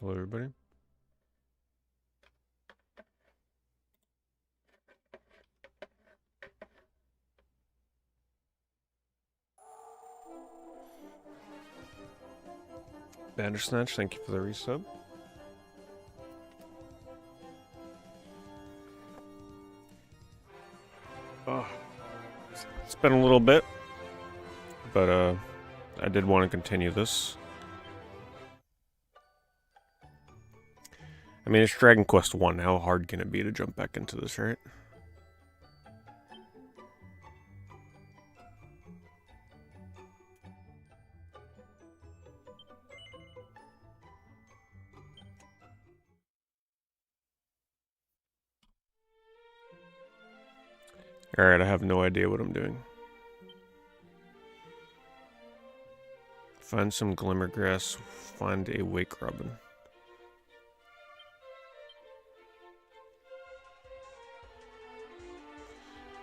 Hello, everybody. Bandersnatch, thank you for the resub. Oh, it's been a little bit, but I did want to continue this. I mean, it's Dragon Quest I. How hard can it be to jump back into this, right? Alright, I have no idea what I'm doing. Find some glimmergrass, find a wake robin.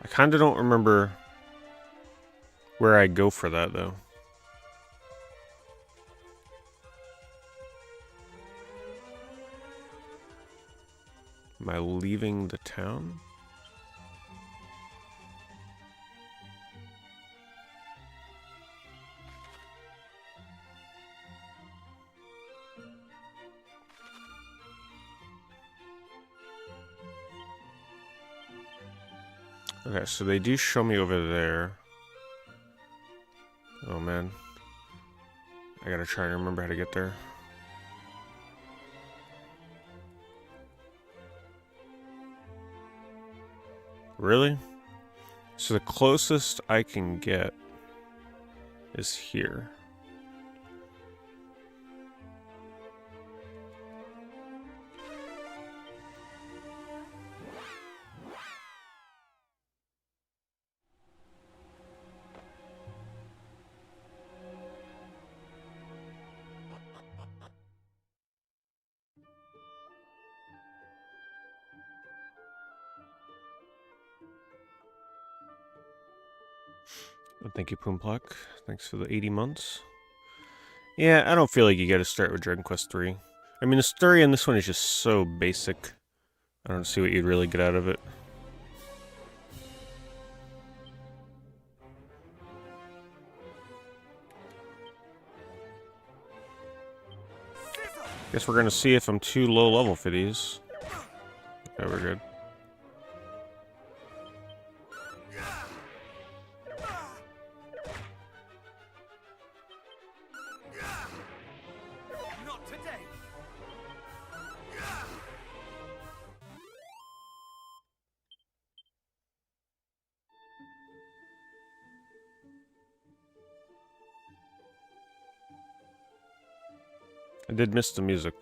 I kinda don't remember where I go for that, though. Am I leaving the town? Okay, so they do show me over there. Oh man. I gotta try and remember how to get there. Really? So the closest I can get is here. Thank you, Poomplek. Thanks for the 80 months. Yeah, I don't feel like you gotta start with Dragon Quest III. I mean, the story in this one is just so basic. I don't see what you'd really get out of it. Guess we're gonna see if I'm too low level for these. Okay, we're good. I did miss the music.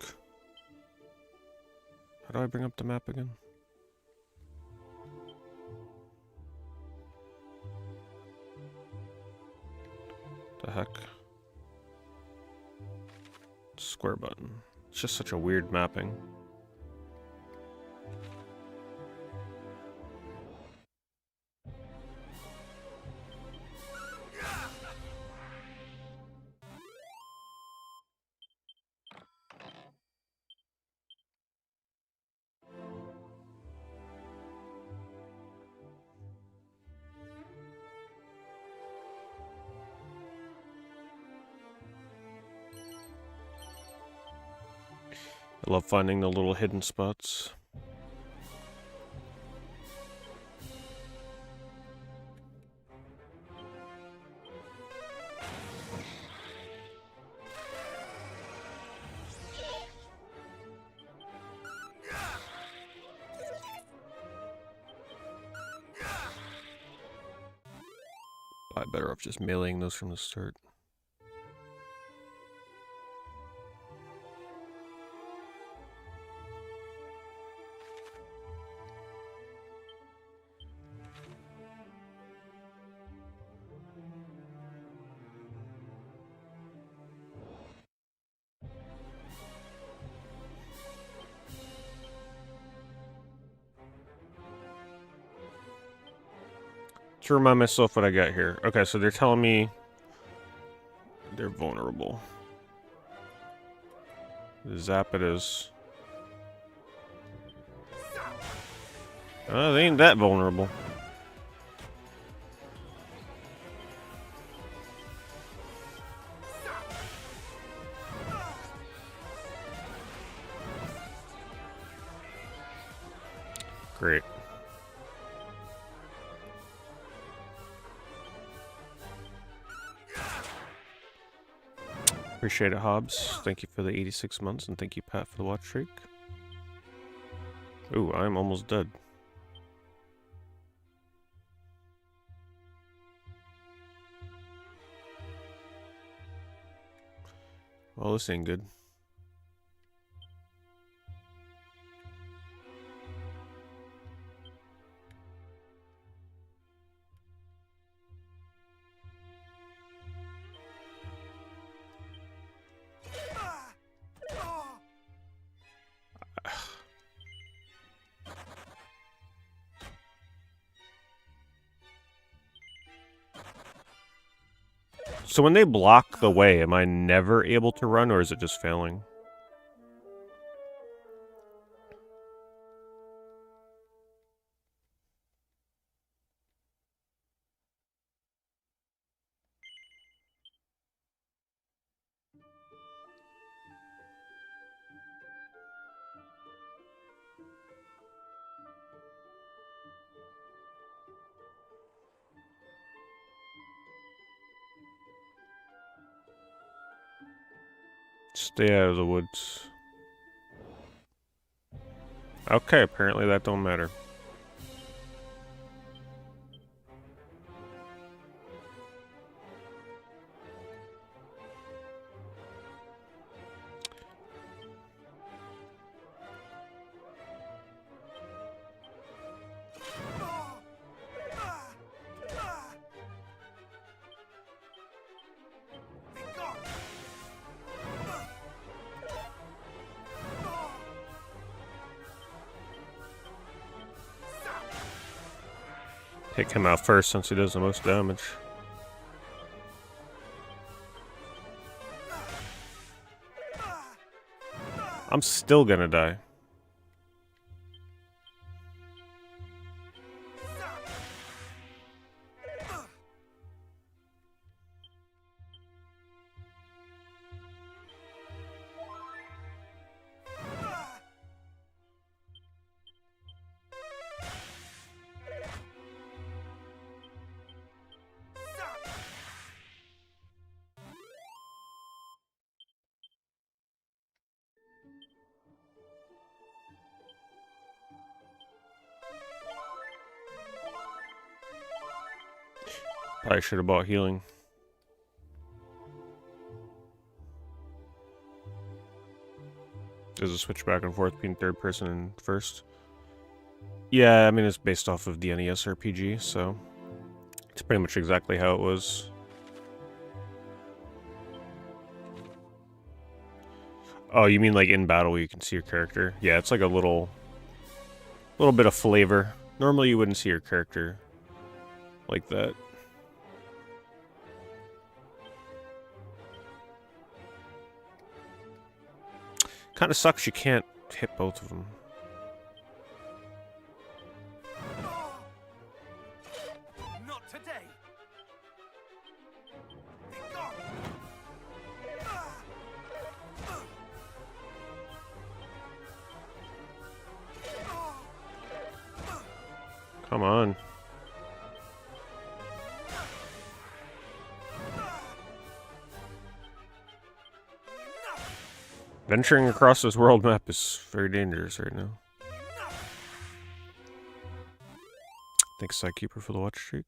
How do I bring up the map again? The heck? Square button. It's just such a weird mapping. I love finding the little hidden spots. Probably better off just meleeing those from the start. To remind myself what I got here. Okay, so they're telling me they're vulnerable. Zap it is. They ain't that vulnerable. Great. Appreciate it, Hobbs. Thank you for the 86 months, and thank you, Pat, for the watch streak. Ooh, I'm almost dead. Well, this ain't good. So when they block the way, am I never able to run, or is it just failing? Stay out of the woods. Okay, apparently that don't matter. Take him out first since he does the most damage. I'm still gonna die. Probably should have bought healing. There's a switch back and forth between third person and first. Yeah, I mean, it's based off of the NES RPG, so it's pretty much exactly how it was. Oh, you mean like in battle where you can see your character? Yeah, it's like a little bit of flavor. Normally you wouldn't see your character like that. Kind of sucks you can't hit both of them. Not today. Come on. Venturing across this world map is very dangerous right now. Thanks, Sidekeeper, for the watch streak.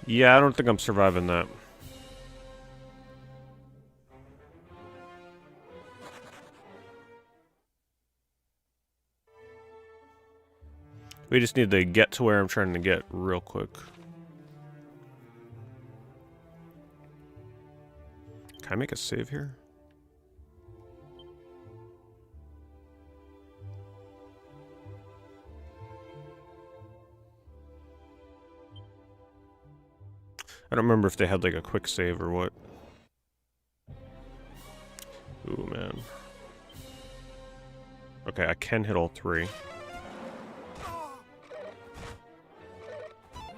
Yeah, I don't think I'm surviving that. We just need to get to where I'm trying to get real quick. Can I make a save here? I don't remember if they had like a quick save or what. Ooh, man. Okay, I can hit all three.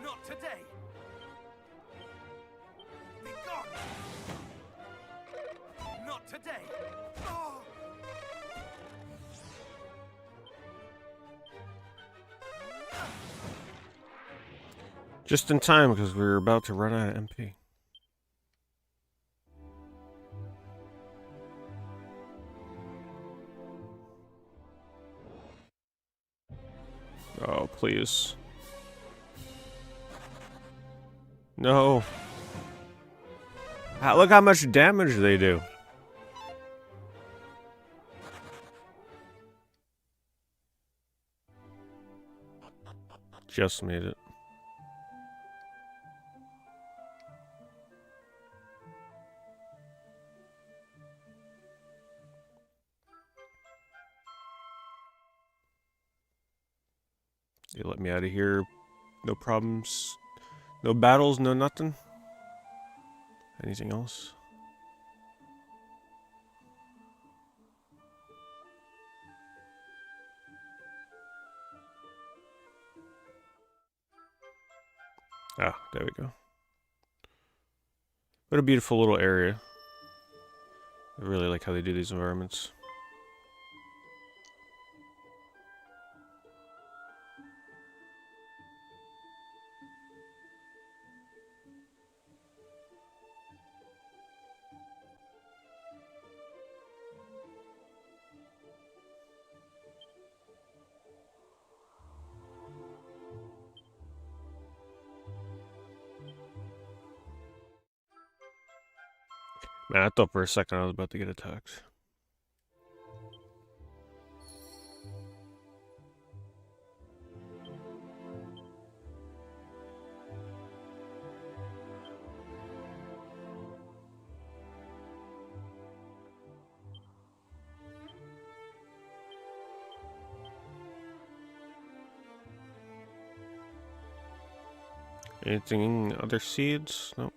Not today. Be gone. Not today. Just in time, because we were about to run out of MP. Oh, please. No. Look how much damage they do. Just made it. They let me out of here. No problems. No battles, no nothing. Anything else? Ah, there we go. What a beautiful little area. I really like how they do these environments. Man, I thought for a second I was about to get attacked. Anything, other seeds? Nope.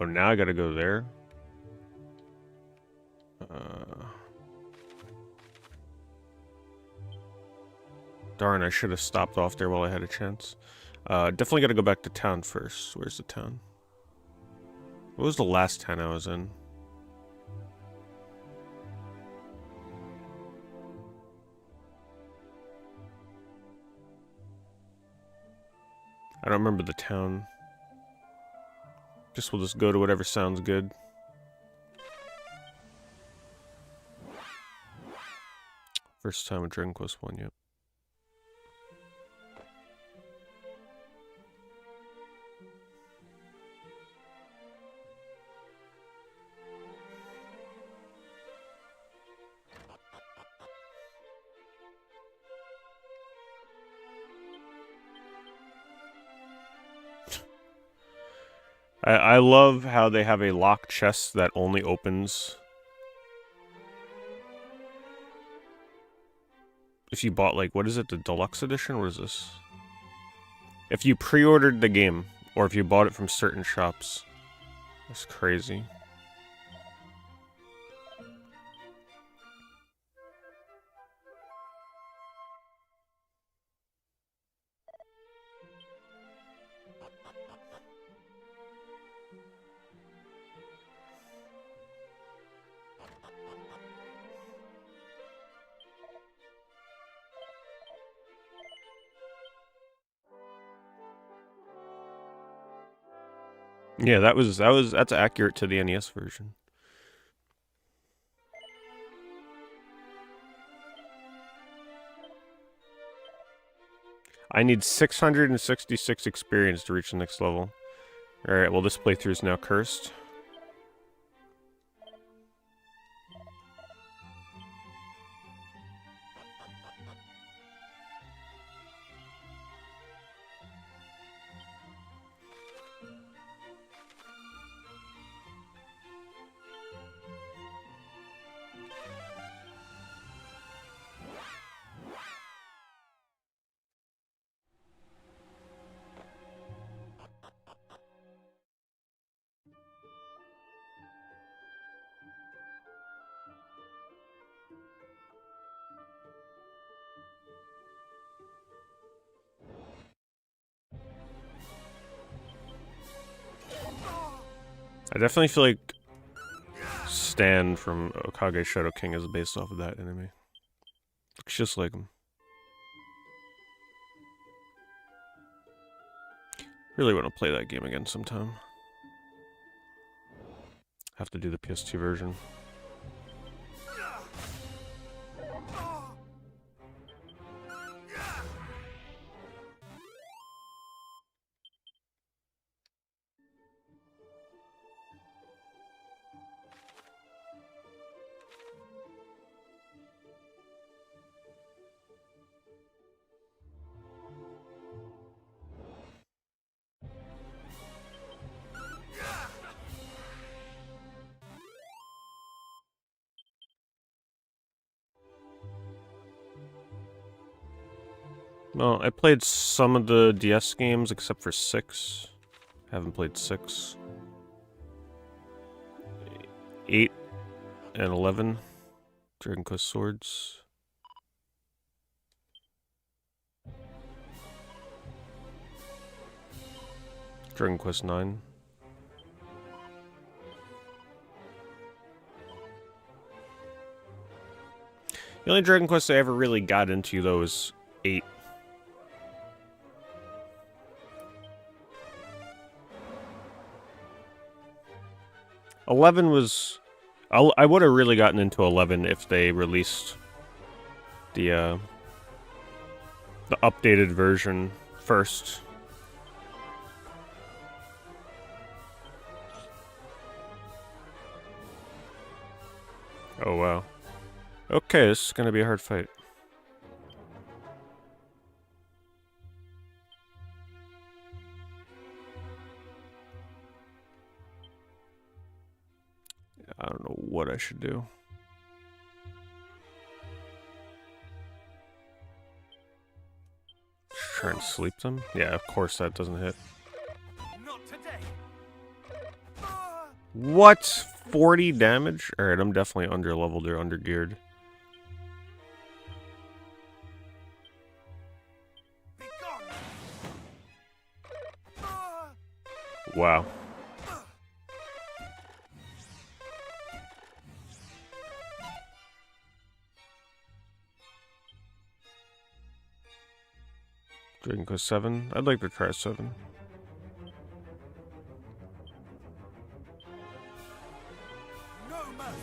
Oh, now I gotta go there? Darn, I should have stopped off there while I had a chance. Definitely gotta go back to town first. Where's the town? What was the last town I was in? I don't remember the town. We'll just go to whatever sounds good. First time with Draon Quest I, yep. I love how they have a locked chest that only opens if you bought, like, what is it, the deluxe edition? What is this? If you pre-ordered the game, or if you bought it from certain shops. That's crazy. Yeah, that's accurate to the NES version. I need 666 experience to reach the next level. Alright, well this playthrough is now cursed. I definitely feel like Stan from Okage Shadow King is based off of that enemy. Looks just like him. Really want to play that game again sometime. Have to do the PS2 version. Well, I played some of the DS games except for 6. Haven't played 6. 8 and 11. Dragon Quest Swords. Dragon Quest 9. The only Dragon Quest I ever really got into, though, was 8. I would have really gotten into 11 if they released the updated version first. Oh wow. Okay, this is gonna be a hard fight. I don't know what I should do. Just try and sleep them? Yeah, of course that doesn't hit. Not today. What? 40 damage? Alright, I'm definitely under-leveled or under-geared. Be gone. Wow. Dragon Quest 7? I'd like to try 7. No mercy.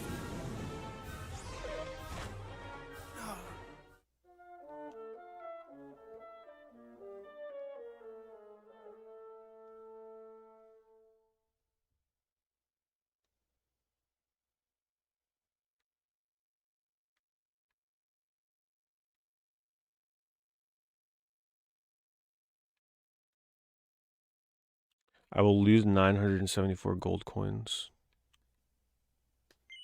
I will lose 974 gold coins.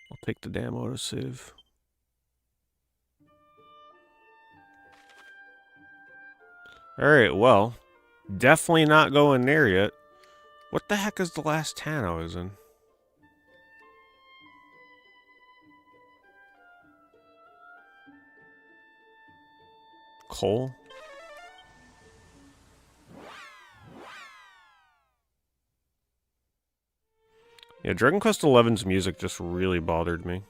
I'll take the damn autosave. Alright, well, definitely not going there yet. What the heck is the last town I was in? Cole? Yeah, Dragon Quest XI's music just really bothered me.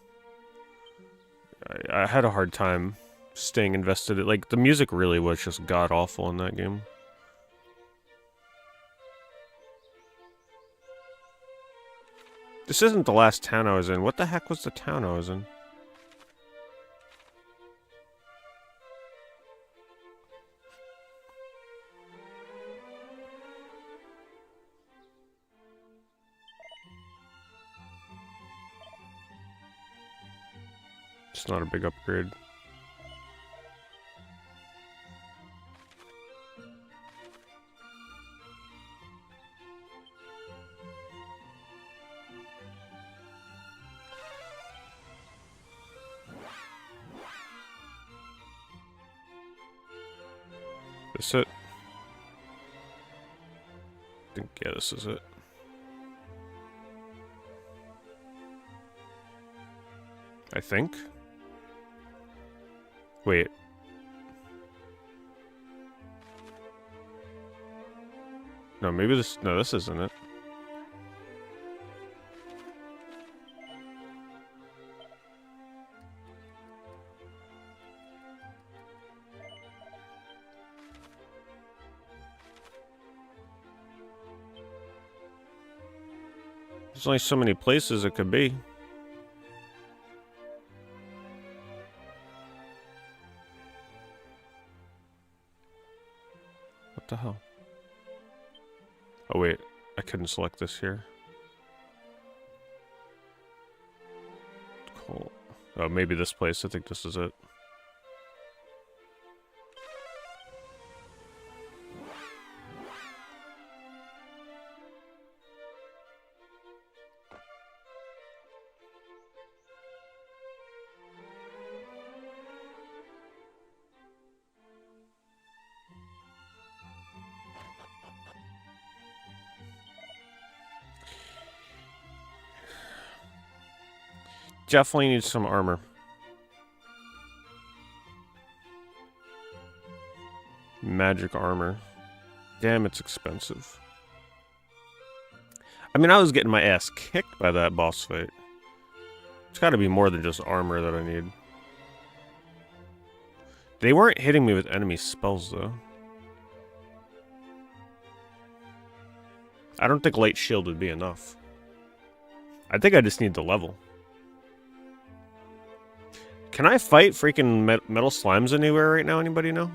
I had a hard time staying invested. Like, the music really was just god-awful in that game. This isn't the last town I was in. What the heck was the town I was in? It's not a big upgrade. This it? I think, yeah, this is it. I think? Wait. No, maybe this... No, this isn't it. There's only so many places it could be. What the hell? Oh wait, I couldn't select this here. Cool. Oh, maybe this place. I think this is it. Definitely needs some armor. Magic armor. Damn, it's expensive. I mean, I was getting my ass kicked by that boss fight. It's gotta be more than just armor that I need. They weren't hitting me with enemy spells, though. I don't think Light Shield would be enough. I think I just need the level. Can I fight freaking metal slimes anywhere right now? Anybody know?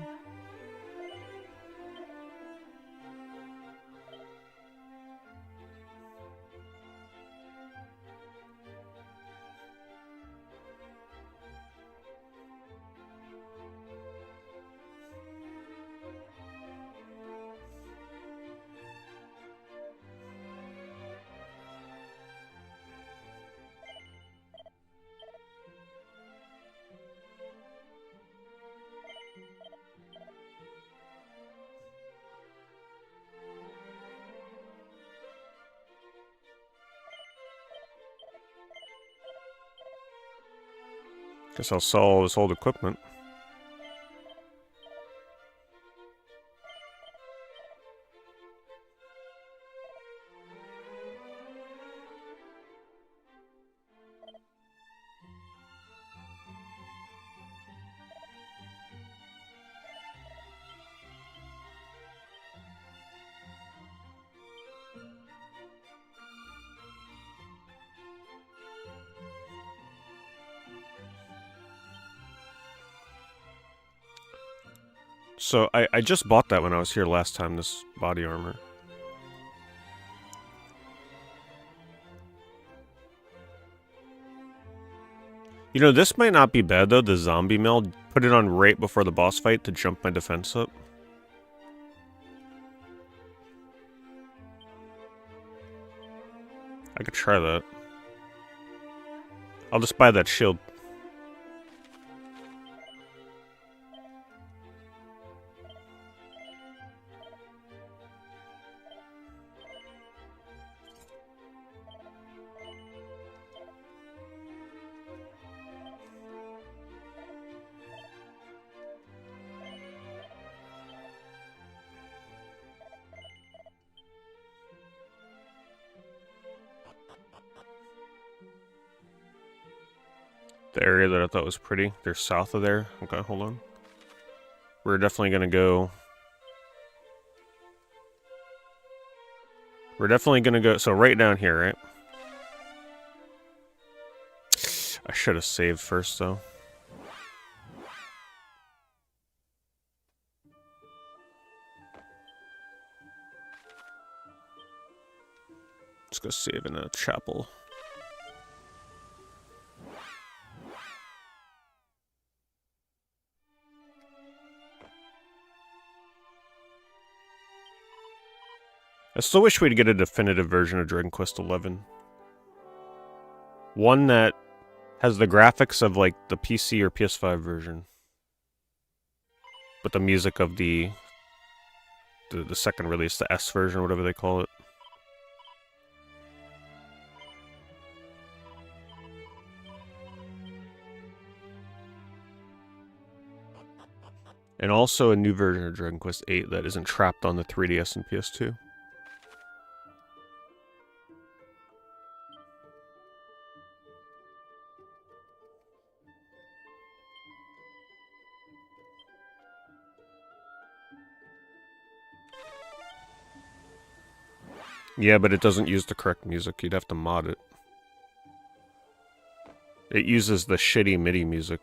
Guess I'll sell all this old equipment. So, I just bought that when I was here last time, this body armor. You know, this might not be bad, though, the zombie meld. Put it on right before the boss fight to jump my defense up. I could try that. I'll just buy that shield. The area that I thought was pretty. They're south of there. Okay, hold on. We're definitely gonna go... So right down here, right? I should have saved first, though. Let's go save in a chapel. I still wish we'd get a definitive version of Draon Quest XI. One that has the graphics of, like, the PC or PS5 version. But the music of the second release, the S version, whatever they call it. And also a new version of Draon Quest VIII that isn't trapped on the 3DS and PS2. Yeah, but it doesn't use the correct music. You'd have to mod it. It uses the shitty MIDI music.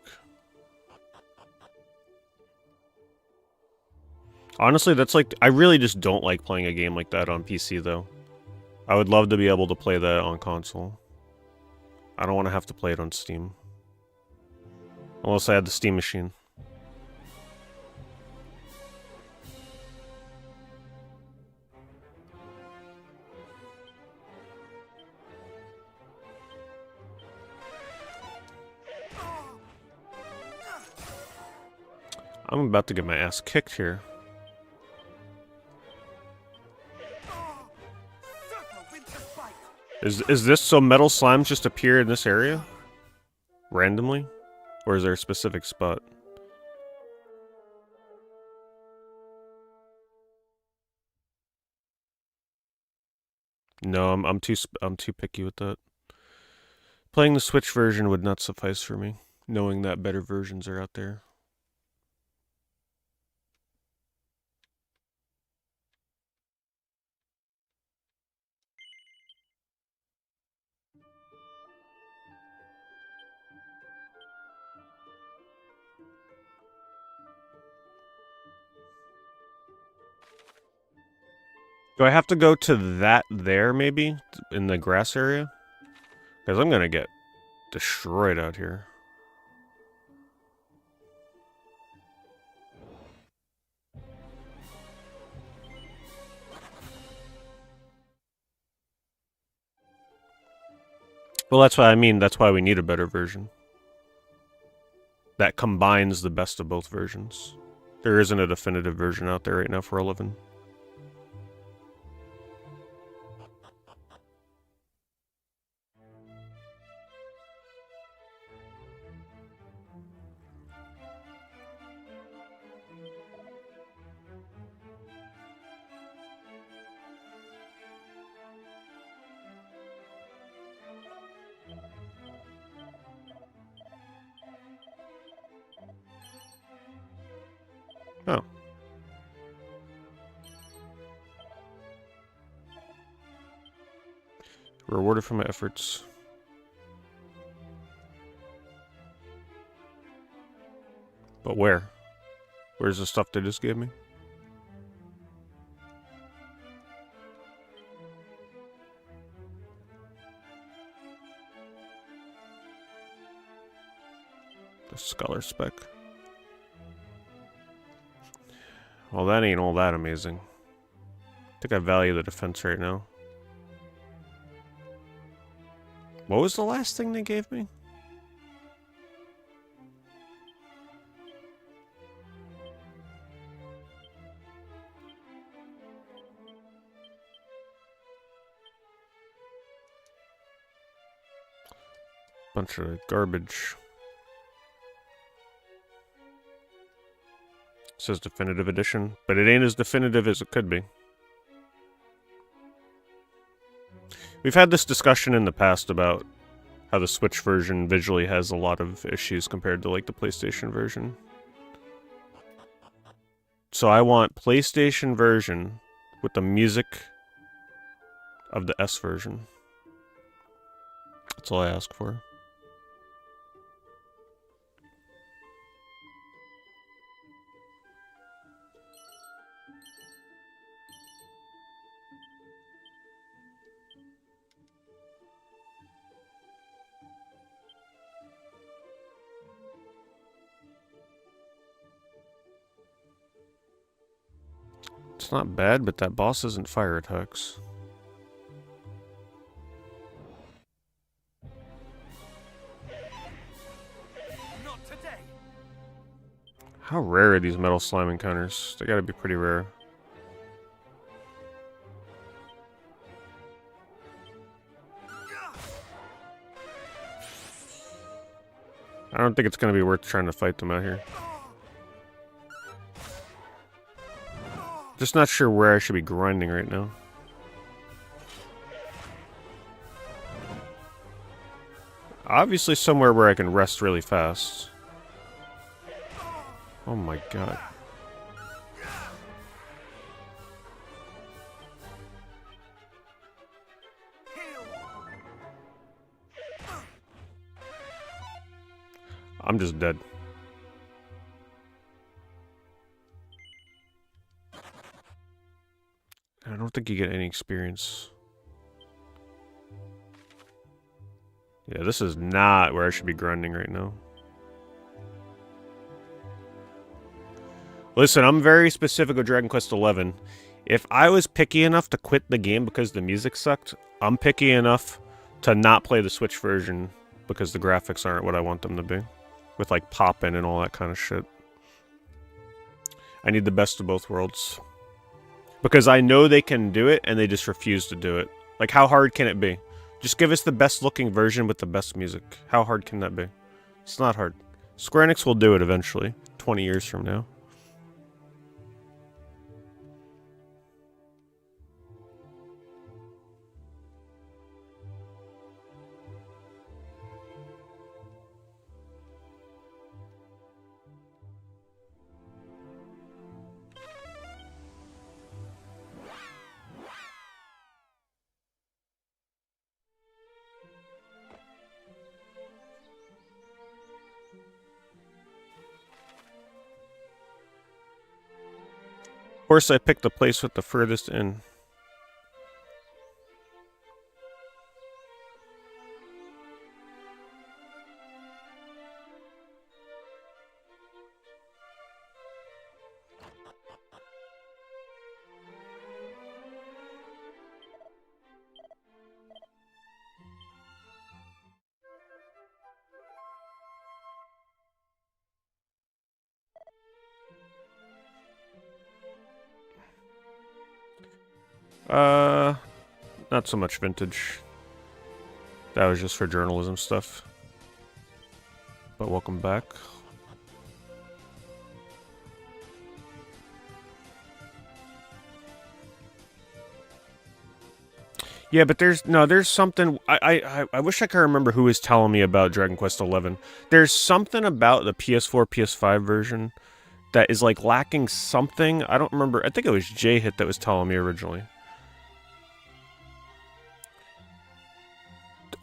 Honestly, that's like... I really just don't like playing a game like that on PC, though. I would love to be able to play that on console. I don't want to have to play it on Steam. Unless I had the Steam machine. I'm about to get my ass kicked here. Is this so metal slimes just appear in this area? Randomly? Or is there a specific spot? No, I'm too picky with that. Playing the Switch version would not suffice for me, knowing that better versions are out there. Do I have to go to that there, maybe? In the grass area? Because I'm gonna get destroyed out here. Well, that's what I mean. That's why we need a better version. That combines the best of both versions. There isn't a definitive version out there right now for 11. Oh. Rewarded for my efforts. But where? Where's the stuff they just gave me? The Scholar Spec. Well, that ain't all that amazing. I think I value the defense right now. What was the last thing they gave me? Bunch of garbage. It says definitive edition, but it ain't as definitive as it could be. We've had this discussion in the past about how the Switch version visually has a lot of issues compared to like the PlayStation version. So I want PlayStation version with the music of the S version. That's all I ask for. It's not bad, but that boss isn't fire attacks. Not today. How rare are these metal slime encounters? They gotta be pretty rare. I don't think it's gonna be worth trying to fight them out here. Just not sure where I should be grinding right now. Obviously somewhere where I can rest really fast. Oh my god. I'm just dead. I don't think you get any experience. Yeah, this is not where I should be grinding right now. Listen, I'm very specific with Dragon Quest XI. If I was picky enough to quit the game because the music sucked, I'm picky enough to not play the Switch version because the graphics aren't what I want them to be. With like pop-in and all that kind of shit. I need the best of both worlds. Because I know they can do it, and they just refuse to do it. Like, how hard can it be? Just give us the best-looking version with the best music. How hard can that be? It's not hard. Square Enix will do it eventually, 20 years from now. Of course, I picked the place with the furthest in. Not so much vintage. That was just for journalism stuff. But welcome back. Yeah, but there's something. I wish I could remember who was telling me about Dragon Quest XI. There's something about the PS4, PS5 version that is like lacking something. I don't remember. I think it was J-Hit that was telling me originally.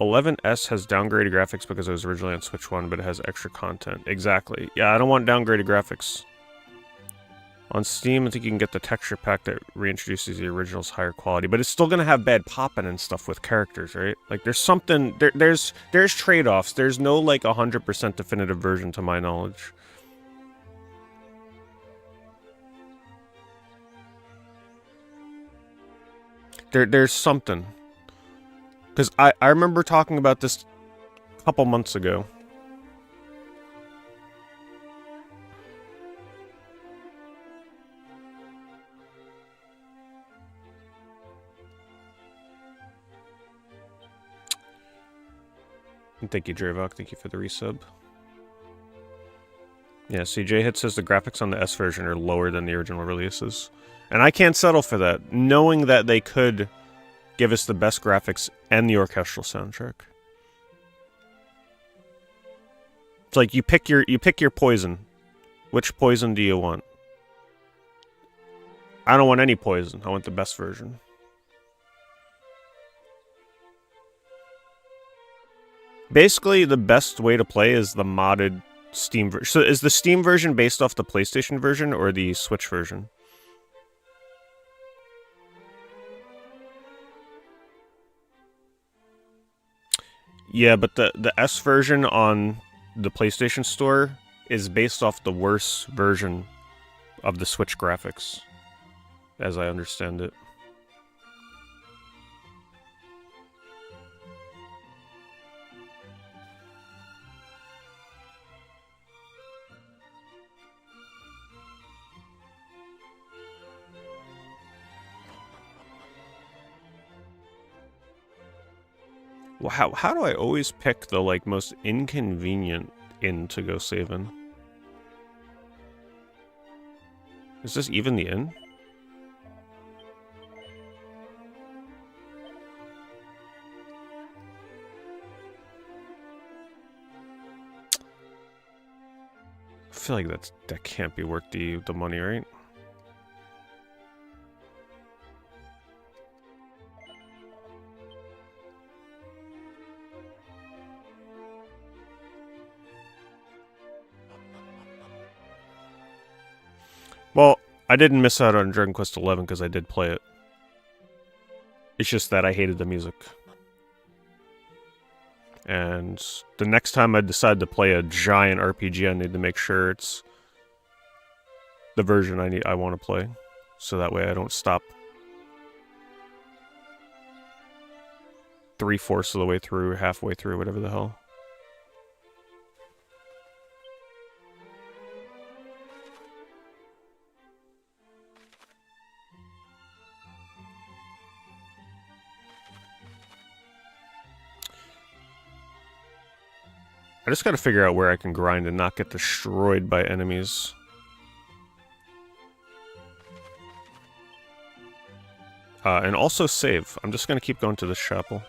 11S has downgraded graphics because it was originally on Switch 1, but it has extra content. Exactly. Yeah, I don't want downgraded graphics. On Steam, I think you can get the texture pack that reintroduces the original's higher quality, but it's still gonna have bad popping and stuff with characters, right? Like, there's something... There's trade-offs. There's no, like, 100% definitive version, to my knowledge. There's something. Because I remember talking about this a couple months ago. And thank you, Dravok. Thank you for the resub. Yeah, CJ Hit says the graphics on the S version are lower than the original releases. And I can't settle for that, knowing that they could give us the best graphics and the orchestral soundtrack. It's like you pick your poison. Which poison do you want? I don't want any poison. I want the best version. Basically, the best way to play is the modded Steam version. So is the Steam version based off the PlayStation version or the Switch version? Yeah, but the S version on the PlayStation Store is based off the worst version of the Switch graphics, as I understand it. Well, how do I always pick the, like, most inconvenient inn to go save in? Is this even the inn? I feel like that can't be worth the money, right? I didn't miss out on Dragon Quest XI because I did play it. It's just that I hated the music. And the next time I decide to play a giant RPG, I need to make sure it's the version I want to play, so that way I don't stop 3/4 of the way through, halfway through, whatever the hell. I just gotta figure out where I can grind and not get destroyed by enemies. And also save. I'm just gonna keep going to this chapel.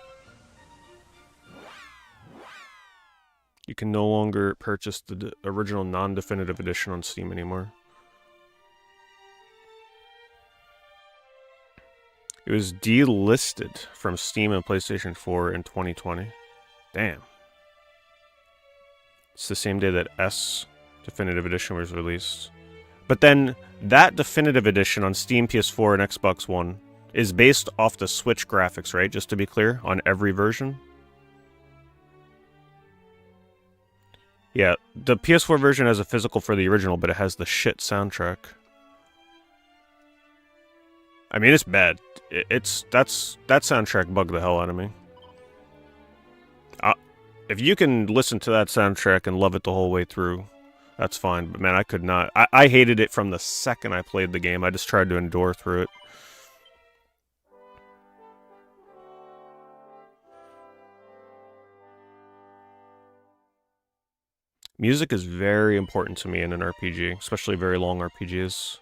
You can no longer purchase the original non-definitive edition on Steam anymore. It was delisted from Steam and PlayStation 4 in 2020. Damn. It's the same day that S Definitive Edition was released. But then, that Definitive Edition on Steam, PS4, and Xbox One is based off the Switch graphics, right? Just to be clear, on every version. Yeah, the PS4 version has a physical for the original, but it has the shit soundtrack. I mean, it's bad. That soundtrack bugged the hell out of me. If you can listen to that soundtrack and love it the whole way through, that's fine. But man, I could not. I hated it from the second I played the game. I just tried to endure through it. Music is very important to me in an RPG, especially very long RPGs.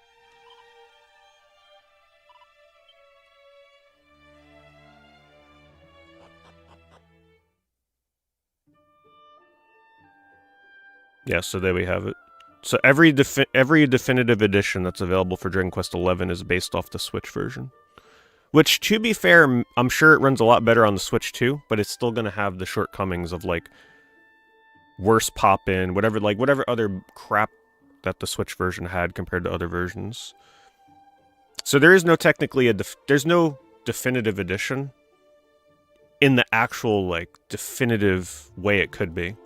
Yeah, so there we have it. So every definitive edition that's available for Dragon Quest XI is based off the Switch version. Which, to be fair, I'm sure it runs a lot better on the Switch too, but it's still going to have the shortcomings of, like, worse pop-in, whatever other crap that the Switch version had compared to other versions. So there is no there's no definitive edition in the actual, like, definitive way it could be.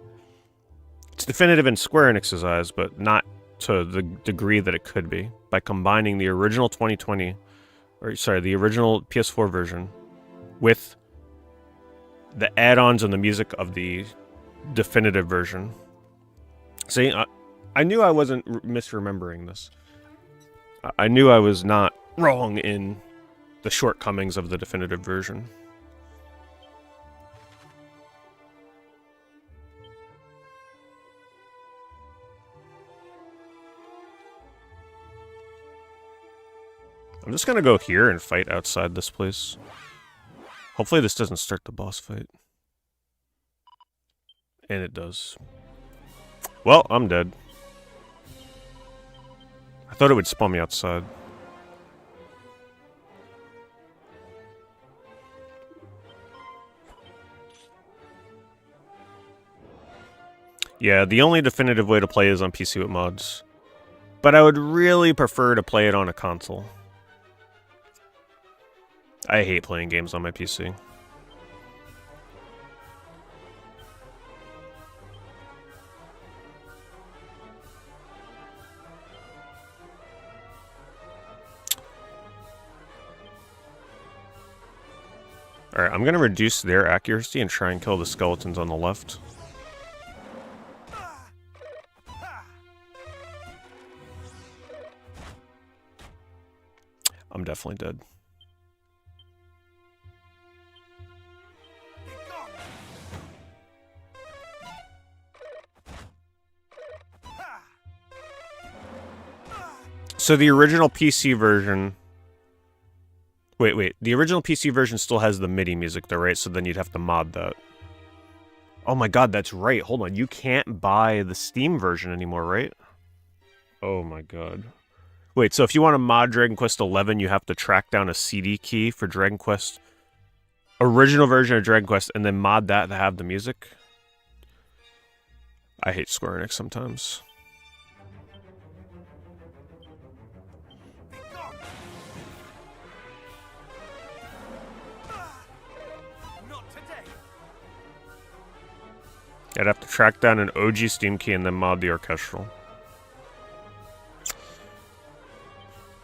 It's definitive in Square Enix's eyes, but not to the degree that it could be, by combining the original the original PS4 version with the add-ons and the music of the definitive version. See, I knew I wasn't misremembering this. I knew I was not wrong in the shortcomings of the definitive version. I'm just gonna go here and fight outside this place. Hopefully this doesn't start the boss fight. And it does. Well, I'm dead. I thought it would spawn me outside. Yeah, the only definitive way to play is on PC with mods. But I would really prefer to play it on a console. I hate playing games on my PC. Alright, I'm gonna reduce their accuracy and try and kill the skeletons on the left. I'm definitely dead. So the original PC version... Wait. The original PC version still has the MIDI music though, right? So then you'd have to mod that. Oh my god, that's right. Hold on. You can't buy the Steam version anymore, right? Oh my god. Wait, so if you want to mod Dragon Quest XI, you have to track down a CD key for Dragon Quest... Original version of Dragon Quest, and then mod that to have the music? I hate Square Enix sometimes. I'd have to track down an OG Steam key and then mod the orchestral.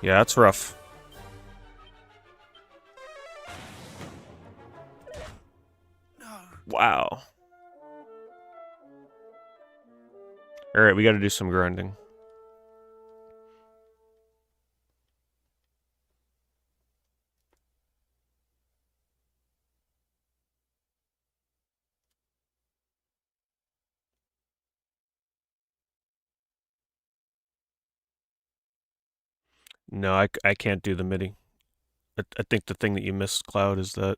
Yeah, that's rough. No. Wow. Alright, we gotta do some grinding. No, I can't do the MIDI. I think the thing that you missed, Cloud, is that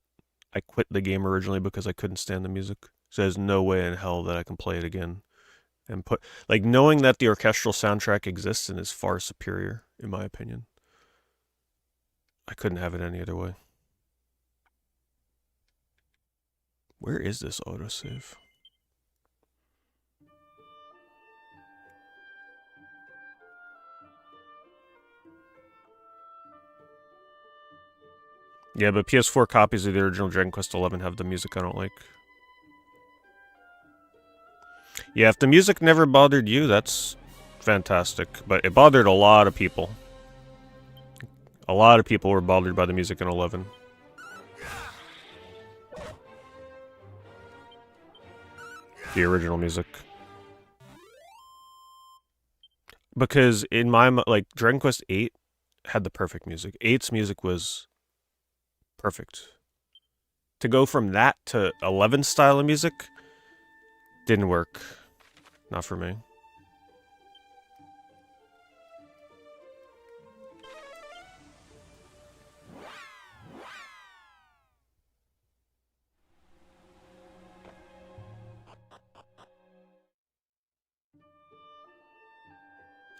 I quit the game originally because I couldn't stand the music. So there's no way in hell that I can play it again. And put, like, knowing that the orchestral soundtrack exists and is far superior, in my opinion. I couldn't have it any other way. Where is this autosave? Yeah, but PS4 copies of the original Dragon Quest XI have the music I don't like. Yeah, if the music never bothered you, that's fantastic. But it bothered a lot of people. A lot of people were bothered by the music in 11. The original music. Because in my, like, Dragon Quest VIII had the perfect music. 8's music was perfect. To go from that to 11 style of music didn't work. Not for me.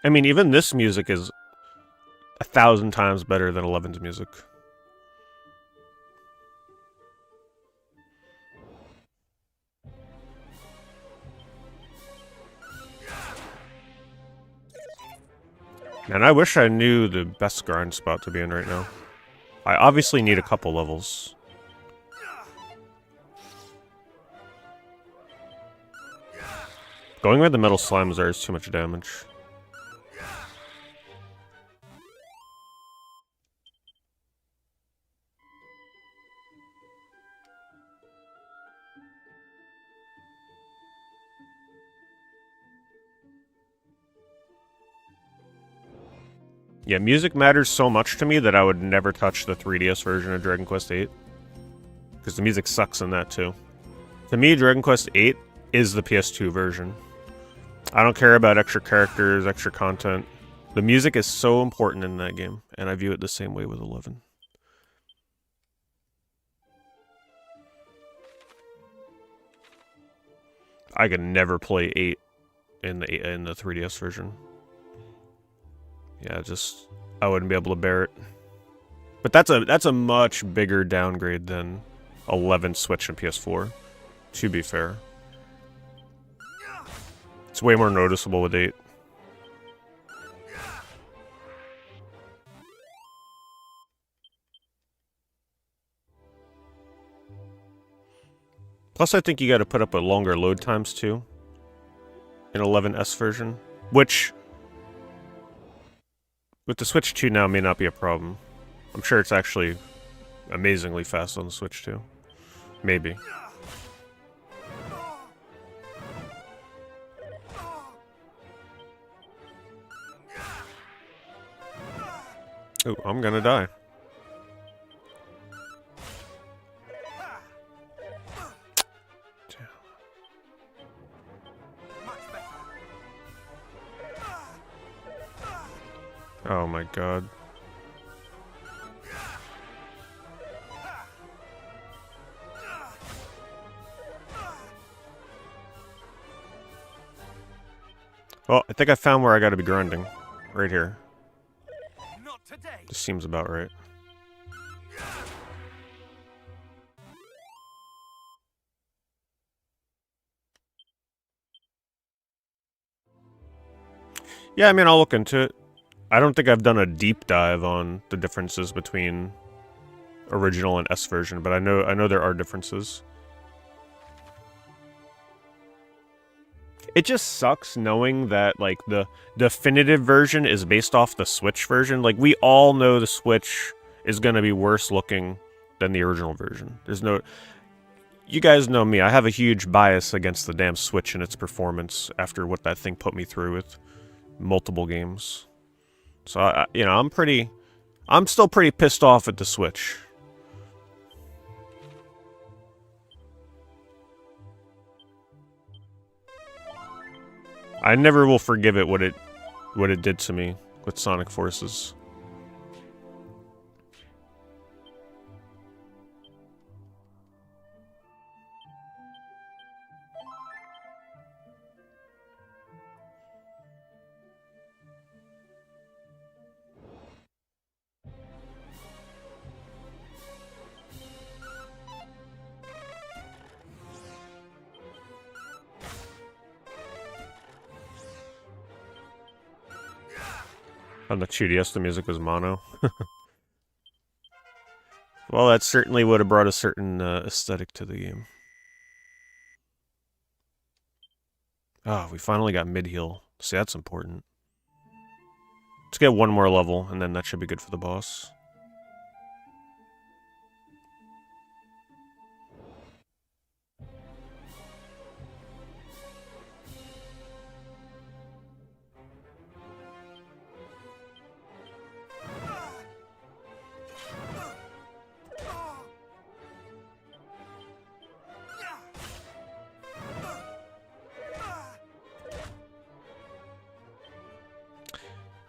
I mean, even this music is 1,000 times better than 11's music. Man, I wish I knew the best grind spot to be in right now. I obviously need a couple levels. Going where the metal slimes are is too much damage. Yeah, music matters so much to me that I would never touch the 3DS version of Dragon Quest VIII. Because the music sucks in that too. To me, Dragon Quest VIII is the PS2 version. I don't care about extra characters, extra content. The music is so important in that game, and I view it the same way with 11. I could never play 8 in the 3DS version. Yeah, just I wouldn't be able to bear it. But that's a much bigger downgrade than 11 Switch and PS4, to be fair. It's way more noticeable with 8. Plus, I think you got to put up with longer load times too in 11S version, which with the Switch 2 now may not be a problem. I'm sure it's actually amazingly fast on the Switch 2. Maybe. Oh, I'm gonna die. Oh my god. Well, I think I found where I gotta be grinding. Right here. Not today. This seems about right. Yeah, I mean, I'll look into it. I don't think I've done a deep dive on the differences between original and S version, but I know there are differences. It just sucks knowing that, like, the definitive version is based off the Switch version. Like, we all know the Switch is gonna be worse looking than the original version. There's no... You guys know me, I have a huge bias against the damn Switch and its performance after what that thing put me through with multiple games. So, you know, I'm still pretty pissed off at the Switch. I never will forgive it what it did to me with Sonic Forces. On the 2DS, the music was mono. Well, that certainly would have brought a certain aesthetic to the game. Oh, we finally got mid-heal. See, that's important. Let's get one more level, and then that should be good for the boss.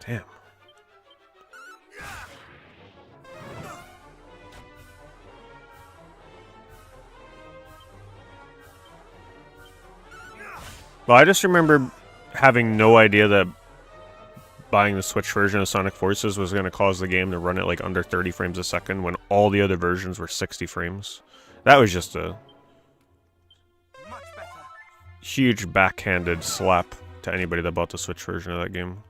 Damn. Well, I just remember having no idea that buying the Switch version of Sonic Forces was going to cause the game to run at like under 30 frames a second when all the other versions were 60 frames. That was just a huge backhanded slap to anybody that bought the Switch version of that game.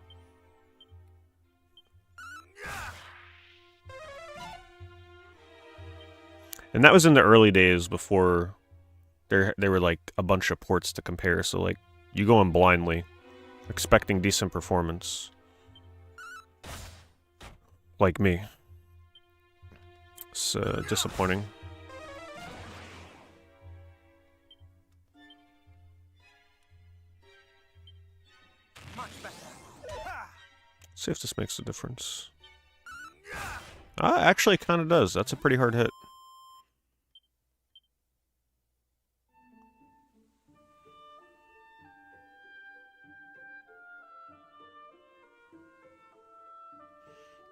And that was in the early days before there were like a bunch of ports to compare, so like you go in blindly, expecting decent performance. Like me. It's disappointing. See if this makes a difference. Actually it kind of does. That's a pretty hard hit.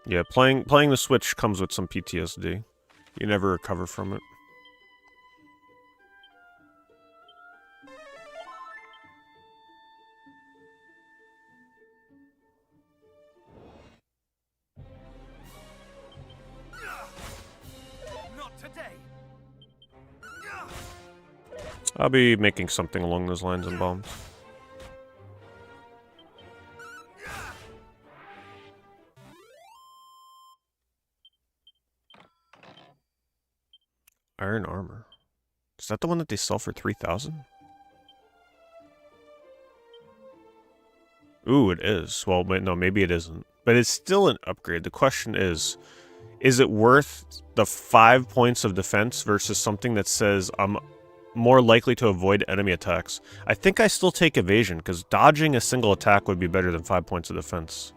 Yeah, playing the Switch comes with some PTSD. You never recover from it. Not today. I'll be making something along those lines in bombs. Iron armor. Is that the one that they sell for 3,000? Ooh, it is. Well, no, maybe it isn't. But it's still an upgrade. The question is it worth the 5 points of defense versus something that says I'm more likely to avoid enemy attacks? I think I still take evasion, because dodging a single attack would be better than 5 points of defense.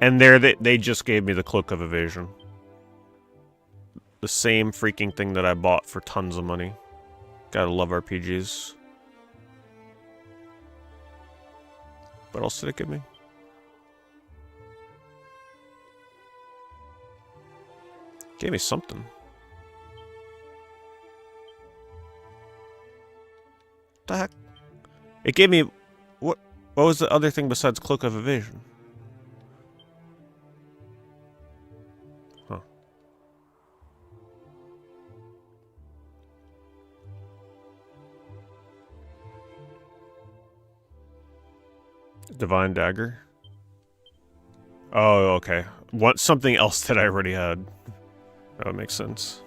And there, they just gave me the Cloak of Evasion. The same freaking thing that I bought for tons of money. Gotta love RPGs. What else did it give me? Gave me something. What the heck? It gave me... What was the other thing besides Cloak of Evasion? Huh. Divine Dagger? Oh, okay. Something else that I already had. That would make sense.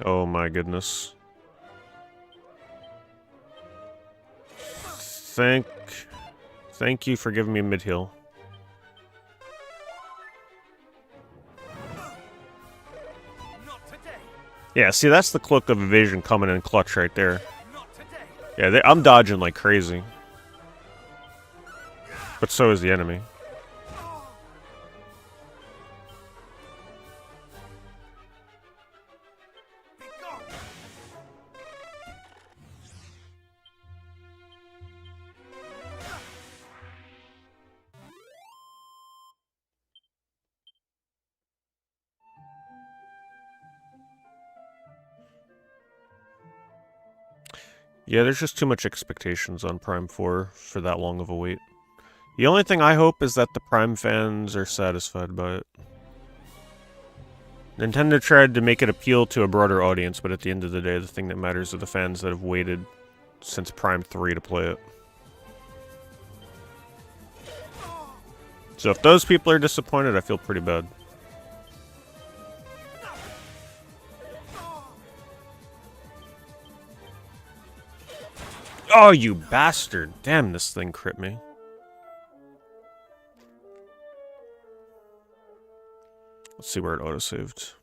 Oh my goodness. Thank you for giving me mid-heal. Not today. Yeah, see, that's the Cloak of Evasion coming in clutch right there. Not today. Yeah, I'm dodging like crazy. But so is the enemy. Be gone. Yeah, there's just too much expectations on Prime 4 for that long of a wait. The only thing I hope is that the Prime fans are satisfied by it. Nintendo tried to make it appeal to a broader audience, but at the end of the day, the thing that matters are the fans that have waited since Prime 3 to play it. So if those people are disappointed, I feel pretty bad. Oh, you bastard! Damn, this thing crit me. Let's see where it autosaved.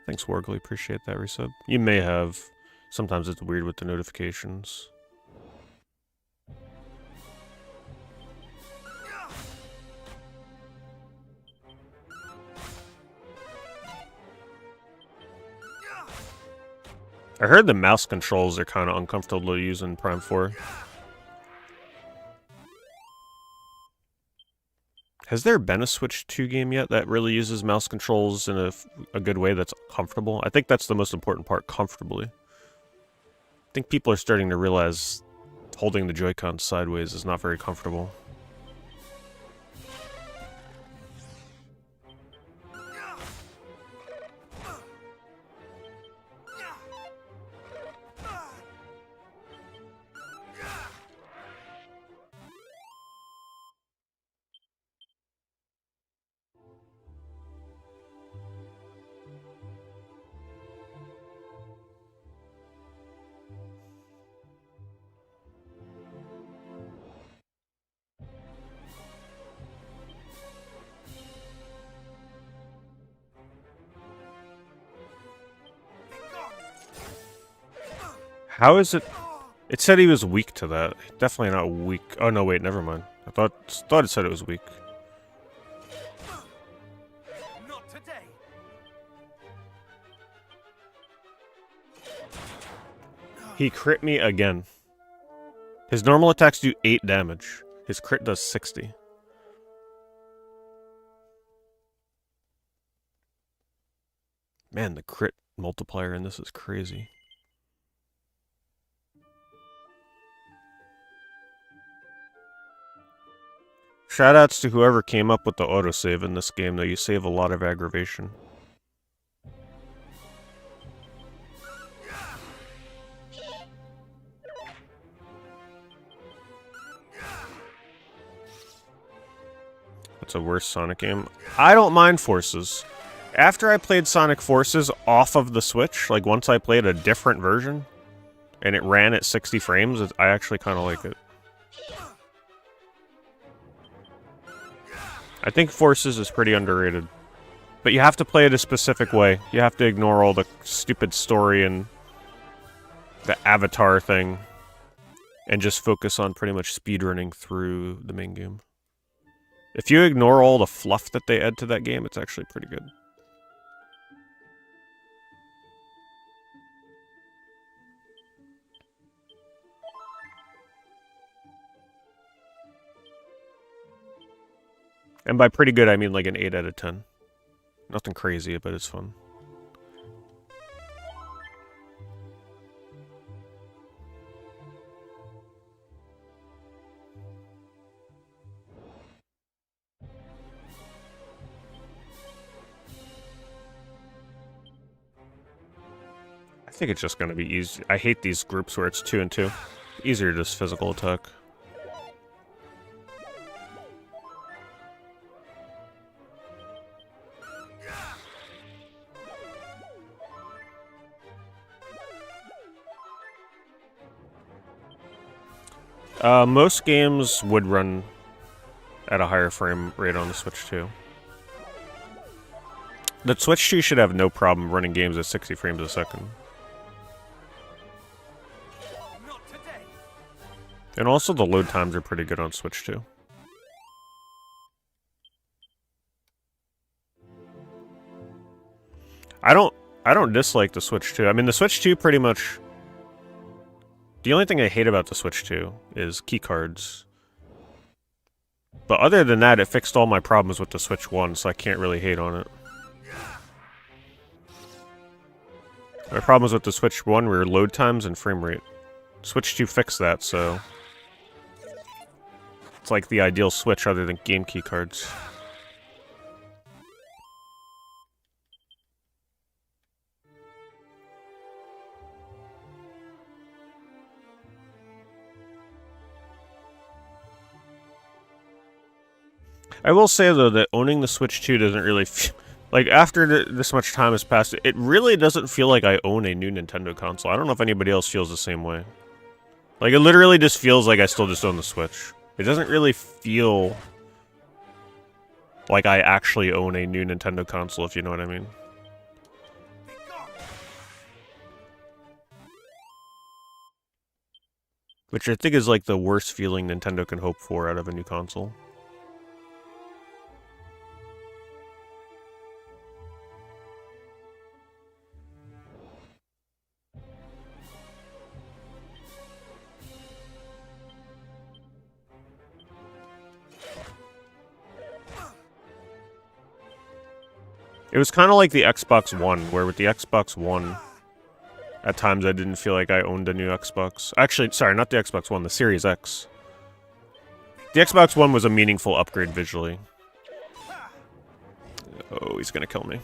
Thanks, Wargly. Appreciate that resub. You may have. Sometimes it's weird with the notifications. I heard the mouse controls are kind of uncomfortable to use in Prime 4. Has there been a Switch 2 game yet that really uses mouse controls in a good way that's comfortable? I think that's the most important part, comfortably. I think people are starting to realize holding the Joy-Con sideways is not very comfortable. How is it? It said he was weak to that. Definitely not weak. Oh no, wait, never mind. I thought it said it was weak. Not today. He crit me again. His normal attacks do 8 damage. His crit does 60. Man, the crit multiplier in this is crazy. Shoutouts to whoever came up with the autosave in this game, though. You save a lot of aggravation. That's a worse Sonic game. I don't mind Forces. After I played Sonic Forces off of the Switch, like once I played a different version, and it ran at 60 frames, I actually kind of like it. I think Forces is pretty underrated. But you have to play it a specific way. You have to ignore all the stupid story and the avatar thing, and just focus on pretty much speedrunning through the main game. If you ignore all the fluff that they add to that game, it's actually pretty good. And by pretty good, I mean like an 8 out of 10. Nothing crazy, but it's fun. I think it's just gonna be easy. I hate these groups where it's 2 and 2. Easier to just physical attack. Most games would run at a higher frame rate on the Switch 2. The Switch 2 should have no problem running games at 60 frames a second. Not today. And also the load times are pretty good on Switch 2. I don't dislike the Switch 2. I mean, the Switch 2 pretty much... The only thing I hate about the Switch 2 is keycards. But other than that, it fixed all my problems with the Switch 1, so I can't really hate on it. My problems with the Switch 1 were load times and frame rate. Switch 2 fixed that, so... It's like the ideal Switch other than game keycards. I will say, though, that owning the Switch 2 doesn't really feel... Like, after this much time has passed, it really doesn't feel like I own a new Nintendo console. I don't know if anybody else feels the same way. Like, it literally just feels like I still just own the Switch. It doesn't really feel like I actually own a new Nintendo console, if you know what I mean. Be gone. Which I think is, like, the worst feeling Nintendo can hope for out of a new console. It was kind of like the Xbox One, where with the Xbox One, at times I didn't feel like I owned a new Xbox. Actually, sorry, not the Xbox One, the Series X. The Xbox One was a meaningful upgrade visually. Oh, he's gonna kill me.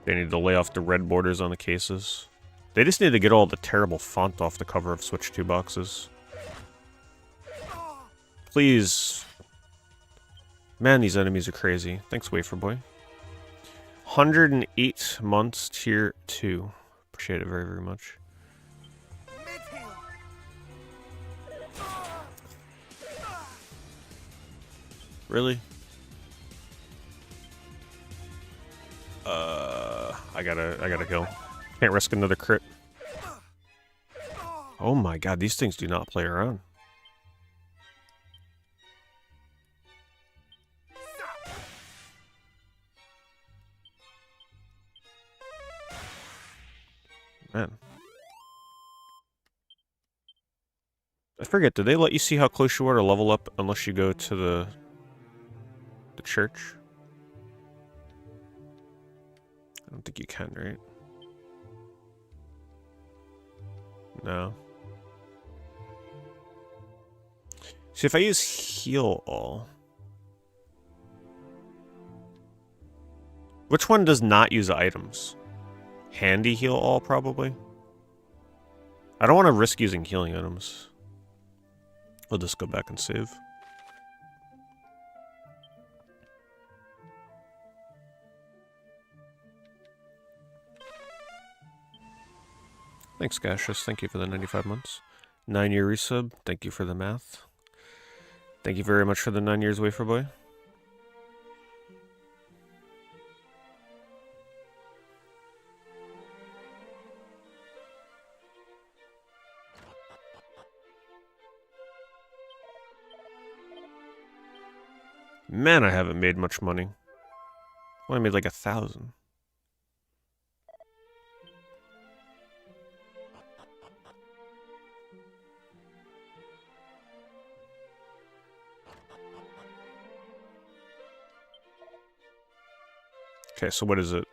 They need to lay off the red borders on the cases. They just need to get all the terrible font off the cover of Switch 2 boxes. Please. Man, these enemies are crazy. Thanks, Wafer Boy. 108 months, tier 2. Appreciate it very, very much. Mid-heal. Really? I gotta kill. Can't risk another crit. Oh my god, these things do not play around. Man. I forget, did they let you see how close you are to level up unless you go to the church? I don't think you can, right? No. See, if I use heal all... Which one does not use items? Handy heal all, probably? I don't want to risk using healing items. We'll just go back and save. Thanks, Gaseous. Thank you for the 95 months. 9-year resub. Thank you for the math. Thank you very much for the 9 years, Wafer Boy. Man, I haven't made much money. Well, I made like 1,000. Okay, so what is it?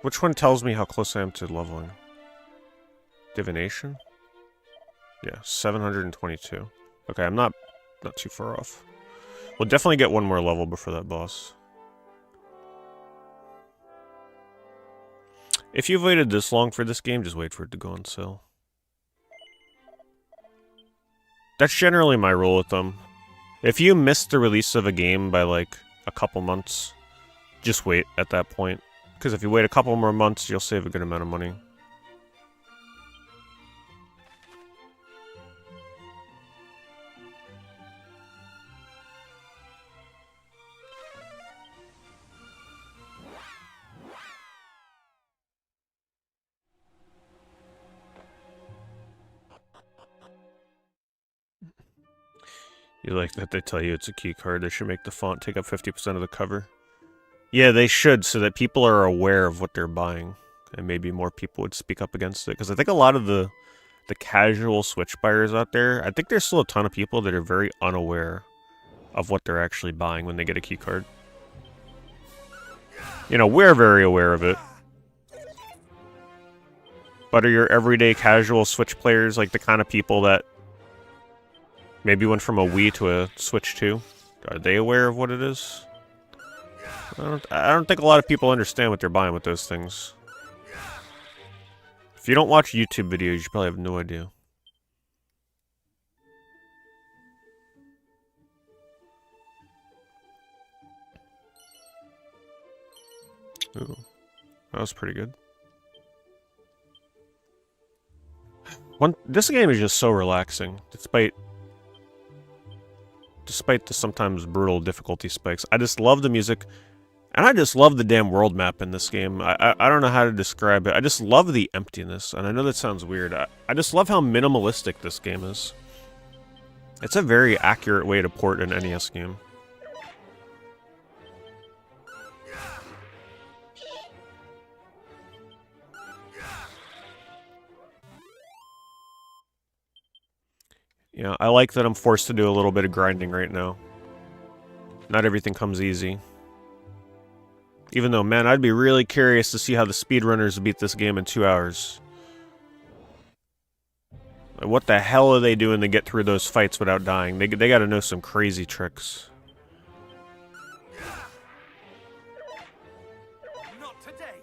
Which one tells me how close I am to leveling? Divination? Yeah, 722. Okay, I'm not too far off. We'll definitely get one more level before that boss. If you've waited this long for this game, just wait for it to go on sale. That's generally my rule with them. If you miss the release of a game by like a couple months, just wait at that point. Because if you wait a couple more months, you'll save a good amount of money. You like that they tell you it's a key card? They should make the font take up 50% of the cover. Yeah, they should, so that people are aware of what they're buying. And maybe more people would speak up against it. Because I think a lot of the casual Switch buyers out there, I think there's still a ton of people that are very unaware of what they're actually buying when they get a key card. You know, we're very aware of it. But are your everyday casual Switch players like the kind of people that maybe went from a Wii to a Switch 2? Are they aware of what it is? I don't think a lot of people understand what they're buying with those things. If you don't watch YouTube videos, you probably have no idea. Ooh, that was pretty good. This game is just so relaxing, despite the sometimes brutal difficulty spikes. I just love the music, and I just love the damn world map in this game. I don't know how to describe it. I just love the emptiness, and I know that sounds weird. I just love how minimalistic this game is. It's a very accurate way to port an NES game. Yeah, I like that I'm forced to do a little bit of grinding right now. Not everything comes easy. Even though, man, I'd be really curious to see how the speedrunners beat this game in 2 hours. Like, what the hell are they doing to get through those fights without dying? They gotta know some crazy tricks. Not today.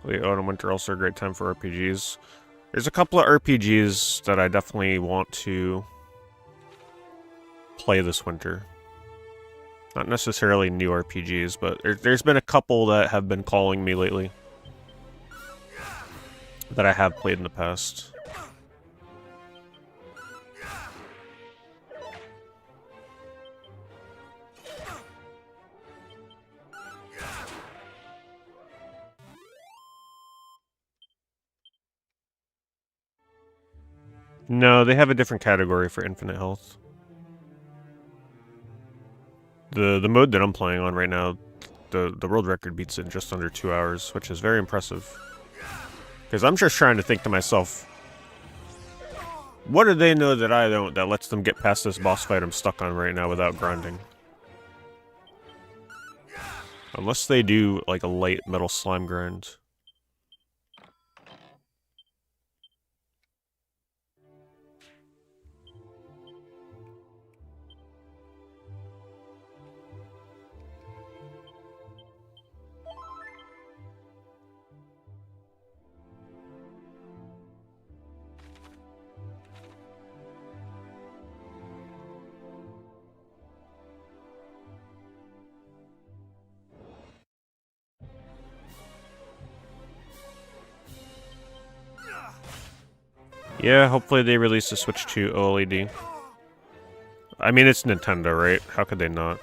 Late autumn, winter also a great time for RPGs. There's a couple of RPGs that I definitely want to play this winter. Not necessarily new RPGs, but there's been a couple that have been calling me lately that I have played in the past. No, they have a different category for infinite health. The mode that I'm playing on right now, the world record beats it in just under 2 hours, which is very impressive. Because I'm just trying to think to myself, what do they know that I don't that lets them get past this boss fight I'm stuck on right now without grinding? Unless they do like a light metal slime grind. Yeah, hopefully they release the Switch 2 OLED. I mean, it's Nintendo, right? How could they not?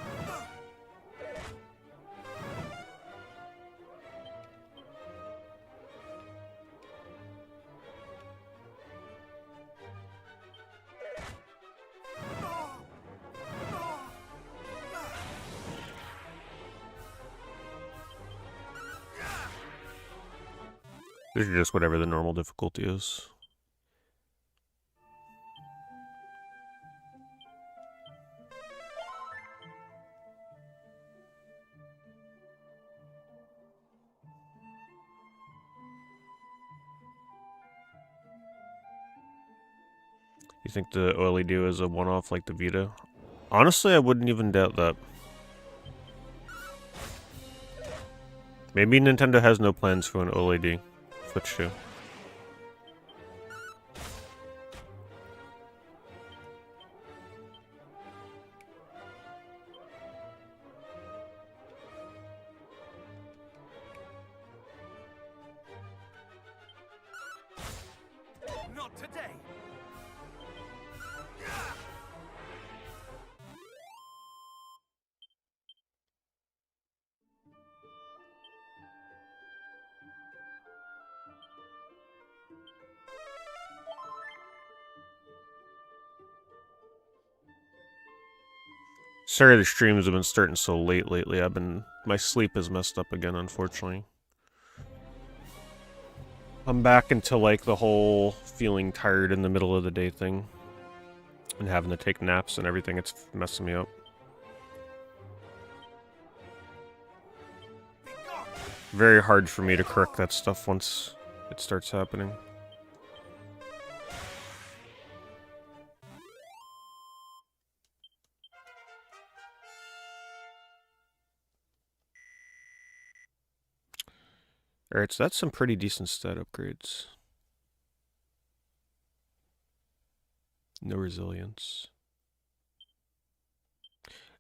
These are just whatever the normal difficulty is. You think the OLED is a one-off like the Vita? Honestly, I wouldn't even doubt that. Maybe Nintendo has no plans for an OLED Switch 2. Not today. Sorry the streams have been starting so late lately. My sleep is messed up again, unfortunately. I'm back into like the whole feeling tired in the middle of the day thing. And having to take naps and everything, it's messing me up. Be gone. Very hard for me to correct that stuff once it starts happening. Alright, so that's some pretty decent stat upgrades. No resilience.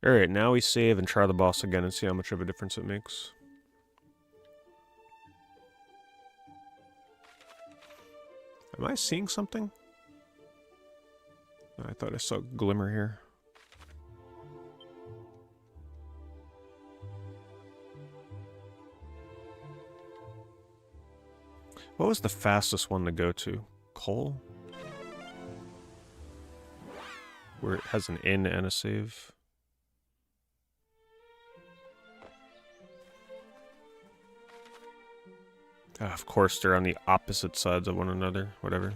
Alright, now we save and try the boss again and see how much of a difference it makes. Am I seeing something? I thought I saw a glimmer here. What was the fastest one to go to? Coal? Where it has an in and a save? Ah, of course, they're on the opposite sides of one another. Whatever.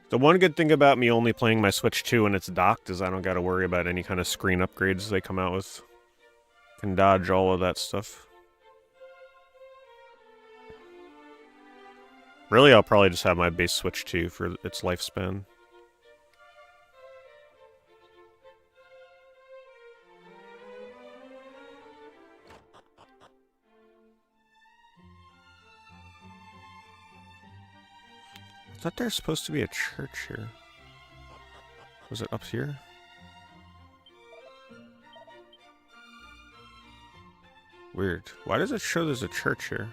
The one good thing about me only playing my Switch 2 when it's docked is I don't gotta worry about any kind of screen upgrades they come out with. Can dodge all of that stuff. Really, I'll probably just have my base Switch 2 for its lifespan. I thought there's supposed to be a church here. Was it up here? Weird. Why does it show there's a church here?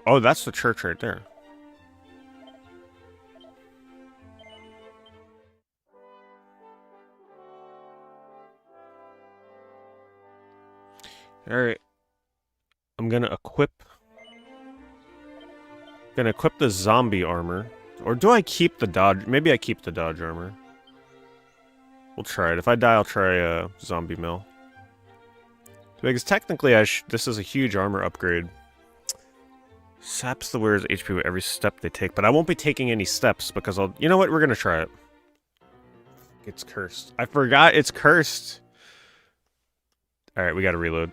Oh, that's the church right there. Alright. I'm gonna equip the zombie armor. Or do I keep the dodge? Maybe I keep the dodge armor. We'll try it. If I die, I'll try zombie mill. Because technically, this is a huge armor upgrade. Saps the wearer's HP with every step they take, but I won't be taking any steps because I'll... You know what? We're gonna try it. It's cursed. I forgot it's cursed. Alright, we gotta reload.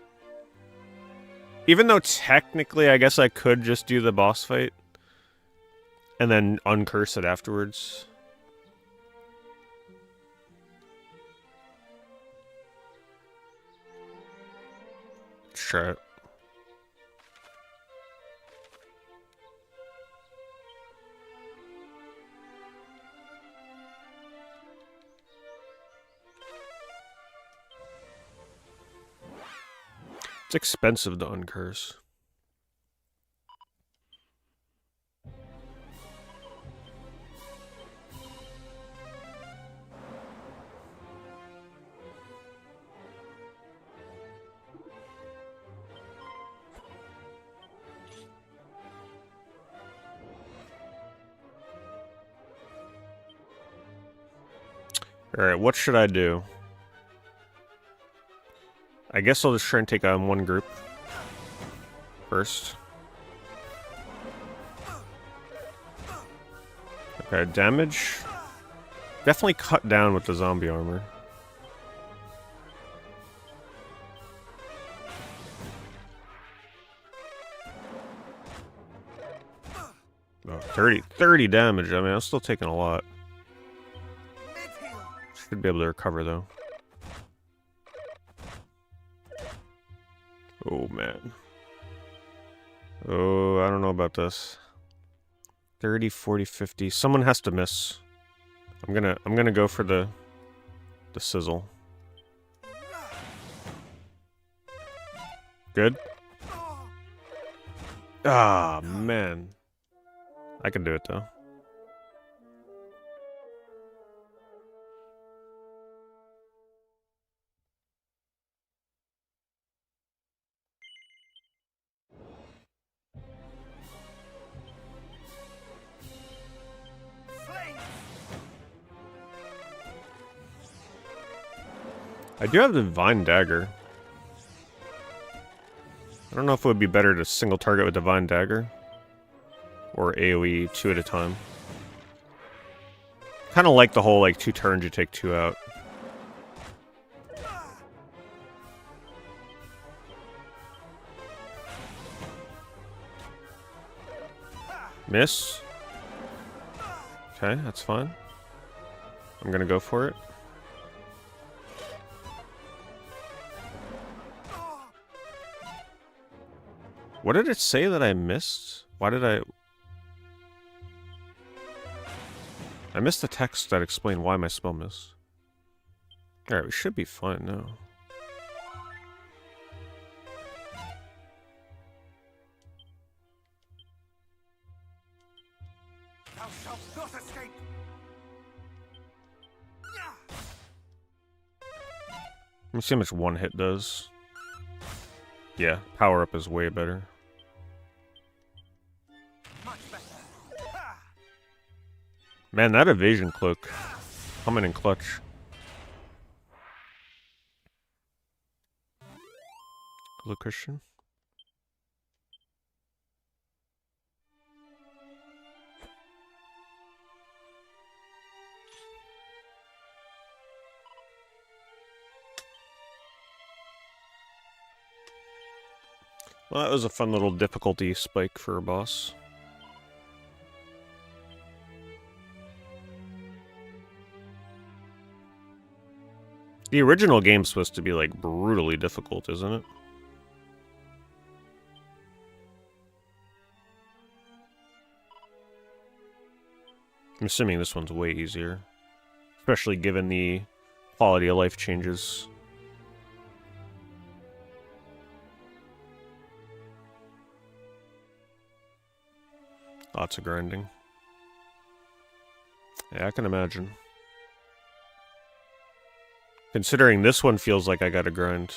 Even though technically I guess I could just do the boss fight. And then uncurse it afterwards. Let's try it. It's expensive to uncurse. Alright, what should I do? I guess I'll just try and take on one group first. Okay, damage. Definitely cut down with the zombie armor. Oh, 30 damage. I mean, I'm still taking a lot. Should be able to recover, though. Oh, man. Oh, I don't know about this. 30, 40, 50. Someone has to miss. I'm gonna go for the sizzle. Good. Ah, man. I can do it, though. I do have the Divine Dagger. I don't know if it would be better to single target with Divine Dagger. Or AoE 2 at a time. Kind of like the whole, like, 2 turns you take 2 out. Miss. Okay, that's fine. I'm gonna go for it. What did it say that I missed? Why did I missed the text that explained why my spell missed. Alright, we should be fine now. Thou shalt not escape. Let me see how much one hit does. Yeah, power up is way better. Much better. Man, that evasion cloak coming in clutch. Hello, Christian. Well, that was a fun little difficulty spike for a boss. The original game's supposed to be, like, brutally difficult, isn't it? I'm assuming this one's way easier. Especially given the quality of life changes. Lots of grinding. Yeah, I can imagine. Considering this one feels like I gotta grind.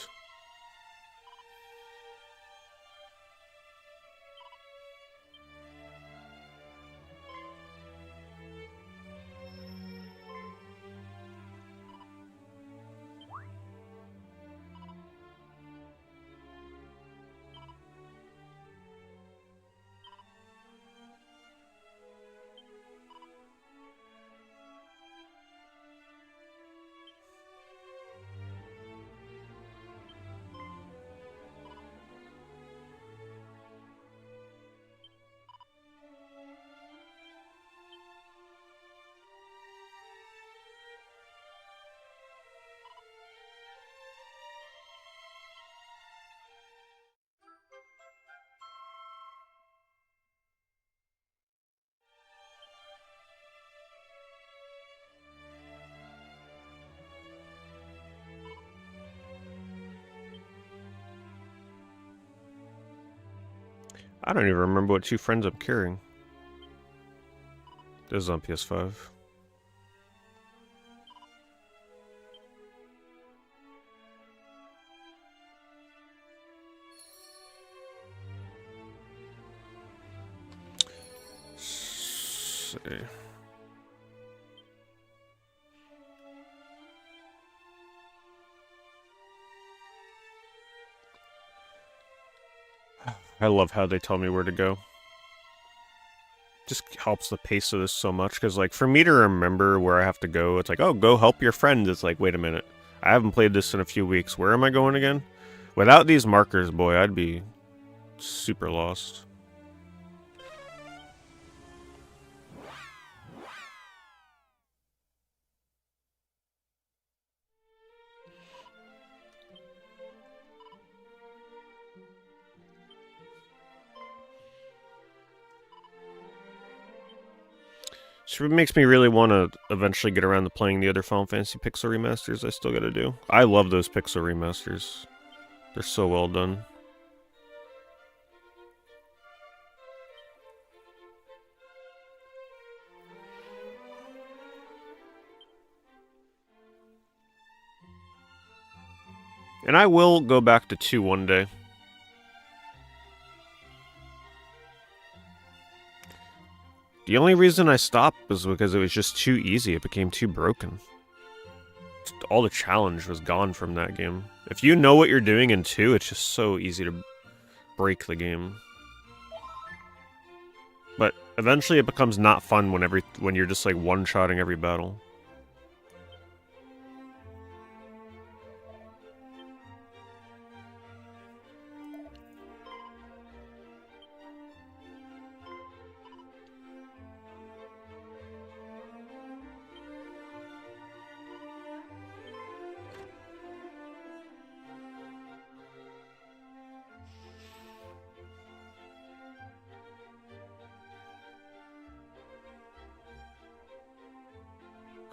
I don't even remember what two friends I'm carrying. This is on PS5. See. I love how they tell me where to go. Just helps the pace of this so much, because like for me to remember where I have to go, it's like, oh, go help your friend. It's like, wait a minute, I haven't played this in a few weeks. Where am I going again? Without these markers, boy, I'd be super lost. So it makes me really want to eventually get around to playing the other Final Fantasy Pixel remasters I still gotta do. I love those Pixel remasters. They're so well done. And I will go back to 2 one day. The only reason I stopped was because it was just too easy. It became too broken. All the challenge was gone from that game. If you know what you're doing in 2, it's just so easy to break the game. But eventually it becomes not fun when you're just like one-shotting every battle.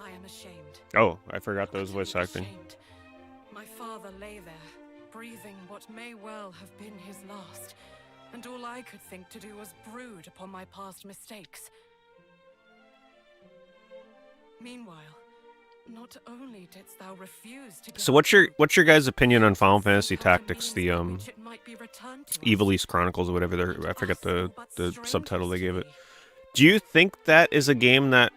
I am ashamed. Oh, I forgot those voice acting. Ashamed. My father lay there, breathing what may well have been his last, and all I could think to do was brood upon my past mistakes. Meanwhile, not only didst thou refuse to give So what's your guys' opinion on Final Fantasy Tactics, the Evil East Chronicles or whatever I forget the subtitle they gave it. Do you think that is a game that,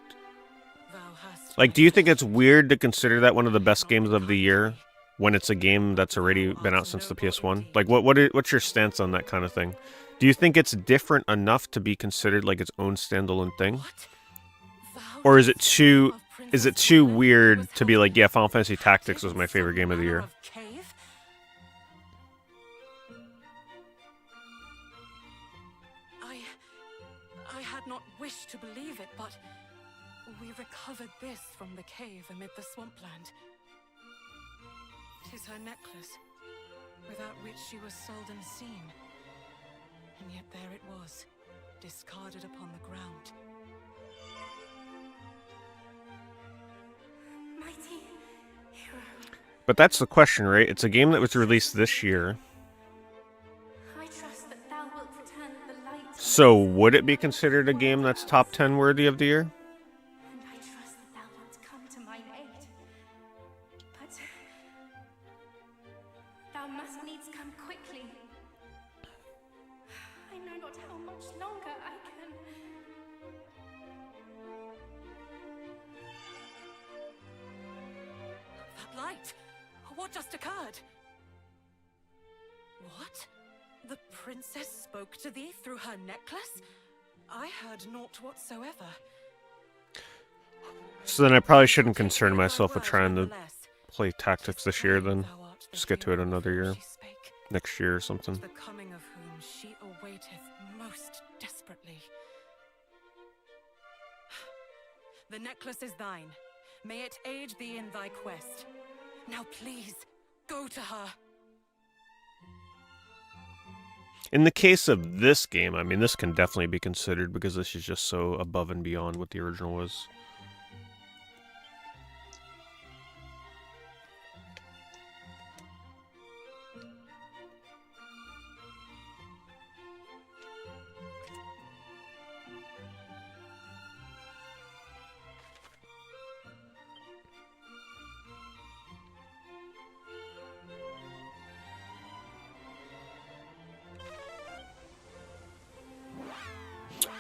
like, do you think it's weird to consider that one of the best games of the year when it's a game that's already been out since the PS1? Like, what's your stance on that kind of thing? Do you think it's different enough to be considered like its own standalone thing? Or is it too weird to be like, yeah, Final Fantasy Tactics was my favorite game of the year? I had not wished to believe it, but we recovered this from the cave amid the swampland. 'Tis her necklace, without which she was seldom seen. And yet there it was, discarded upon the ground. Mighty hero. But that's the question, right? It's a game that was released this year. I trust that thou wilt return the light. So would it be considered a game that's top 10 worthy of the year? And I trust that thou wilt come to mine aid. But thou must needs come quickly. I know not how much longer I can. That light! What just occurred? What? The princess spoke to thee through her necklace? I heard naught whatsoever. So then I probably shouldn't concern myself with trying to play Tactics this year then. Just get to it another year. Next year or something. The coming of whom she awaiteth most desperately. The necklace is thine. May it aid thee in thy quest. Now please, go to her. In the case of this game, I mean, this can definitely be considered because this is just so above and beyond what the original was.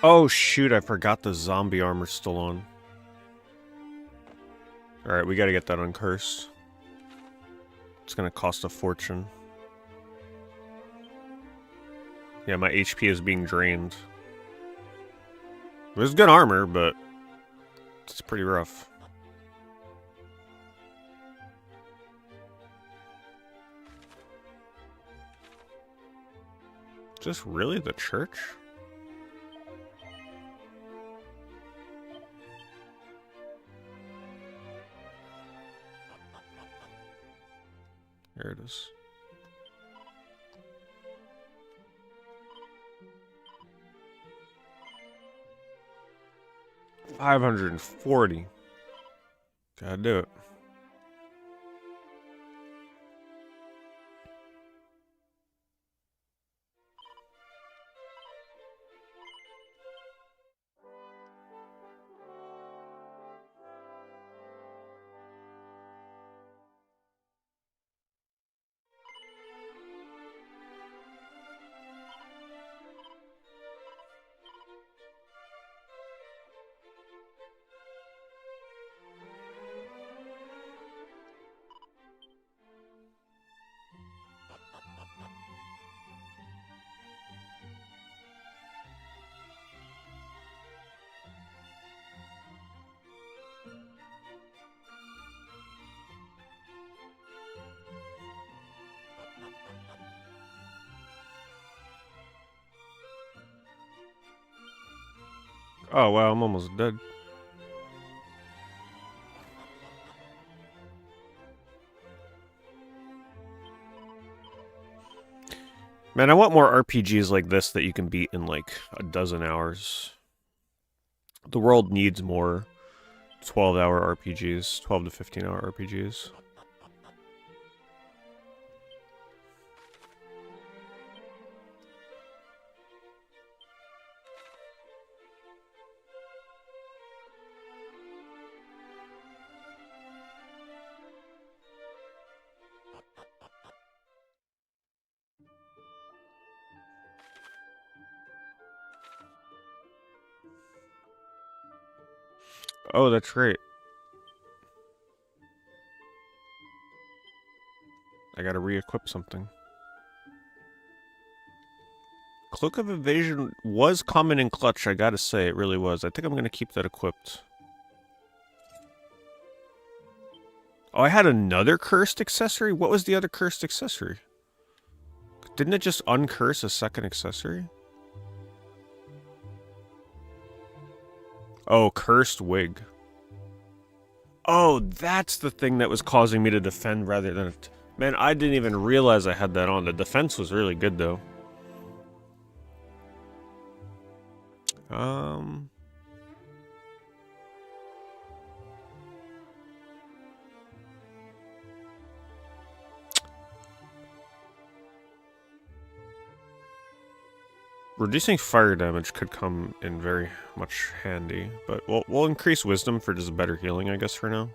Oh shoot, I forgot the zombie armor's still on. Alright, we gotta get that uncursed. It's gonna cost a fortune. Yeah, my HP is being drained. There's good armor, but it's pretty rough. Is this really the church? There it is. $540. Gotta do it. Oh wow, I'm almost dead. Man, I want more RPGs like this that you can beat in like a dozen hours. The world needs more 12-hour RPGs, 12 to 15-hour RPGs. Oh, that's right. I gotta re-equip something. Cloak of Evasion was common in Clutch, I gotta say, it really was. I think I'm gonna keep that equipped. Oh, I had another cursed accessory? What was the other cursed accessory? Didn't it just uncurse a second accessory? Oh, cursed wig. Oh, that's the thing that was causing me to defend rather than... Man, I didn't even realize I had that on. The defense was really good, though. Reducing fire damage could come in very much handy, but we'll increase wisdom for just better healing, I guess, for now.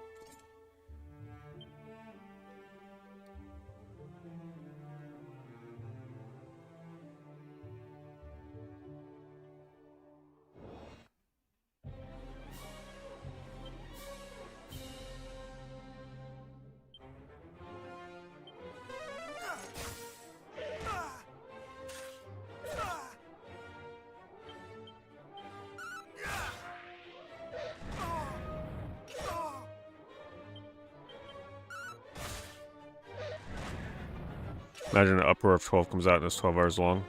Imagine an uproar of 12 comes out and it's 12 hours long.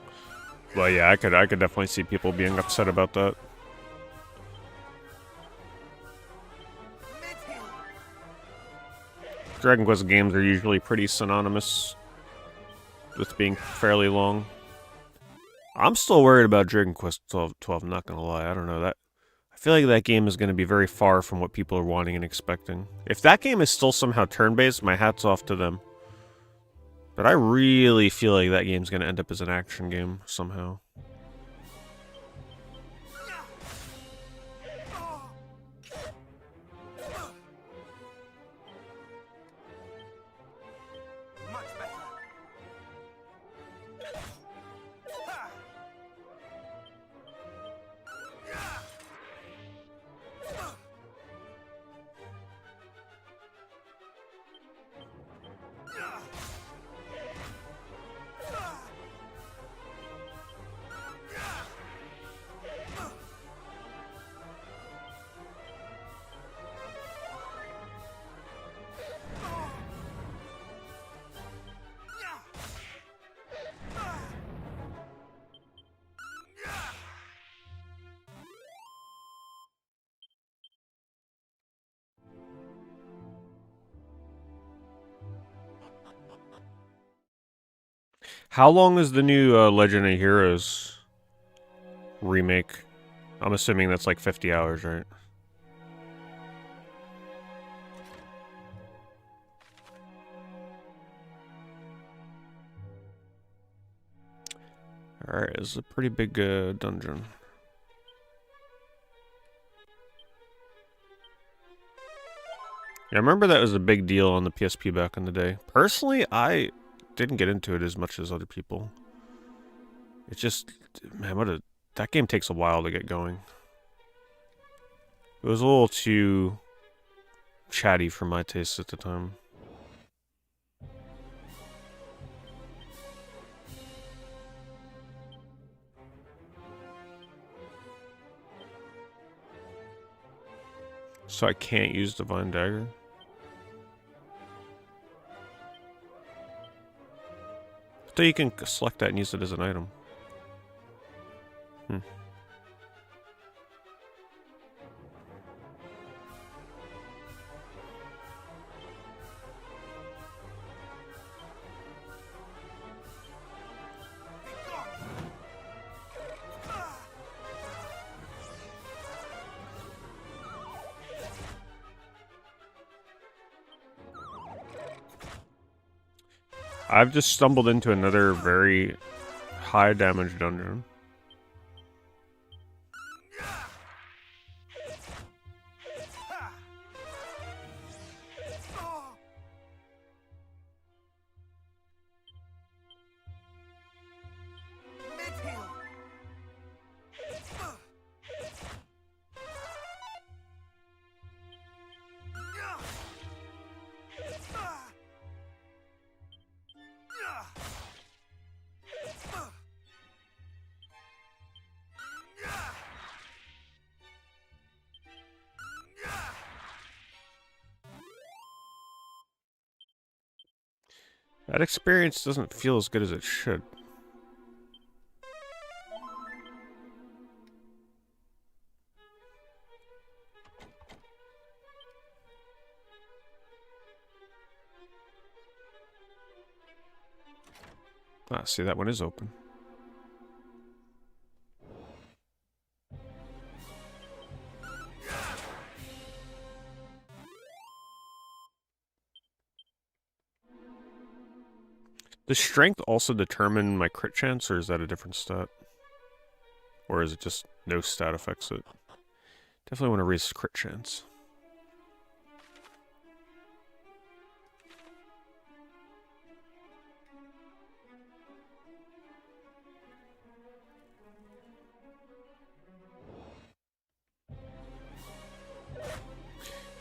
Well, yeah, I could definitely see people being upset about that. Dragon Quest games are usually pretty synonymous with being fairly long. I'm still worried about Dragon Quest 12, I'm not gonna lie. I don't know that. I feel like that game is going to be very far from what people are wanting and expecting. If that game is still somehow turn-based, my hat's off to them. But I really feel like that game's going to end up as an action game somehow. Much better. How long is the new Legend of Heroes remake? I'm assuming that's like 50 hours, right? Alright, it's a pretty big dungeon. Yeah, I remember that was a big deal on the PSP back in the day. Personally, I didn't get into it as much as other people. It's just, man, that game takes a while to get going. It was a little too chatty for my taste at the time. So I can't use Divine Dagger? I thought you can select that and use it as an item. I've just stumbled into another very high damage dungeon. That experience doesn't feel as good as it should. Ah, see, that one is open. Does strength also determine my crit chance, or is that a different stat? Or is it just no stat affects it? Definitely want to raise crit chance.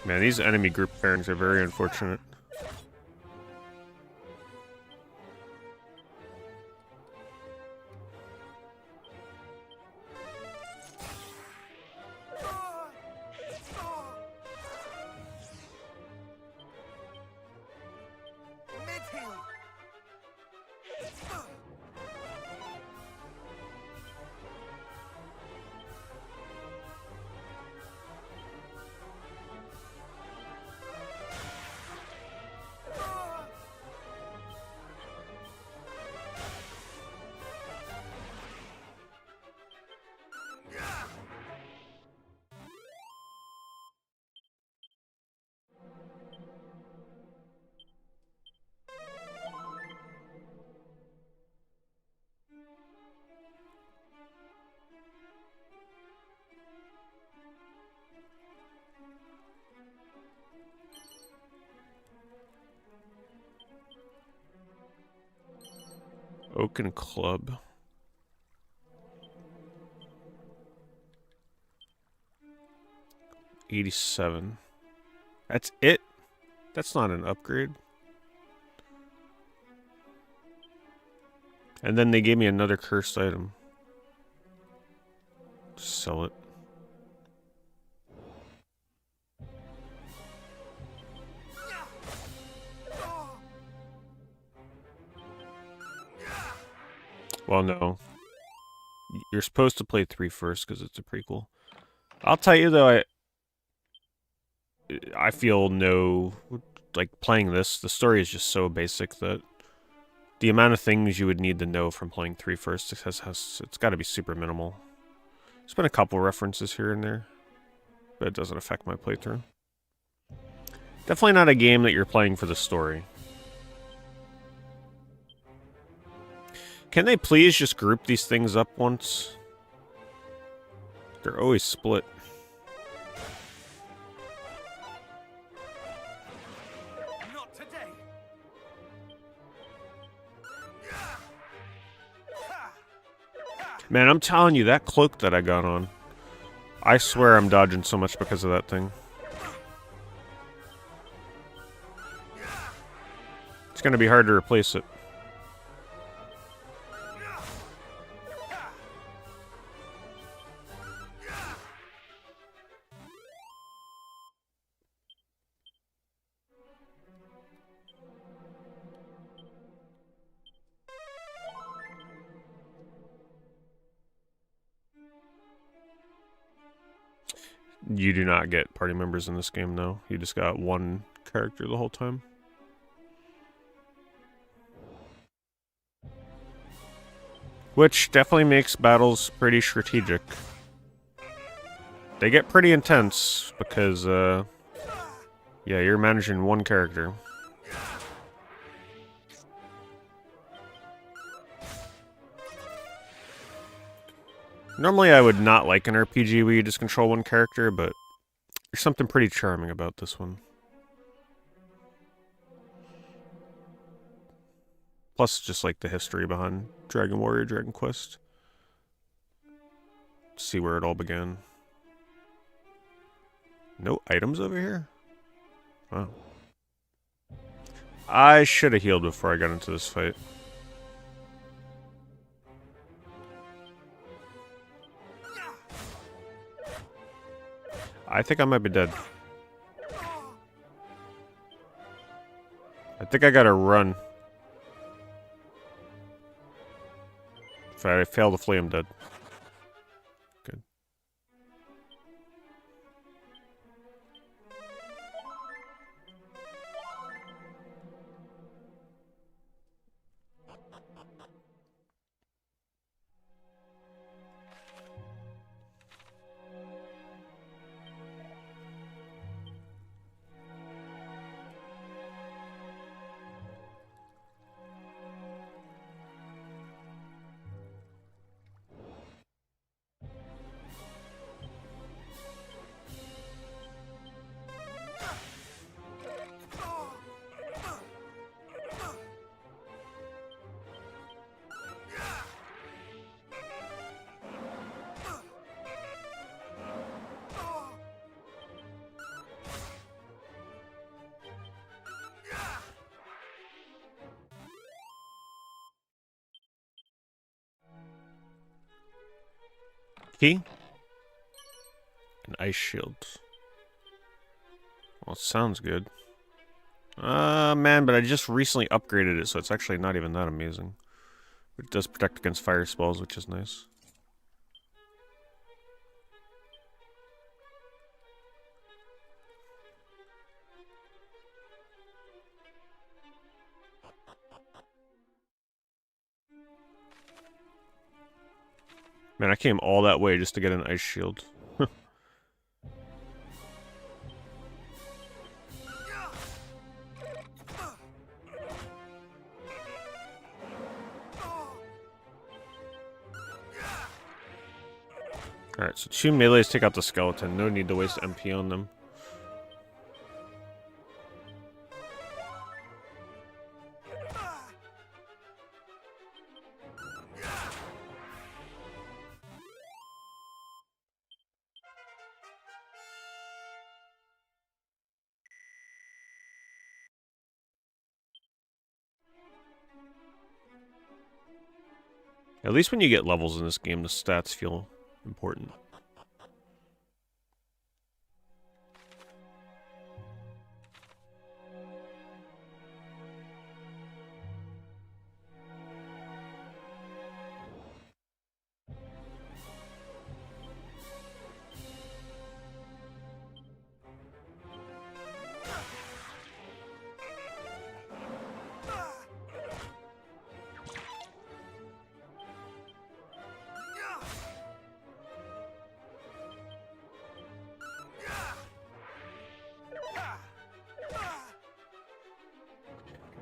Man, these enemy group pairings are very unfortunate. Oaken Club. $87. That's it? That's not an upgrade. And then they gave me another cursed item. Just sell it. Well, no. You're supposed to play 3 first because it's a prequel. I'll tell you though, I feel no, like playing this, the story is just so basic that the amount of things you would need to know from playing 3 first, it's got to be super minimal. There's been a couple references here and there, but it doesn't affect my playthrough. Definitely not a game that you're playing for the story. Can they please just group these things up once? They're always split. Not today. Man, I'm telling you, that cloak that I got on, I swear I'm dodging so much because of that thing. It's gonna be hard to replace it. You do not get party members in this game, though. You just got one character the whole time. Which definitely makes battles pretty strategic. They get pretty intense because, yeah, you're managing one character. Normally I would not like an RPG where you just control one character, but there's something pretty charming about this one. Plus, just like the history behind Dragon Warrior, Dragon Quest. See where it all began. No items over here? Wow. I should have healed before I got into this fight. I think I might be dead. I think I gotta run. If I fail to flee, I'm dead. Good. Key? An ice shield. Well, it sounds good. Man, but I just recently upgraded it, so it's actually not even that amazing. It does protect against fire spells, which is nice. Man, I came all that way just to get an ice shield. Alright, so 2 melees take out the skeleton. No need to waste MP on them. At least when you get levels in this game, the stats feel important.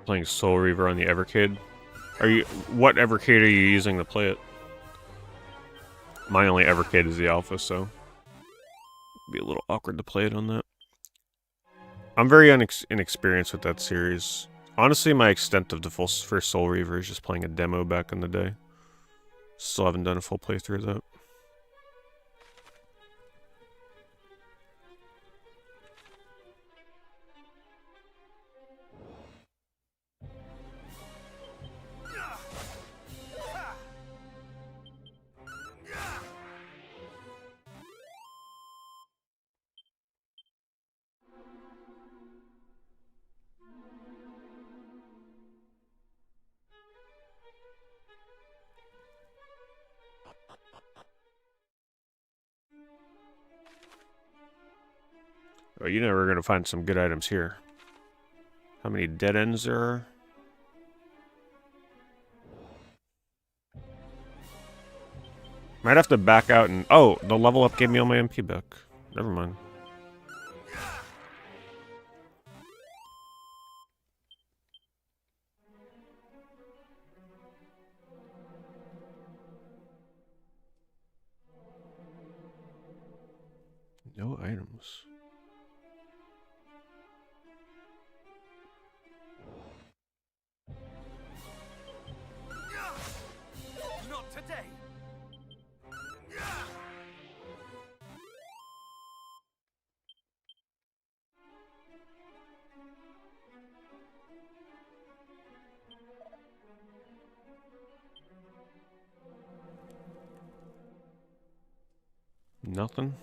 playing Soul Reaver on the Evercade. What Evercade are you using to play it? My only Evercade is the Alpha, so it'd be a little awkward to play it on that. I'm very inexperienced with that series. Honestly, my extent of the first Soul Reaver is just playing a demo back in the day. Still haven't done a full playthrough of that. Oh, you know we're gonna find some good items here. How many dead ends there are? Might have to back out and... Oh, the level up gave me all my MP back. Never mind. No items. Not today. Nothing?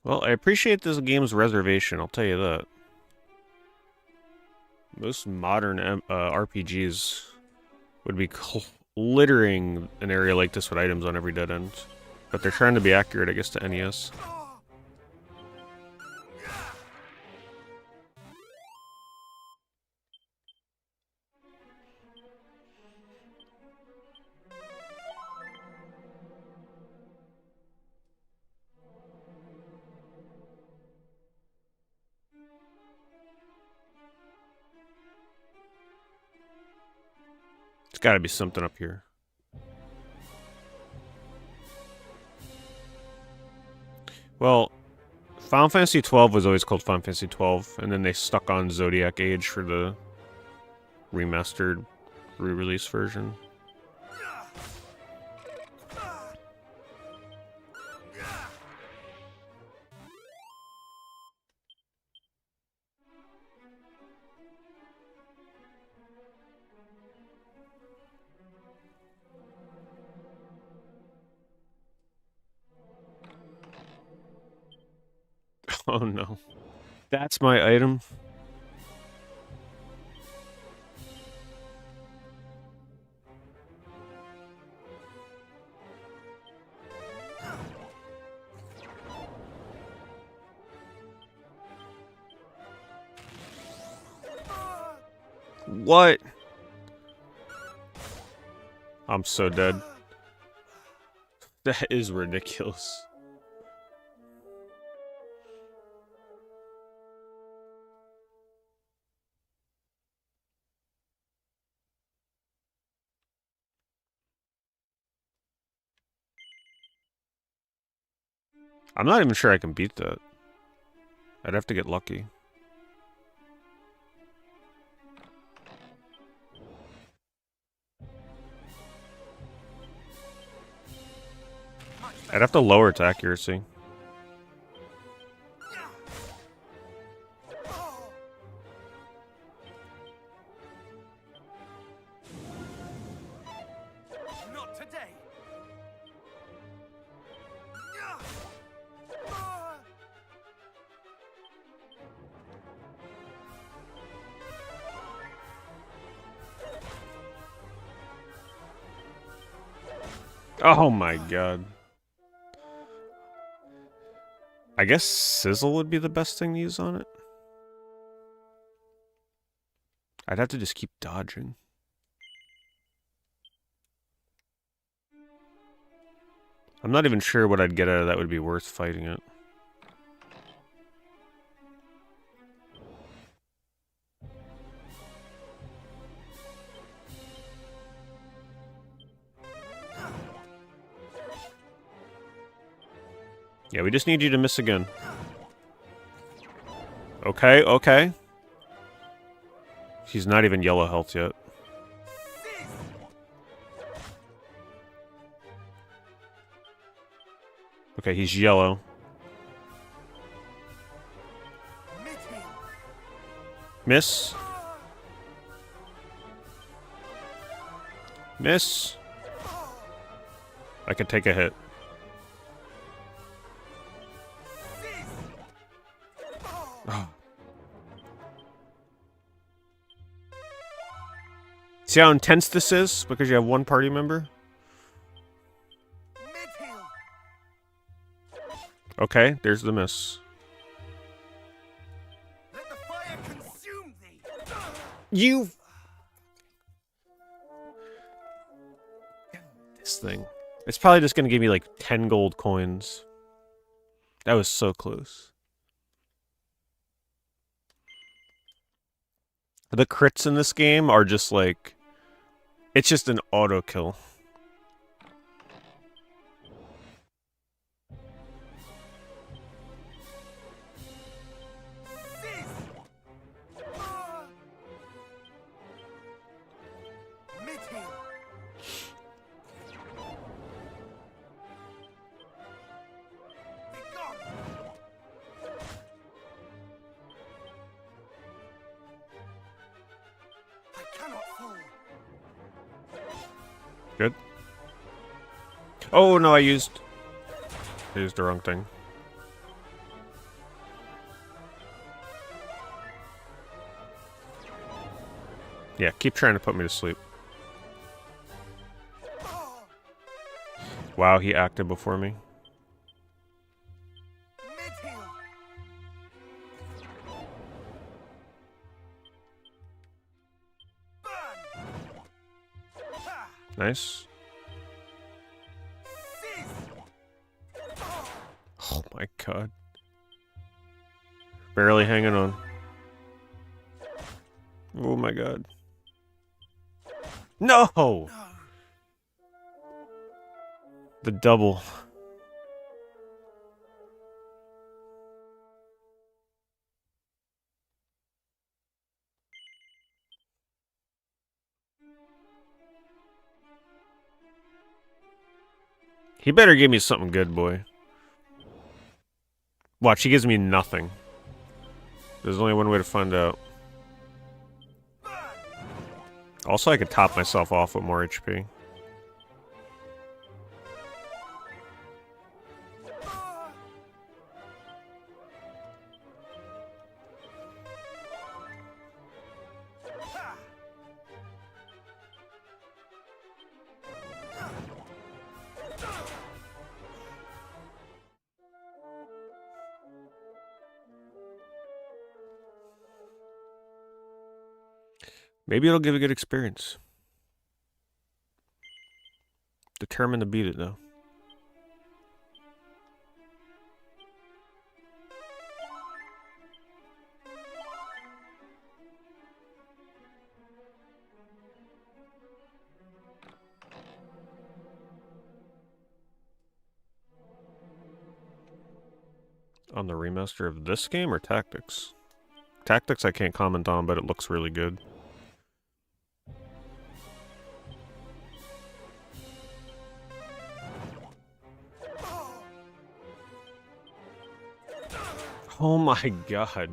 Well, I appreciate this game's reservation, I'll tell you that. Most modern RPGs would be littering an area like this with items on every dead end. But they're trying to be accurate, I guess, to NES. There's gotta be something up here. Well, Final Fantasy XII was always called Final Fantasy XII, and then they stuck on Zodiac Age for the remastered, re-release version. Oh no. That's my item? What? I'm so dead. That is ridiculous. I'm not even sure I can beat that. I'd have to get lucky. I'd have to lower its accuracy. Not today. Oh my god. I guess Sizzle would be the best thing to use on it. I'd have to just keep dodging. I'm not even sure what I'd get out of that would be worth fighting it. Yeah, we just need you to miss again. Okay, okay. He's not even yellow health yet. Okay, he's yellow. Miss. Miss. I could take a hit. Oh. See how intense this is? Because you have one party member? Okay, there's the miss. Let the fire consume thee. You... This thing. It's probably just gonna give me like 10 gold coins. That was so close. The crits in this game are just like... It's just an auto kill. Good. Oh no, I used the wrong thing. Yeah, keep trying to put me to sleep. Wow, he acted before me. Nice. Oh my god. Barely hanging on. Oh my god. No! The double. He better give me something good, boy. Watch, he gives me nothing. There's only one way to find out. Also, I could top myself off with more HP. Maybe it'll give a good experience. Determined to beat it, though. On the remaster of this game or Tactics? Tactics I can't comment on, but it looks really good. Oh my god.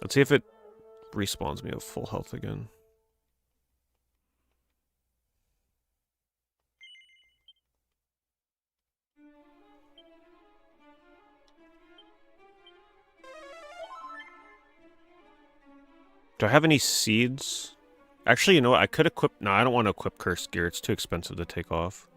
Let's see if it respawns me at full health again. Do I have any seeds? Actually, you know what? I could equip... No, I don't want to equip Cursed Gear. It's too expensive to take off.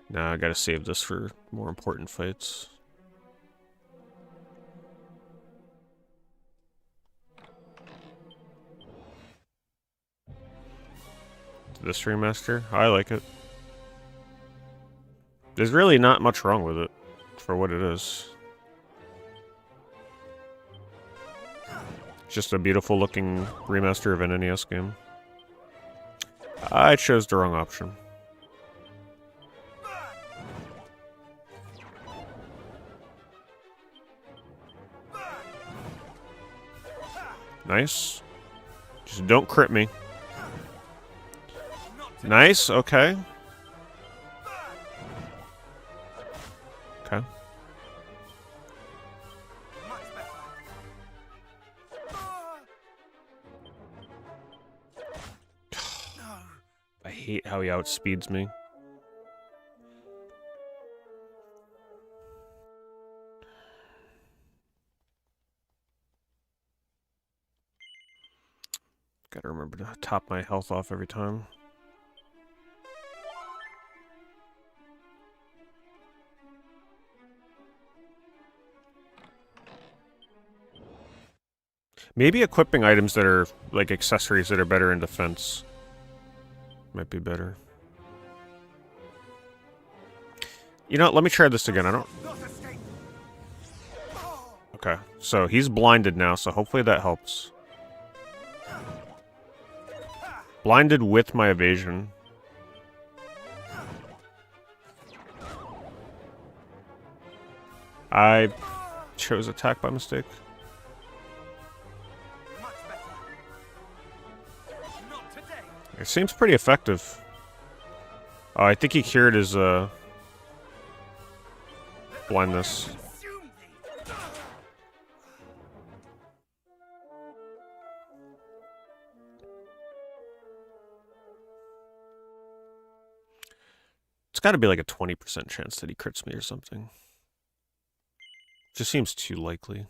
Nah, I gotta save this for more important fights. This remaster? I like it. There's really not much wrong with it for what it is. It's just a beautiful looking remaster of an NES game. I chose the wrong option. Nice. Just don't crit me. Nice, okay. Okay. I hate how he outspeeds me. Gotta remember to top my health off every time. Maybe equipping items that are like accessories that are better in defense might be better. You know, let me try this again. I don't... Okay, so he's blinded now, so hopefully that helps. Blinded with my evasion. I chose attack by mistake. It seems pretty effective. Oh, I think he cured his blindness. It's got to be like a 20% chance that he crits me or something. Just seems too likely.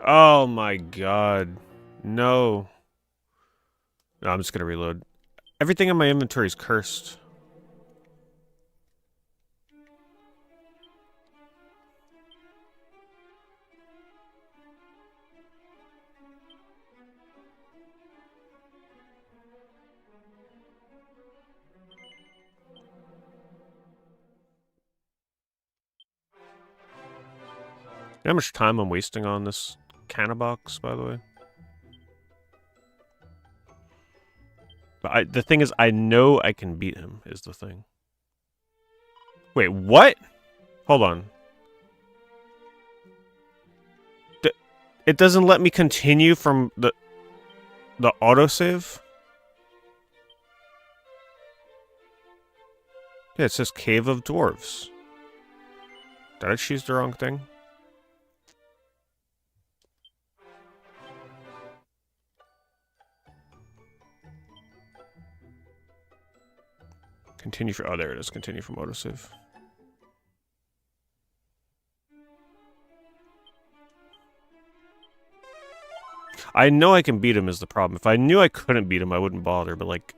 Oh my god. No. No, I'm just gonna reload. Everything in my inventory is cursed. You know how much time I'm wasting on this canna box, by the way? But the thing is, I know I can beat him, is the thing. Wait, what? Hold on. It doesn't let me continue from the autosave? Yeah, it says Cave of Dwarves. Did I choose the wrong thing? Continue for... Oh, there it is. Continue from autosave. I know I can beat him is the problem. If I knew I couldn't beat him, I wouldn't bother. But, like,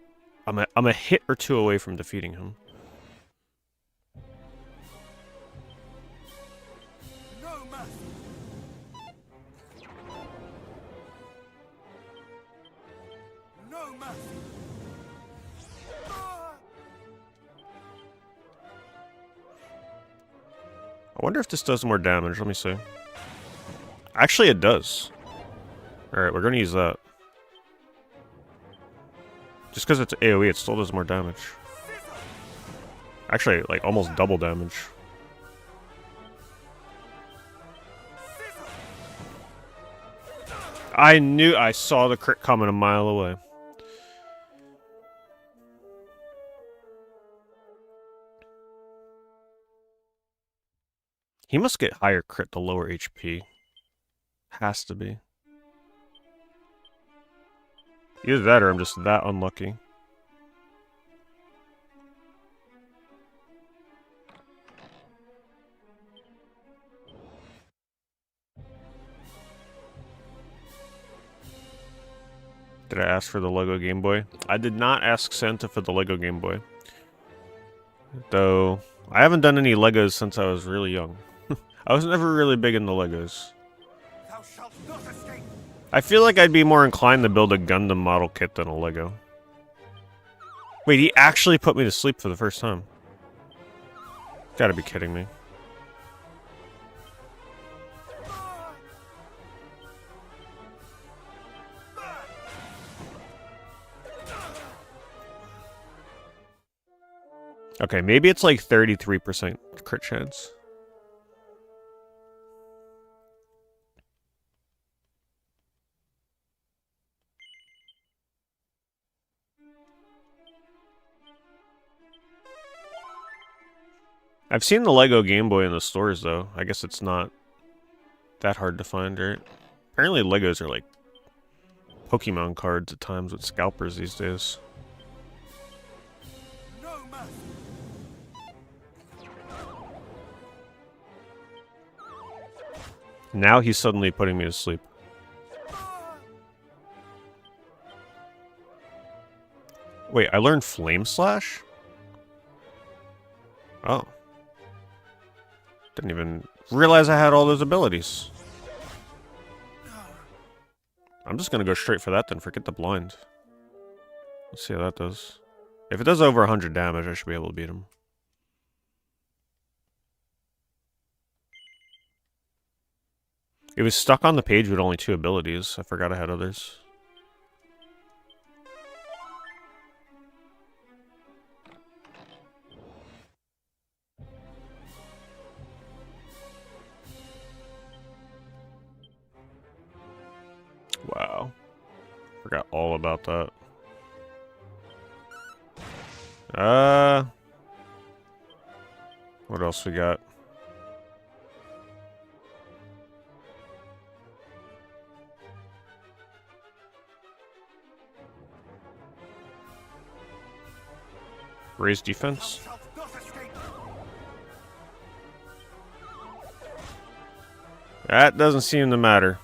I'm a hit or two away from defeating him. No mercy. No mercy. I wonder if this does more damage. Let me see. Actually, it does. Alright, we're going to use that. Just because it's AoE, it still does more damage. Actually, like, almost double damage. I saw the crit coming a mile away. He must get higher crit the lower HP. Has to be. Either that or I'm just that unlucky. Did I ask for the Lego Game Boy? I did not ask Santa for the Lego Game Boy. Though, I haven't done any Legos since I was really young. I was never really big into Legos. Thou shalt not escape. I feel like I'd be more inclined to build a Gundam model kit than a Lego. Wait, he actually put me to sleep for the first time. Gotta be kidding me. Okay, maybe it's like 33% crit chance. I've seen the Lego Game Boy in the stores, though. I guess it's not that hard to find, right? Apparently Legos are like Pokemon cards at times with scalpers these days. No mercy. Now he's suddenly putting me to sleep. Wait, I learned Flame Slash? Oh. Didn't even realize I had all those abilities. I'm just gonna go straight for that then, forget the blind. Let's see how that does. If it does over 100 damage, I should be able to beat him. It was stuck on the page with only 2 abilities. I forgot I had others. Wow. Forgot all about that. What else we got? Raise defense. Thou shalt not escape. That doesn't seem to matter.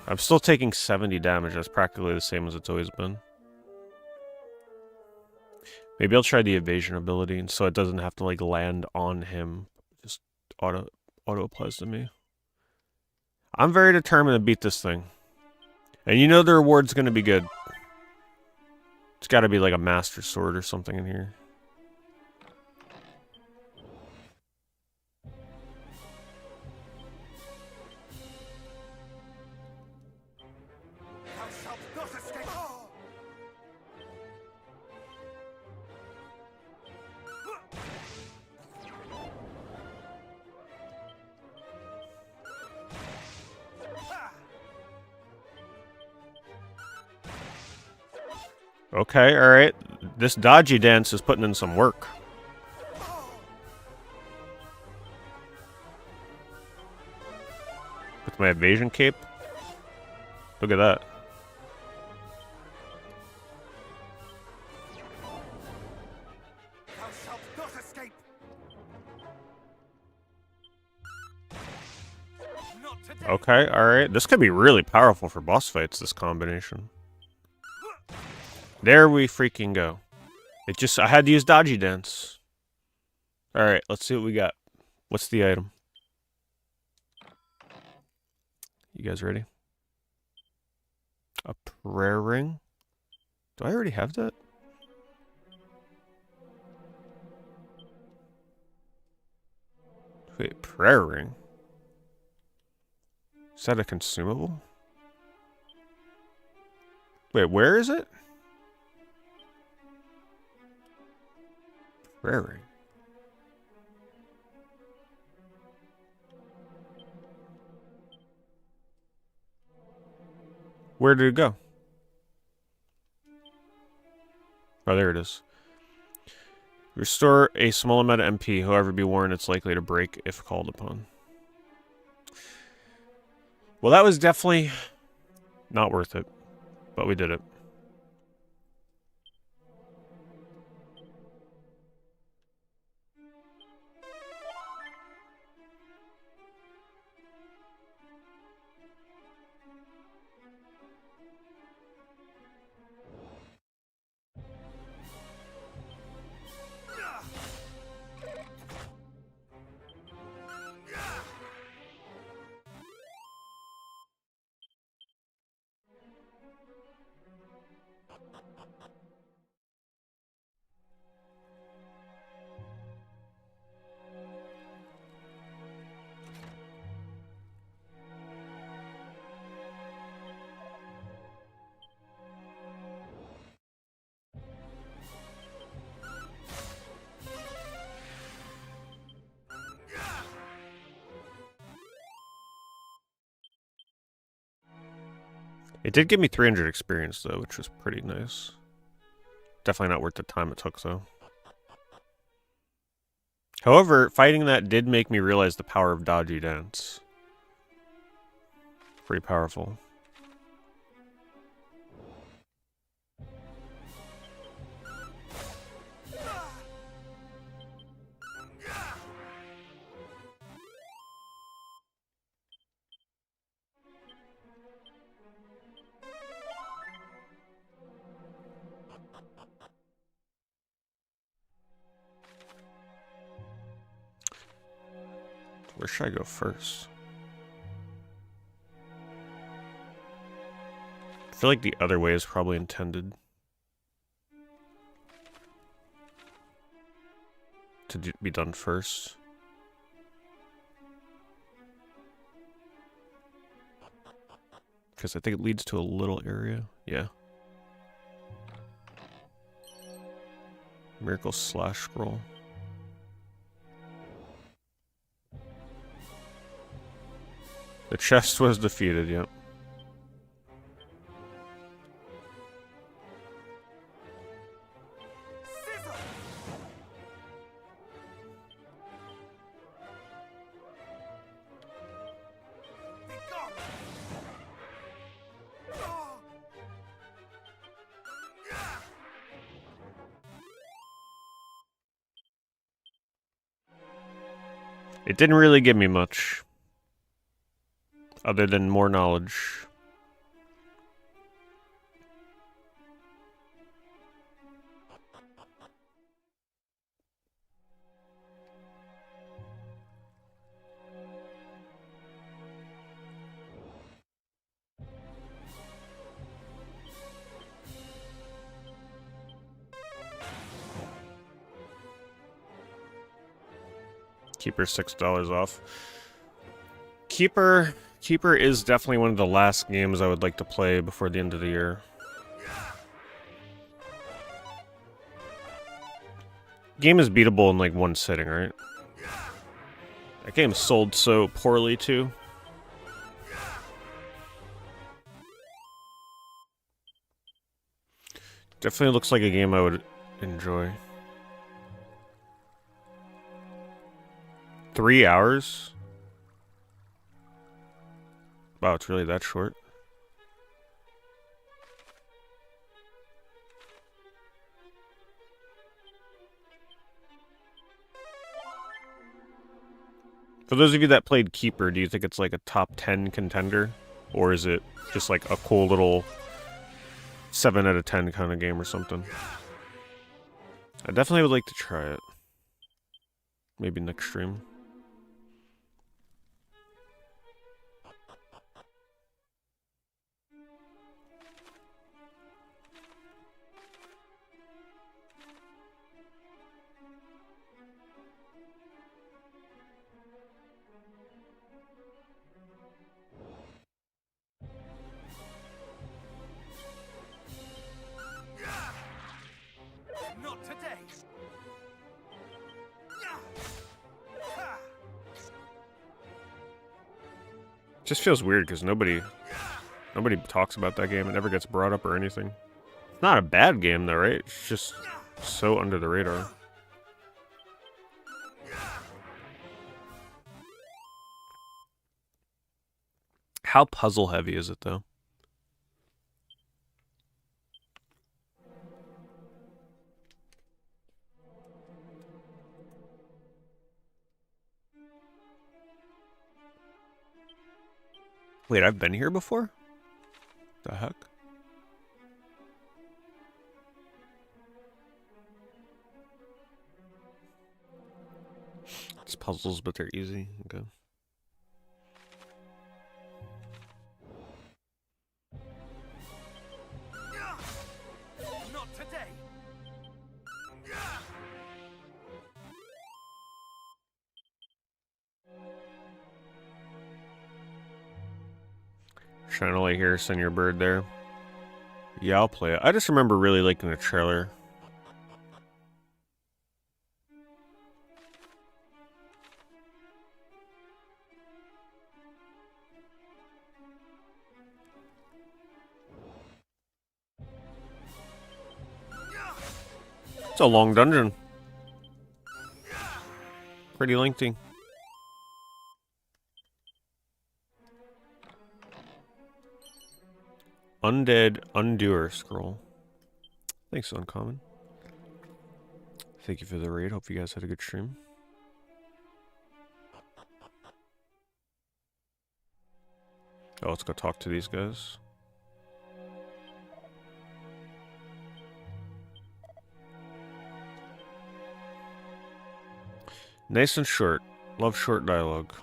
I'm still taking 70 damage. That's practically the same as it's always been. Maybe I'll try the evasion ability, and so it doesn't have to like land on him. Just auto applies to me. I'm very determined to beat this thing. And you know the reward's gonna be good. It's gotta be like a master sword or something in here. Thou shalt not escape. Okay, alright. This dodgy dance is putting in some work. With my evasion cape. Look at that. Thou shalt not escape. Not today. Okay, alright. This could be really powerful for boss fights, this combination. There we freaking go. I had to use dodgy dance. Alright, let's see what we got. What's the item? You guys ready? A prayer ring? Do I already have that? Wait, prayer ring? Is that a consumable? Wait, where is it? Prayer ring. Where did it go? Oh, there it is. Restore a small amount of MP. However, be warned it's likely to break if called upon. Well, that was definitely not worth it, but we did it. It did give me 300 experience, though, which was pretty nice. Definitely not worth the time it took, though. However, fighting that did make me realize the power of dodgy dance. Pretty powerful. Where should I go first? I feel like the other way is probably intended to be done first. Because I think it leads to a little area. Yeah. Miracle slash scroll. The chest was defeated, yep. Scissor! Be gone! Oh! Yeah! It didn't really give me much. Other than more knowledge. Keeper $6 off. Keeper is definitely one of the last games I would like to play before the end of the year. Game is beatable in like one sitting, right? That game sold so poorly too. Definitely looks like a game I would enjoy. 3 hours? Wow, it's really that short. For those of you that played Keeper, do you think it's like a top 10 contender? Or is it just like a cool little 7 out of 10 kind of game or something? I definitely would like to try it. Maybe next stream. Not today! Yeah! Ha! Just feels weird because nobody talks about that game. It never gets brought up or anything. It's not a bad game though, right? It's just so under the radar. How puzzle heavy is it though? Wait, I've been here before? The heck? It's puzzles, but they're easy. Okay. Not today! Shine a light here, send your bird there. Yeah, I'll play it. I just remember really liking the trailer. It's a long dungeon. Pretty lengthy. Undead Undoer scroll. Thanks, Uncommon. Thank you for the raid. Hope you guys had a good stream. Oh, let's go talk to these guys. Nice and short. Love short dialogue.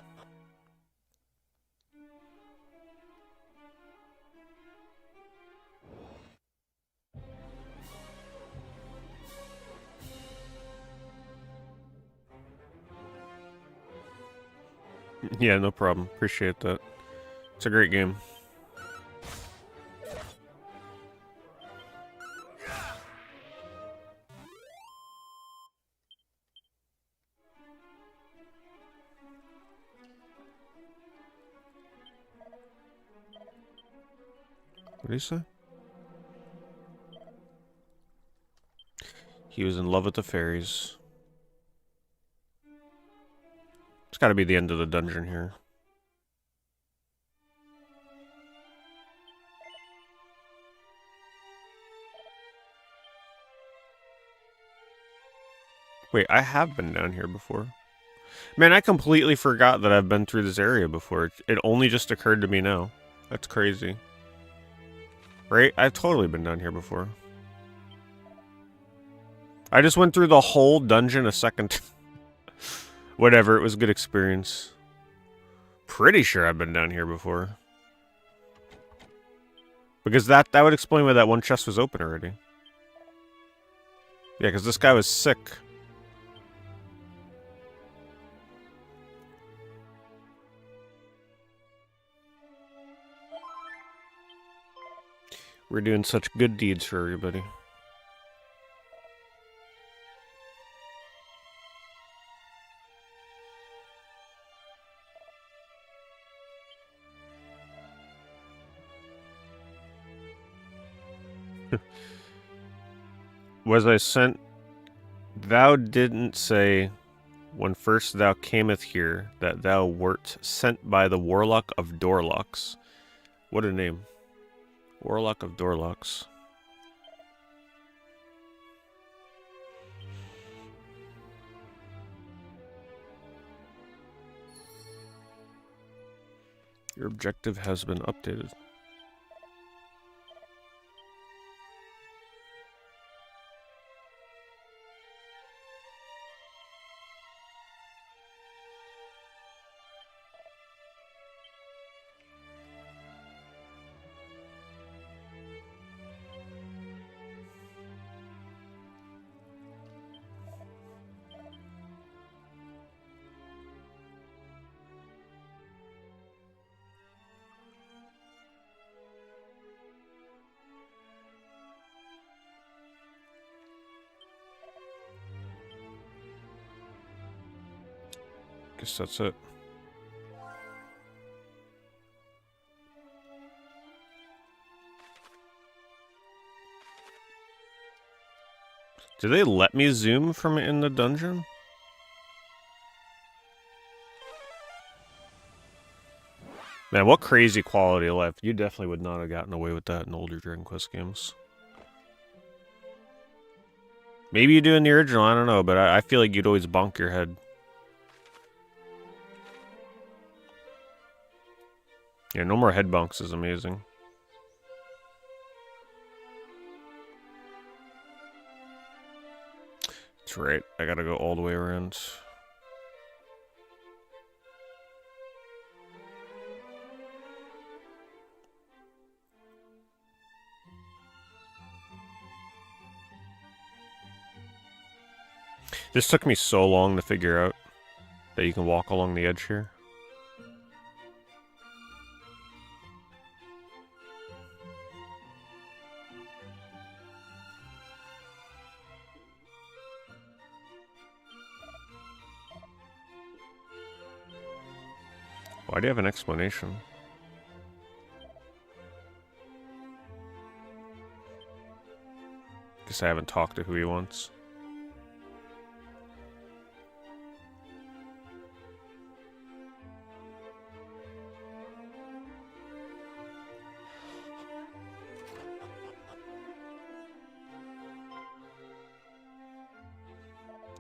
Yeah, no problem. Appreciate that. It's a great game. What did he say? He was in love with the fairies. It's gotta be the end of the dungeon here. Wait, I have been down here before. Man, I completely forgot that I've been through this area before. It only just occurred to me now. That's crazy. Right? I've totally been down here before. I just went through the whole dungeon a second. Whatever, it was a good experience. Pretty sure I've been down here before. Because that would explain why that one chest was open already. Yeah, because this guy was sick. We're doing such good deeds for everybody. Was I sent? Thou didn't say, when first thou cameth here, that thou wert sent by the Warlock of Dorlocks. What a name. Warlock of Dorlocks. Your objective has been updated. Guess that's it. Do they let me zoom from in the dungeon? Man, what crazy quality of life. You definitely would not have gotten away with that in older Dragon Quest games. Maybe you do in the original, I don't know, but I feel like you'd always bonk your head. Yeah, no more head bonks is amazing. That's right, I gotta go all the way around. This took me so long to figure out that you can walk along the edge here. Why do you have an explanation? Guess I haven't talked to who he wants.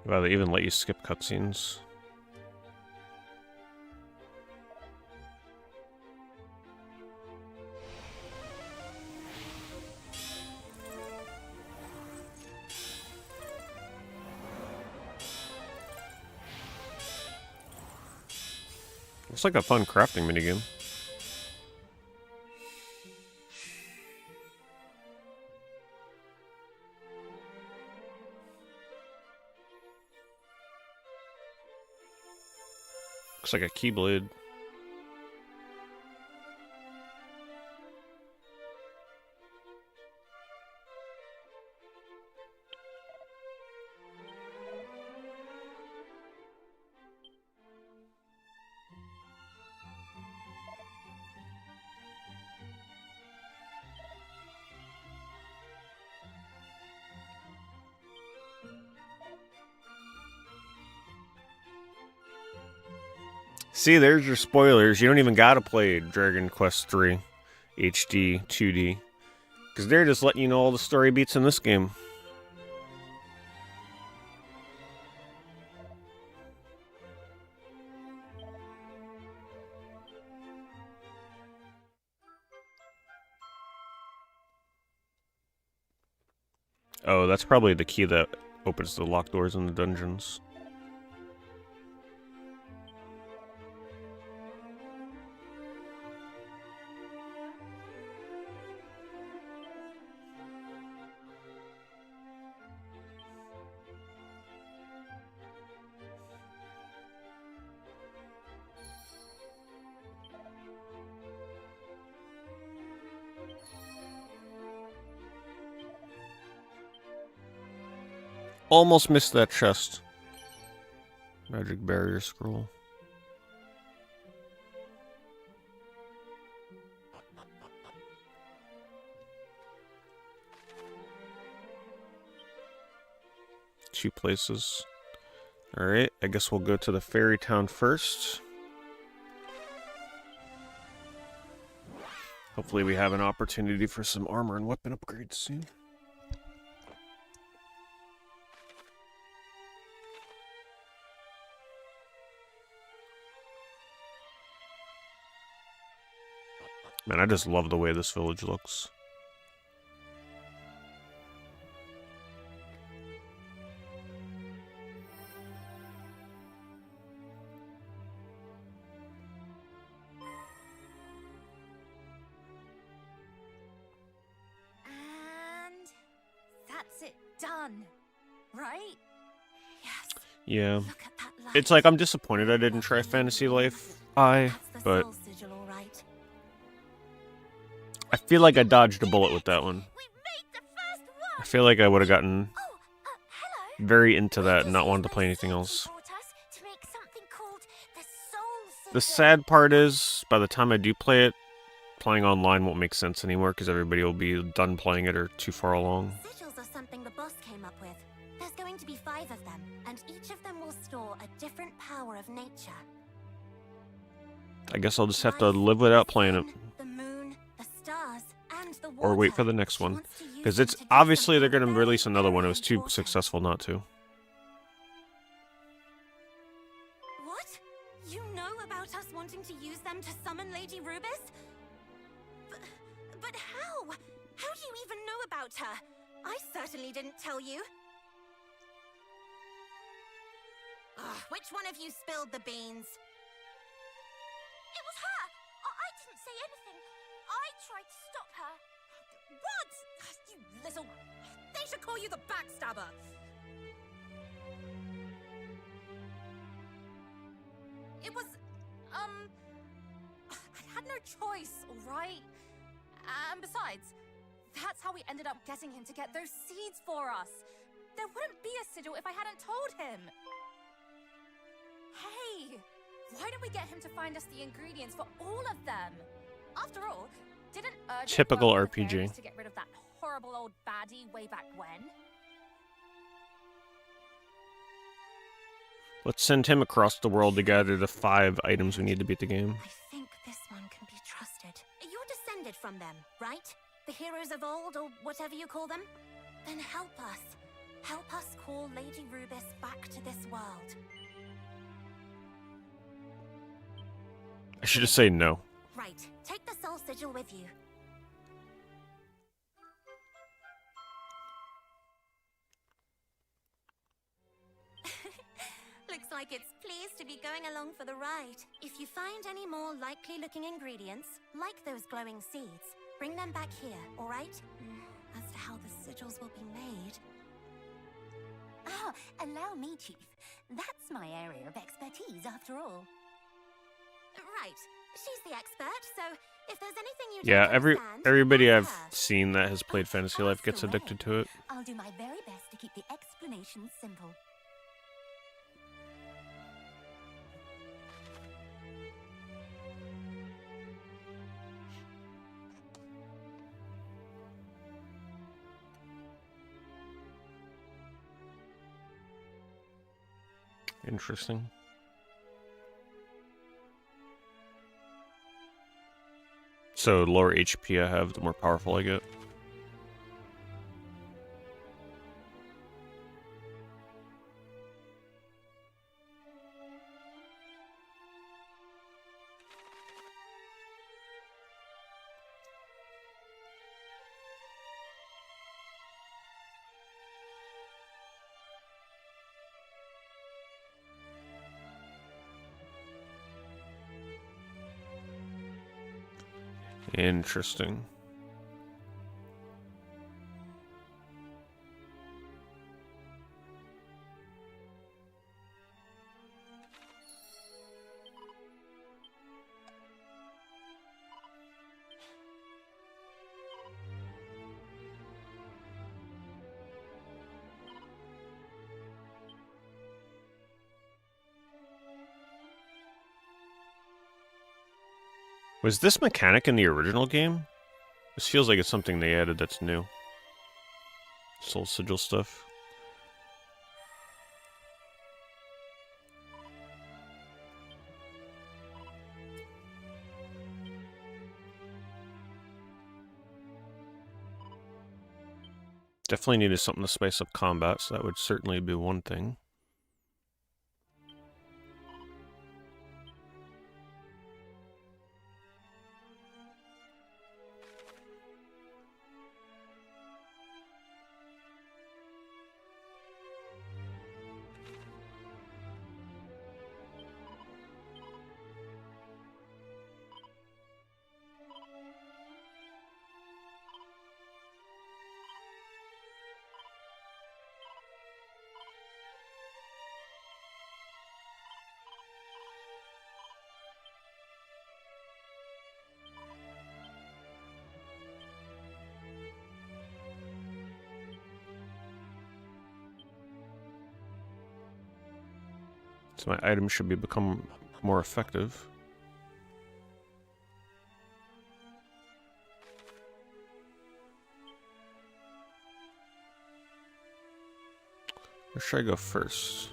Wow, they even let you skip cutscenes. Looks like a fun crafting minigame. Looks like a keyblade. See, there's your spoilers. You don't even gotta play Dragon Quest III HD-2D. Because they're just letting you know all the story beats in this game. Oh, that's probably the key that opens the locked doors in the dungeons. Almost missed that chest. Magic barrier scroll. Two places. Alright, I guess we'll go to the fairy town first. Hopefully we have an opportunity for some armor and weapon upgrades soon. Man, I just love the way this village looks. And that's it done, right? Yes. Yeah. Look at that light. It's like I'm disappointed I didn't try Fantasy Life I, That's the but soul sigil, all right. I feel like I dodged a bullet with that one. We made the first one. I feel like I would have gotten Oh, hello. very into that This and not is wanted to my play anything sister else. taught us to make something called the soul The sigil. sad part is, by the time I do play it, playing online won't make sense anymore because everybody will be done playing it or too far along. Sigils are something the boss came up with. There's going to be 5 of them, and each of them will store a different power of nature. I guess I'll just have to live without playing it. The moon, the stars, and the Or wait for water. the next She one. wants to use Because them it's to do obviously they're something going to very, release another one. It very was too important. successful not to. What? You know about us wanting to use them to summon Lady Rubis? But how? How do you even know about her? I certainly didn't tell you. Which one of you spilled the beans? It was her! I didn't say anything. I tried to stop her. What? You little... They should call you the backstabber. It was... I had no choice, alright? And besides, that's how we ended up getting him to get those seeds for us. There wouldn't be a sigil if I hadn't told him. Hey, why don't we get him to find us the ingredients for all of them? After all, didn't Urgent Typical work with the RPG. fairies to get rid of that horrible old baddie way back when? Let's send him across the world to gather the 5 items we need to beat the game. I think this one can be trusted. You're descended from them, right? The heroes of old, or whatever you call them? Then help us. Help us call Lady Rubis back to this world. I should just say no. Right. Take the soul sigil with you. Looks like it's pleased to be going along for the ride. If you find any more likely looking ingredients, like those glowing seeds, bring them back here, alright? As to how the sigils will be made... Oh, allow me, Chief. That's my area of expertise, after all. Right. She's the expert, so if there's anything you Yeah, don't understand, everybody ask I've her. seen that has played Fantasy Life gets addicted to it. I'll do my very best to keep the explanations simple. Interesting. So the lower HP I have, the more powerful I get. Interesting. Was this mechanic in the original game? This feels like it's something they added that's new. Soul Sigil stuff. Definitely needed something to spice up combat, so that would certainly be one thing. So my items should become more effective. Where should I go first?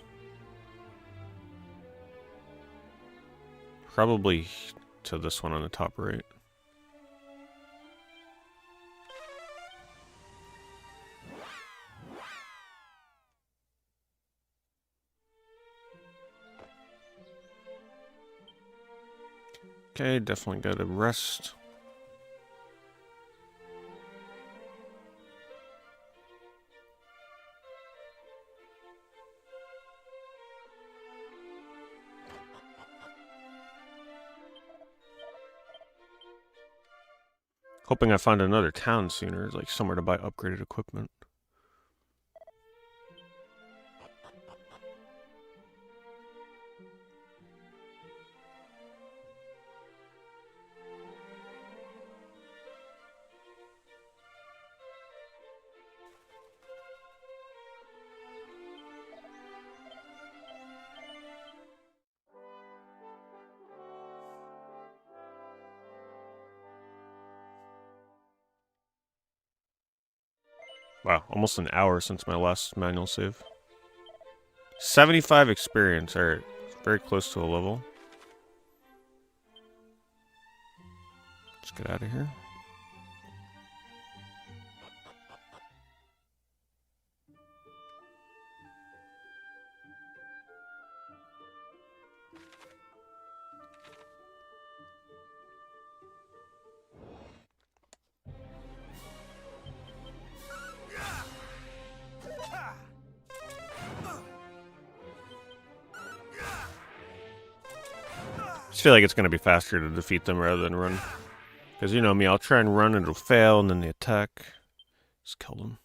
Probably to this one on the top right. Okay, definitely gotta rest. Hoping I find another town sooner, like somewhere to buy upgraded equipment. Wow, almost an hour since my last manual save. 75 experience, alright. Very close to a level. Let's get out of here. just feel like it's going to be faster to defeat them rather than run. Because you know me, I'll try and run and it'll fail, and then they attack. Just kill them.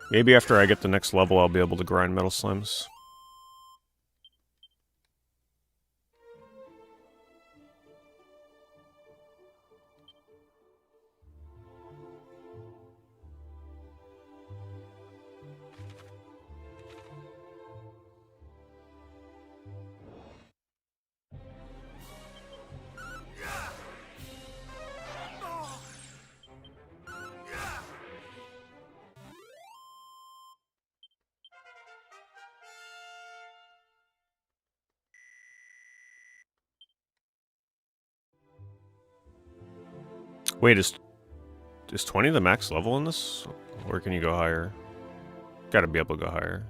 Maybe after I get the next level, I'll be able to grind metal slimes. Wait, is 20 the max level in this? Or can you go higher? Gotta be able to go higher.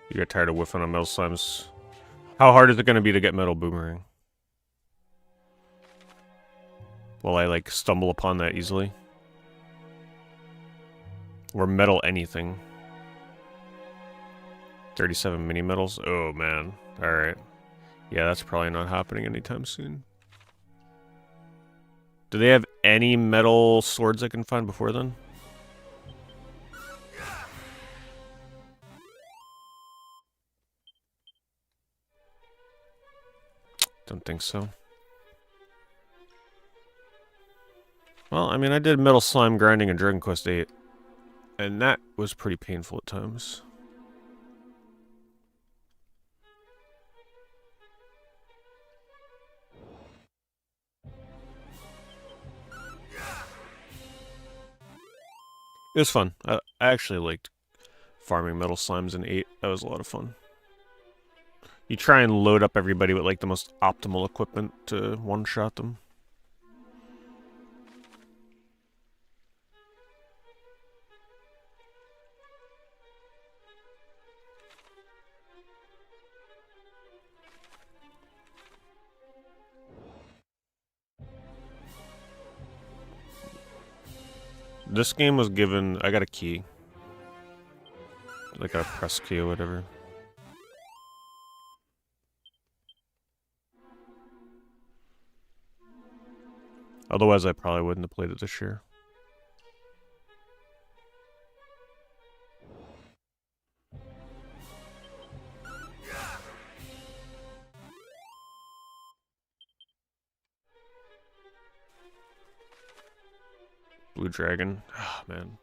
You get tired of whiffing on metal slimes. How hard is it going to be to get metal boomerang? Will I, like, stumble upon that easily? Or metal anything? 37 mini metals? Oh, man. Alright. Yeah, that's probably not happening anytime soon. Do they have any metal swords I can find before then? Don't think so. Well, I mean, I did metal slime grinding in Draon Quest I, and that was pretty painful at times. It was fun. I actually liked farming metal slimes in 8. That was a lot of fun. You try and load up everybody with like the most optimal equipment to one-shot them. This game was given... I got a key. Like a press key or whatever. Otherwise, I probably wouldn't have played it this year. Blue Dragon. Ah, oh, man.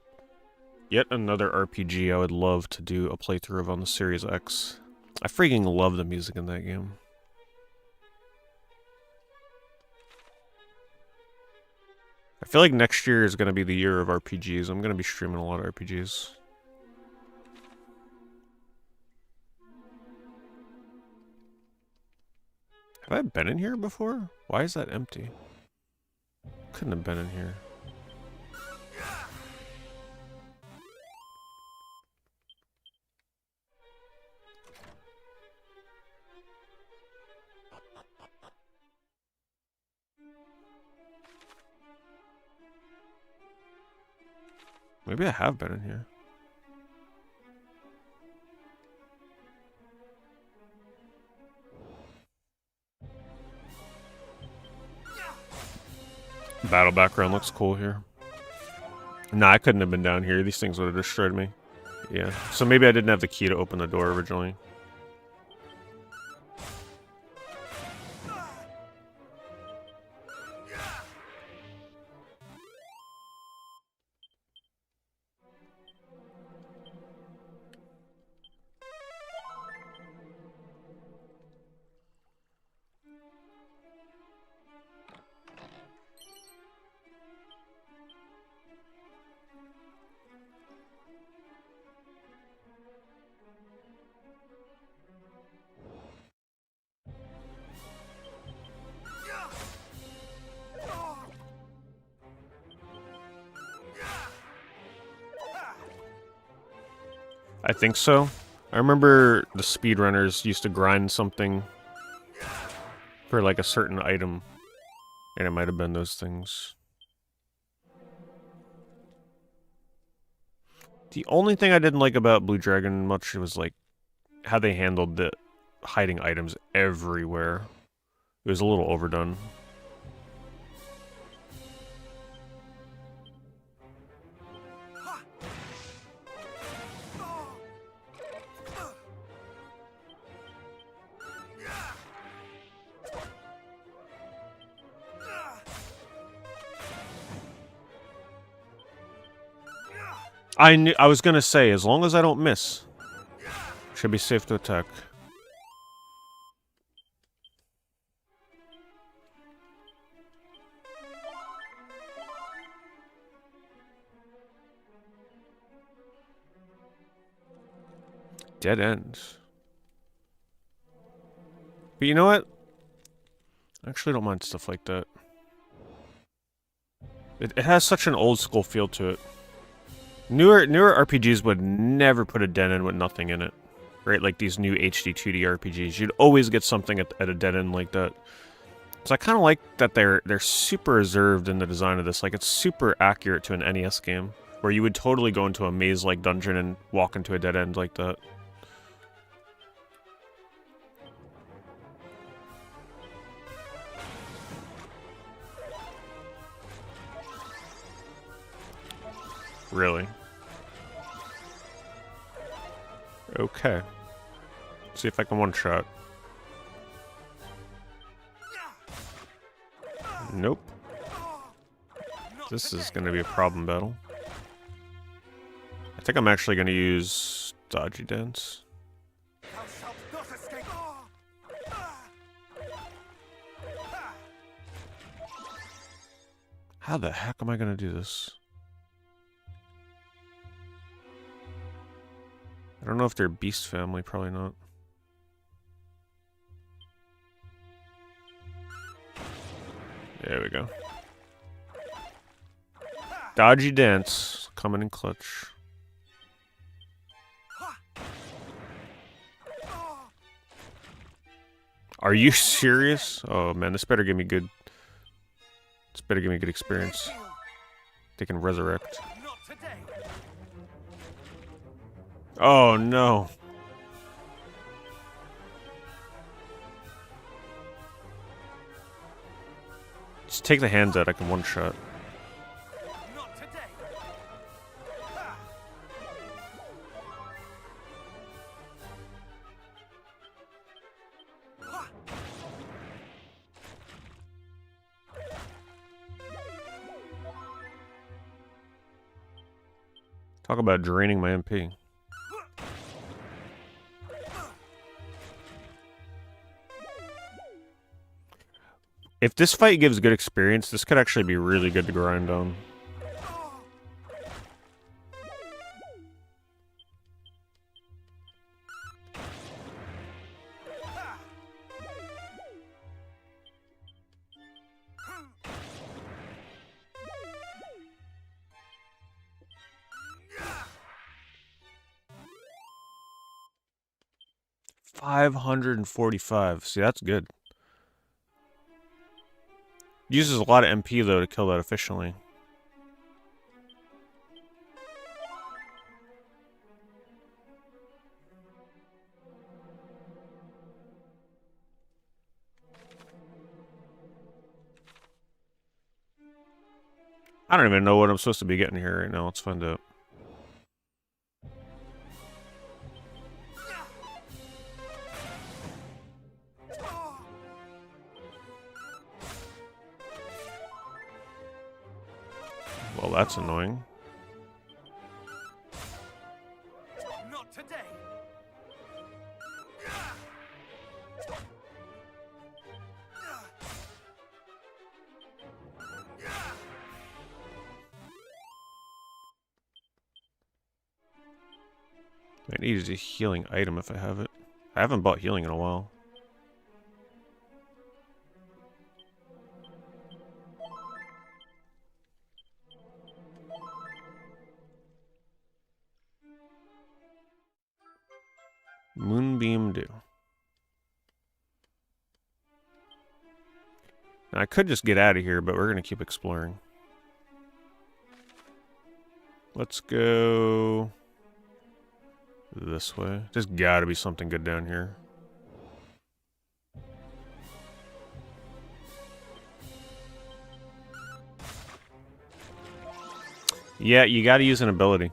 Yet another RPG I would love to do a playthrough of on the Series X. I freaking love the music in that game. I feel like next year is going to be the year of RPGs. I'm going to be streaming a lot of RPGs. Have I been in here before? Why is that empty? Couldn't have been in here. Maybe I have been in here. Battle background looks cool here. Nah, I couldn't have been down here. These things would have destroyed me. Yeah. So maybe I didn't have the key to open the door originally. I think so. I remember the speedrunners used to grind something for like a certain item, and it might have been those things. The only thing I didn't like about Blue Dragon much was like how they handled the hiding items everywhere. It was a little overdone. I was gonna say, as long as I don't miss, should be safe to attack. Dead end. But you know what? I actually don't mind stuff like that. It has such an old school feel to it. Newer RPGs would never put a dead end with nothing in it. Right? Like these new HD-2D RPGs. You'd always get something at a dead end like that. So I kind of like that they're super reserved in the design of this. Like, it's super accurate to an NES game, where you would totally go into a maze-like dungeon and walk into a dead end like that. Really? Okay. See if I can one-shot. Nope. This is going to be a problem battle. I think I'm actually going to use Dodgy Dance. Thou shalt not escape. How the heck am I going to do this? I don't know if they're Beast Family, probably not. There we go. Dodgy Dance, coming in clutch. Are you serious? Oh man, this better give me good. This better give me good experience. They can resurrect. Not today. Oh no. Just take the hands out, I can one shot. Not today. Talk about draining my MP. If this fight gives good experience, this could actually be really good to grind on. $545. See, that's good. Uses a lot of MP though to kill that efficiently. I don't even know what I'm supposed to be getting here right now. Let's find out. Well, that's annoying. Not today. I need a healing item if I have it. I haven't bought healing in a while. Moonbeam Dew. Now, I could just get out of here, but we're going to keep exploring. Let's go this way. There's got to be something good down here. Yeah, you got to use an ability.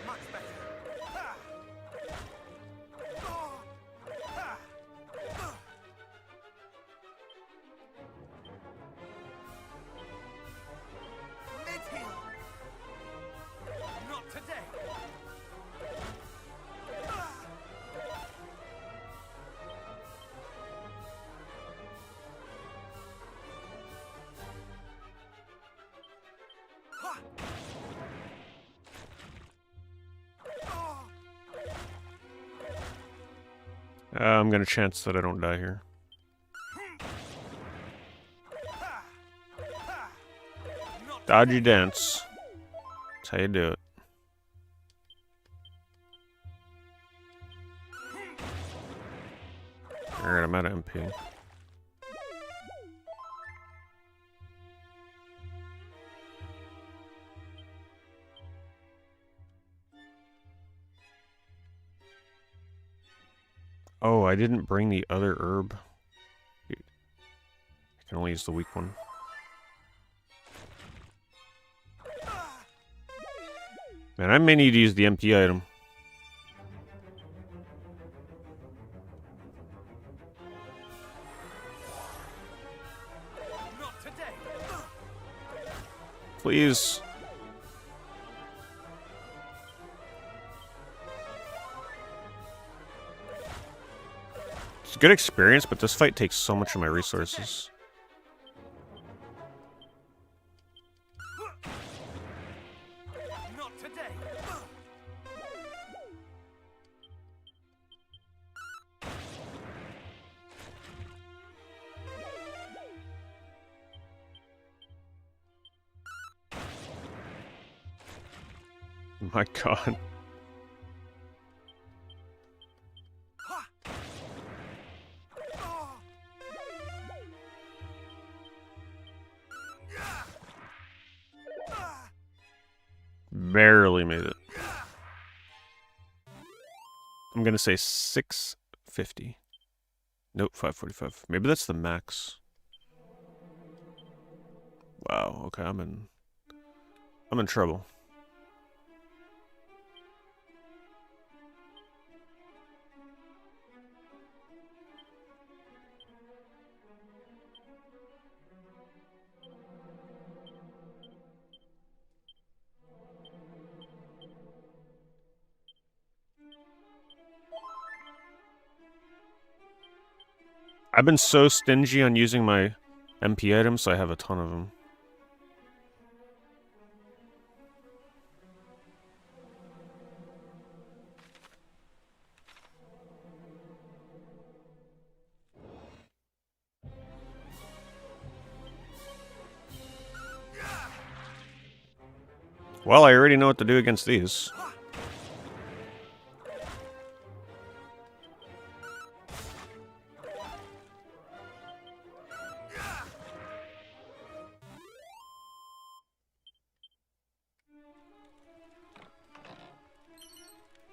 Much better. Mid-heel. Not today. I'm going to chance that I don't die here. Dodgy dance. That's how you do it. Alright, I'm out of MP. Oh, I didn't bring the other herb. I can only use the weak one. Man, I may need to use the MP item. Not today. Please. It's a good experience, but this fight takes so much of my resources. Not today. My god. Barely made it. I'm gonna say 650. Nope, 545. Maybe that's the max. Wow, okay, I'm in trouble. I've been so stingy on using my MP items, so I have a ton of them. Well, I already know what to do against these.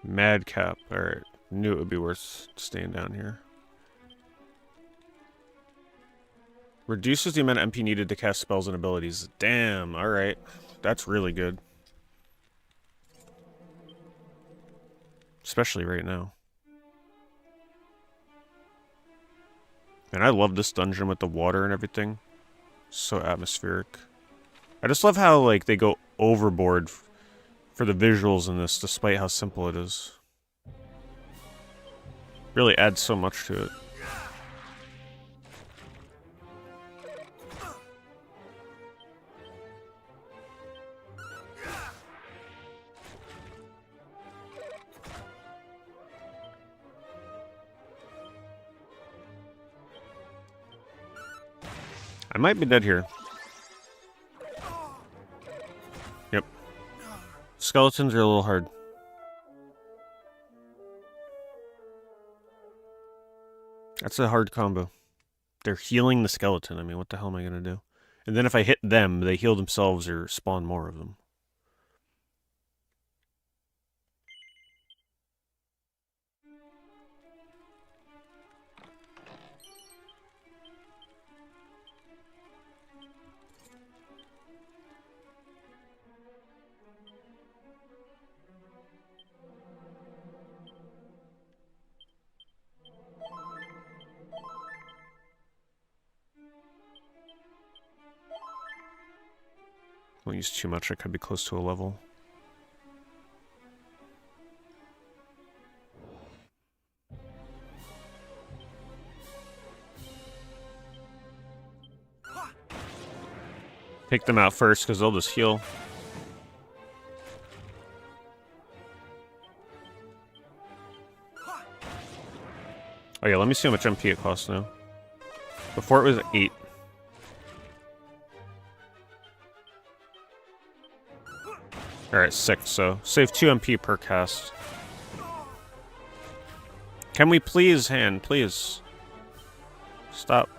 Madcap. Alright. Knew it would be worth staying down here. Reduces the amount of MP needed to cast spells and abilities. Damn, alright. That's really good. Especially right now. And I love this dungeon with the water and everything. So atmospheric. I just love how, like, they go overboard for the visuals in this, despite how simple it is. Really adds so much to it. I might be dead here. skeletons are a little hard. That's a hard combo. They're healing the skeleton. I mean, what the hell am I gonna do? And then if I hit them, they heal themselves or spawn more of them. Won't use too much, I could be close to a level. Take them out first, because they'll just heal. Oh yeah, let me see how much MP it costs now. Before it was 8. Alright, 6, so save 2 MP per cast. Can we please, hand, please? Stop.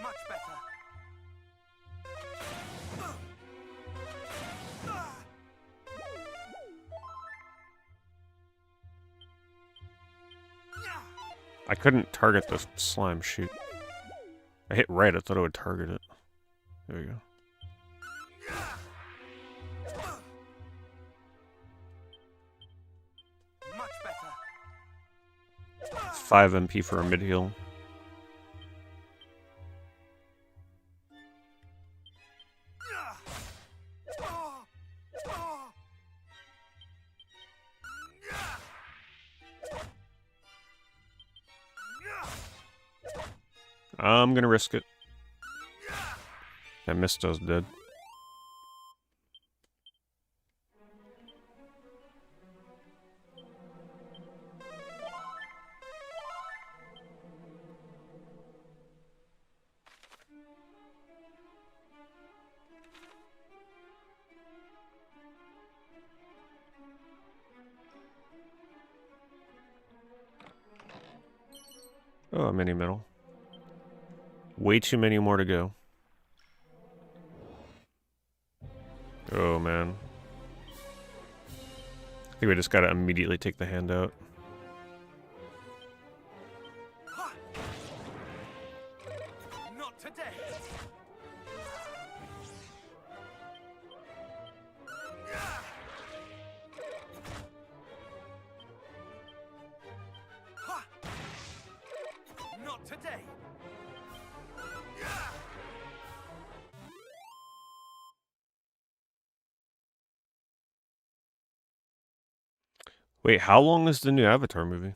Much better. I couldn't target the slime, shoot. I hit right, I thought I would target it. There we go. Much better. 5 MP for a mid heal. I'm gonna risk it. That Misto's dead. Oh, a mini medal. Way too many more to go. Oh, man. I think we just gotta immediately take the hand out. Not today. Not today. Wait, how long is the new Avatar movie?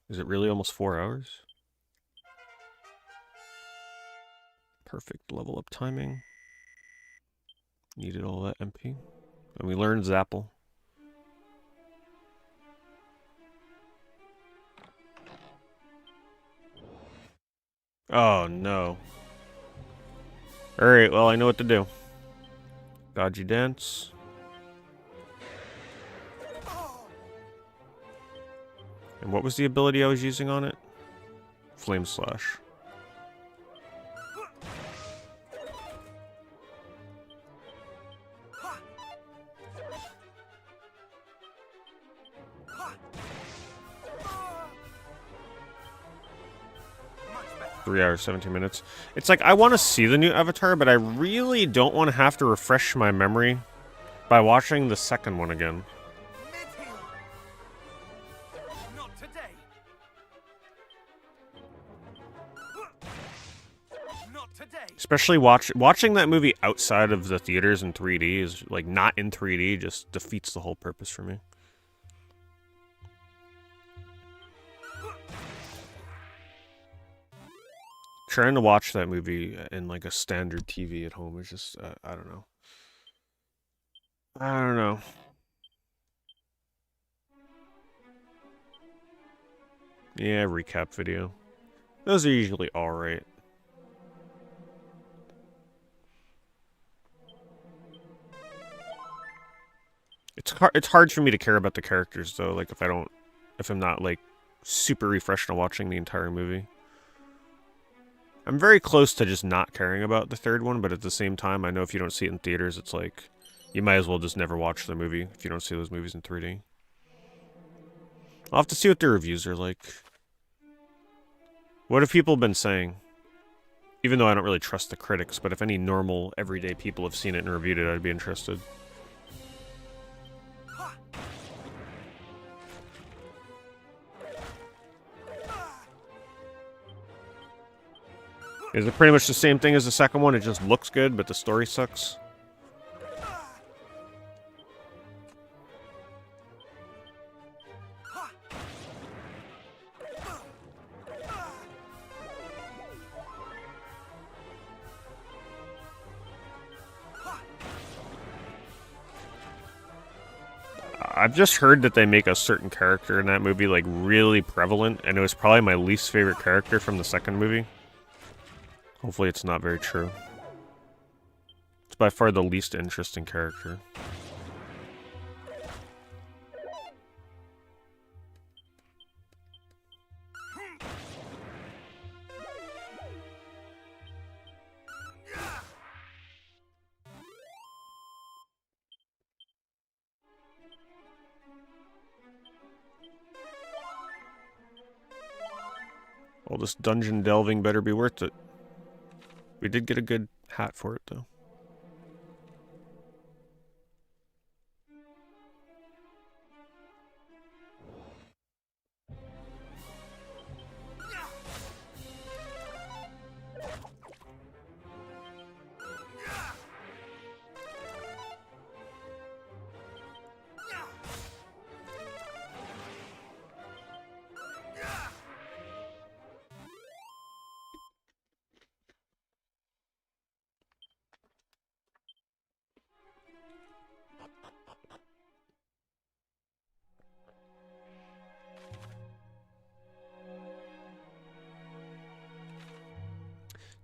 Is it really almost 4 hours? Perfect level up timing. Needed all that MP. And we learned Zapple. Oh no. Alright, well I know what to do. Dodgy dance. And what was the ability I was using on it? Flame Slash. Much better. 3 hours, 17 minutes. It's like, I want to see the new Avatar, but I really don't want to have to refresh my memory by watching the second one again. Mid-heal. Not today. Not today. Especially watching that movie outside of the theaters in 3D is, like, not in 3D, just defeats the whole purpose for me. Trying to watch that movie in, like, a standard TV at home is just, I don't know. I don't know. Yeah, recap video. Those are usually alright. It's hard for me to care about the characters though, like if I'm not like super refreshed on watching the entire movie. I'm very close to just not caring about the third one, but at the same time, I know if you don't see it in theaters, it's like you might as well just never watch the movie if you don't see those movies in 3D. I'll have to see what the reviews are like. What have people been saying? Even though I don't really trust the critics, but if any normal, everyday people have seen it and reviewed it, I'd be interested. Is it pretty much the same thing as the second one? It just looks good, but the story sucks? I've just heard that they make a certain character in that movie, like, really prevalent, and it was probably my least favorite character from the second movie. Hopefully it's not very true. It's by far the least interesting character. All this dungeon delving better be worth it. We did get a good hat for it, though.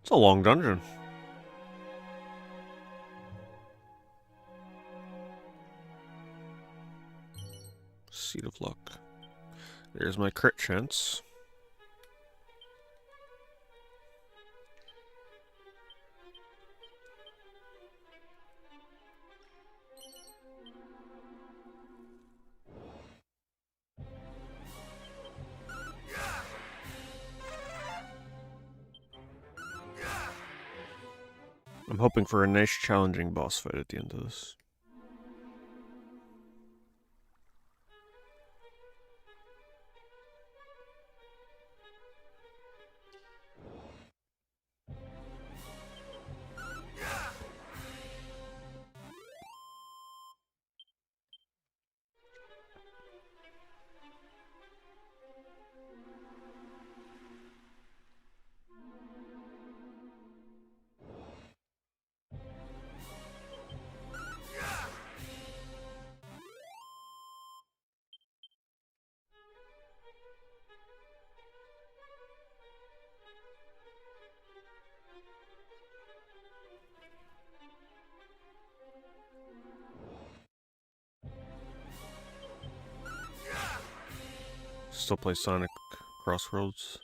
It's a long dungeon. Seed of Luck. There's my crit chance. I'm hoping for a nice challenging boss fight at the end of this. Still play Sonic Crossroads?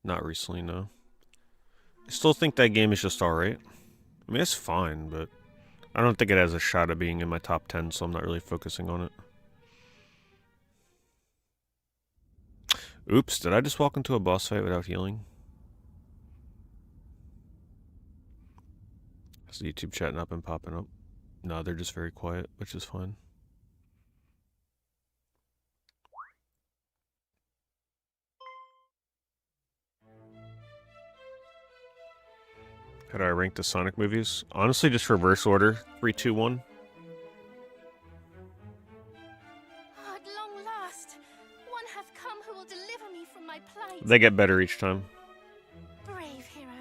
Not recently, no. I still think that game is just alright. I mean, it's fine, but I don't think it has a shot at being in my top 10, so I'm not really focusing on it. Oops, did I just walk into a boss fight without healing? Has the YouTube chat not been popping up? No, they're just very quiet, which is fine. How do I rank the Sonic movies? Honestly, just reverse order. 3, 2, 1. At long last, one hath come who will deliver me from my plight. They get better each time. Brave hero,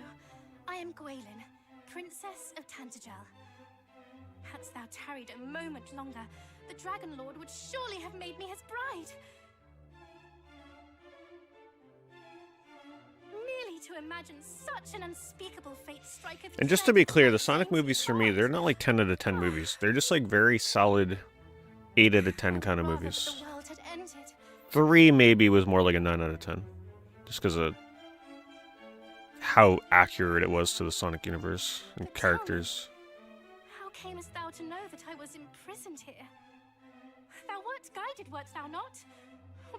I am Gwaelin, Princess of Tantagel. Hadst thou tarried a moment longer, the Dragon Lord would surely have made me his bride. to imagine such an unspeakable fate striketh. And just to be clear, the Sonic movies for me, they're not like 10 out of 10 movies. They're just like very solid 8 out of 10 kind of movies. The world had ended. 3 maybe was more like a 9 out of 10. Just because of how accurate it was to the Sonic universe and But tell me, characters. how camest thou to know that I was imprisoned here? Thou wert guided, wert thou not?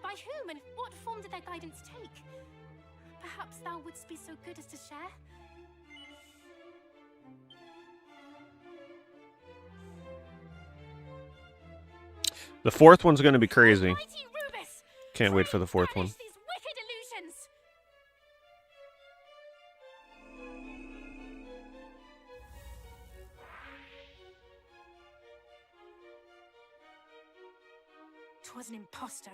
By whom and what form did their guidance take? Perhaps thou wouldst be so good as to share? The 4th one's going to be crazy. Mighty Rubus! Can't wait for the 4th one. Banish these wicked illusions! 'Twas an impostor.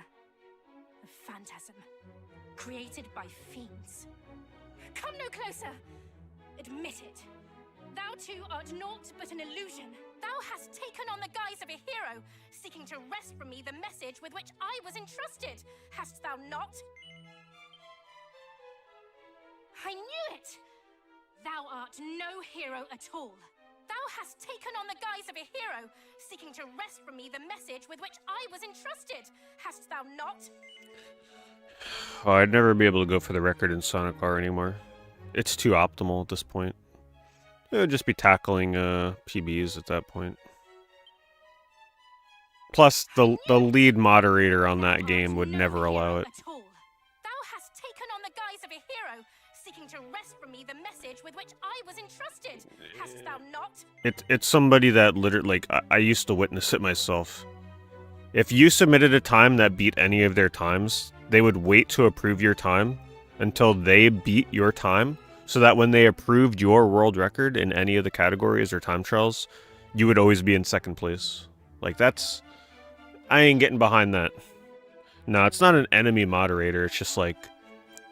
A phantasm. Created by fiends. Come no closer! Admit it. Thou too art naught but an illusion. Thou hast taken on the guise of a hero, seeking to wrest from me the message with which I was entrusted. Hast thou not? I knew it! Thou art no hero at all. Thou hast taken on the guise of a hero, seeking to wrest from me the message with which I was entrusted. Hast thou not? Oh, I'd never be able to go for the record in Sonic R anymore. It's too optimal at this point. It would just be tackling PBs at that point. Plus, the lead moderator on that game would never allow it. Thou hast taken on the guise of a hero, seeking to wrest from me the message with which I was entrusted. Hast thou not? It's somebody that literally, like, I used to witness it myself. If you submitted a time that beat any of their times, they would wait to approve your time until they beat your time, so that when they approved your world record in any of the categories or time trials, you would always be in 2nd place. Like, that's... I ain't getting behind that. No, it's not an enemy moderator, it's just like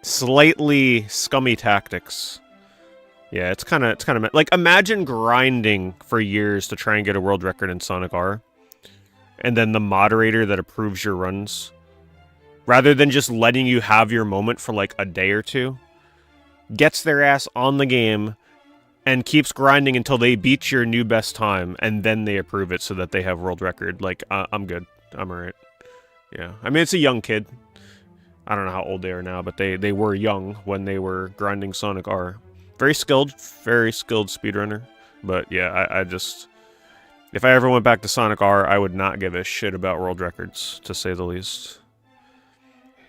slightly scummy tactics. Yeah, it's kind of like, imagine grinding for years to try and get a world record in Sonic R, and then the moderator that approves your runs, rather than just letting you have your moment for like a day or two, gets their ass on the game and keeps grinding until they beat your new best time, and then they approve it so that they have world record. Like, I'm good. I'm alright. Yeah. I mean, it's a young kid. I don't know how old they are now, but they were young when they were grinding Sonic R. Very skilled speedrunner. But yeah, I just... If I ever went back to Sonic R, I would not give a shit about world records, to say the least.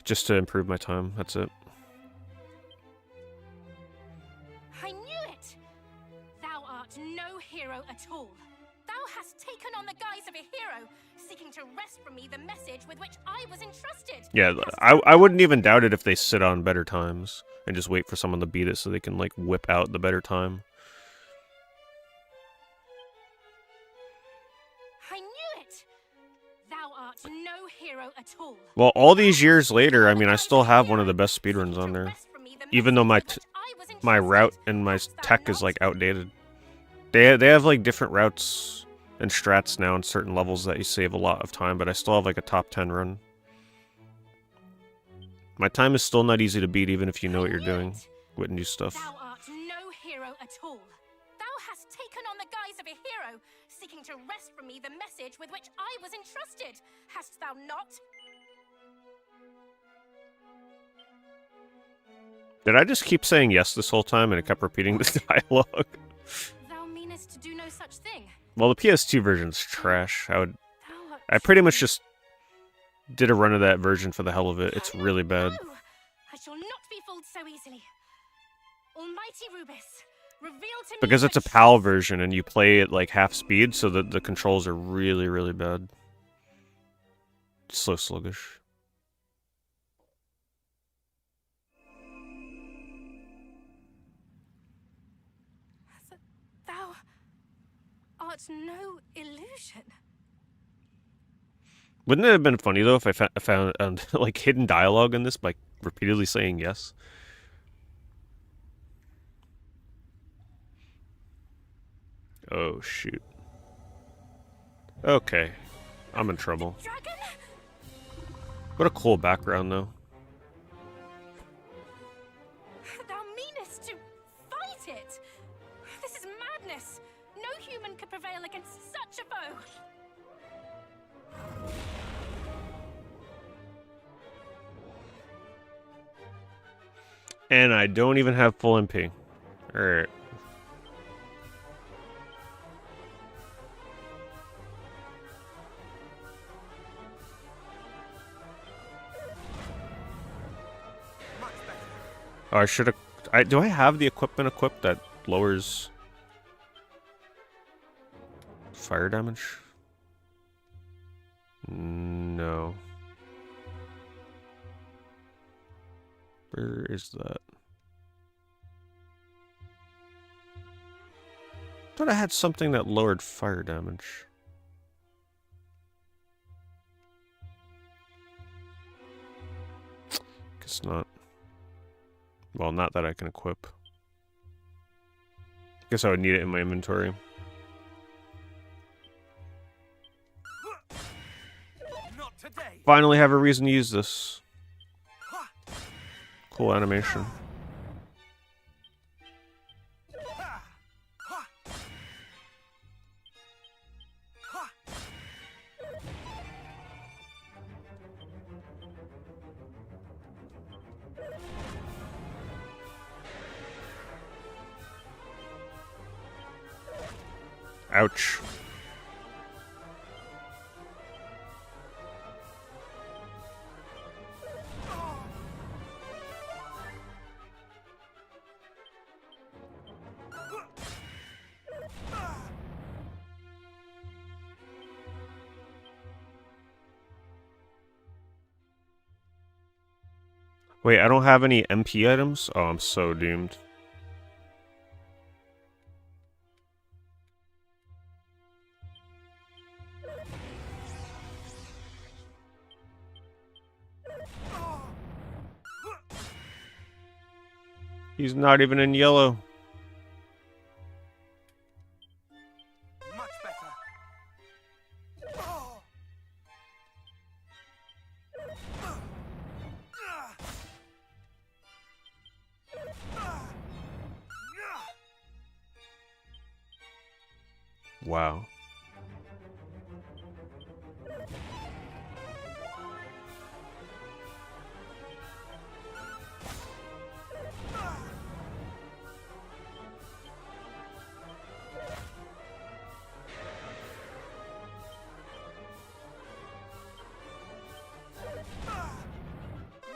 Just to improve my time, that's it. I knew it! Thou art no hero at all. Thou hast taken on the guise of a hero, seeking to wrest from me the message with which I was entrusted. Yeah, I wouldn't even doubt it if they sit on better times and just wait for someone to beat it so they can, like, whip out the better time. I knew it! Thou art no hero at all. Well, all these years later, I mean, I still have one of the best speedruns on there. Even though my route and my tech is, like, outdated. They have, like, different routes and strats now in certain levels that you save a lot of time, but I still have, like, a top 10 run. My time is still not easy to beat, even if you know what you're doing with new stuff. Thou art no hero at all. Thou hast taken on the guise of a hero, seeking to wrest from me the message with which I was entrusted. Hast thou not? Did I just keep saying yes this whole time and it kept repeating this dialogue? Thou meanest to do no such thing. Well, the PS2 version's trash. Thou art I pretty much just did a run of that version for the hell of it. It's really bad. No, I shall not be fooled so easily. Almighty Rubus, reveal to me Because it's a which- PAL version and you play at like half speed, so that the controls are really, really bad. So sluggish. Thou art no illusion. Wouldn't it have been funny though if I found like hidden dialogue in this by repeatedly saying yes? Oh shoot. Okay. I'm in trouble. Dragon? What a cool background though. Thou meanest And I don't even have full MP. Alright. Much better. Oh, I should have... do I have the equipment equipped that lowers... fire damage? No. Where is that? Thought I had something that lowered fire damage. Guess not. Well, not that I can equip. Guess I would need it in my inventory. Not today. Finally have a reason to use this. Cool animation. Ouch. Wait, I don't have any MP items? Oh, I'm so doomed. He's not even in yellow. Much better. Wow.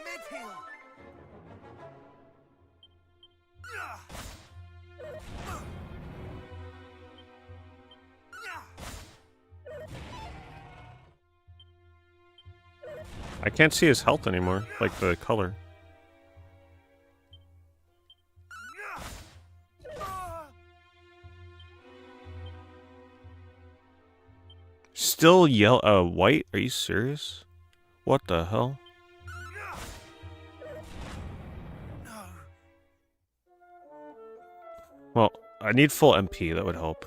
Mid-heal. I can't see his health anymore, like the color. Still yellow, white? Are you serious? What the hell? No. Well, I need full MP, that would help.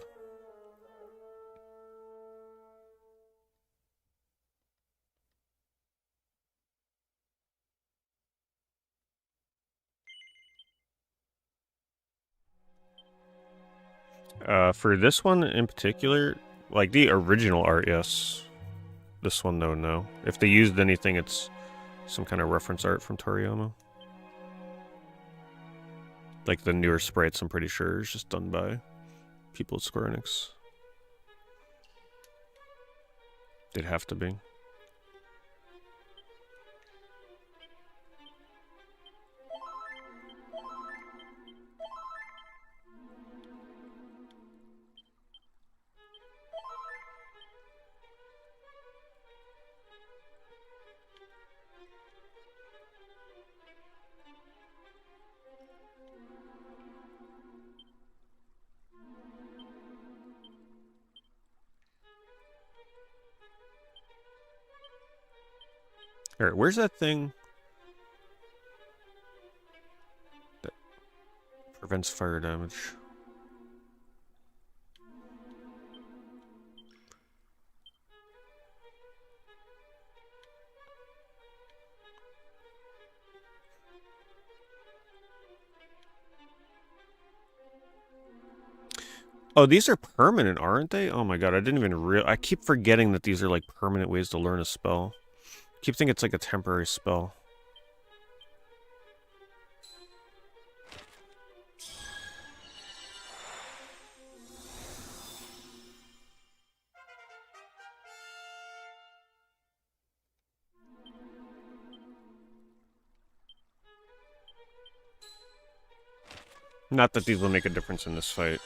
For this one in particular, like the original art, yes. This one, though, no. If they used anything, it's some kind of reference art from Toriyama. Like the newer sprites, I'm pretty sure, is just done by people at Square Enix. They'd have to be. Alright, where's that thing that prevents fire damage? Oh, these are permanent, aren't they? Oh my god, I didn't even I keep forgetting that these are like permanent ways to learn a spell. I keep thinking it's like a temporary spell. Not that these will make a difference in this fight.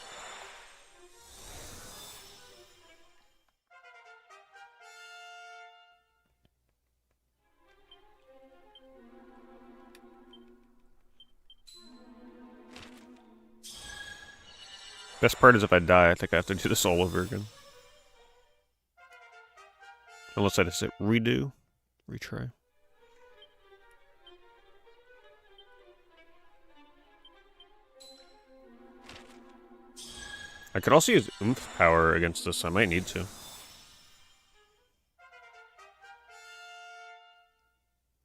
Best part is if I die, I think I have to do this all over again. Unless I just hit redo, retry. I could also use oomph power against this. I might need to.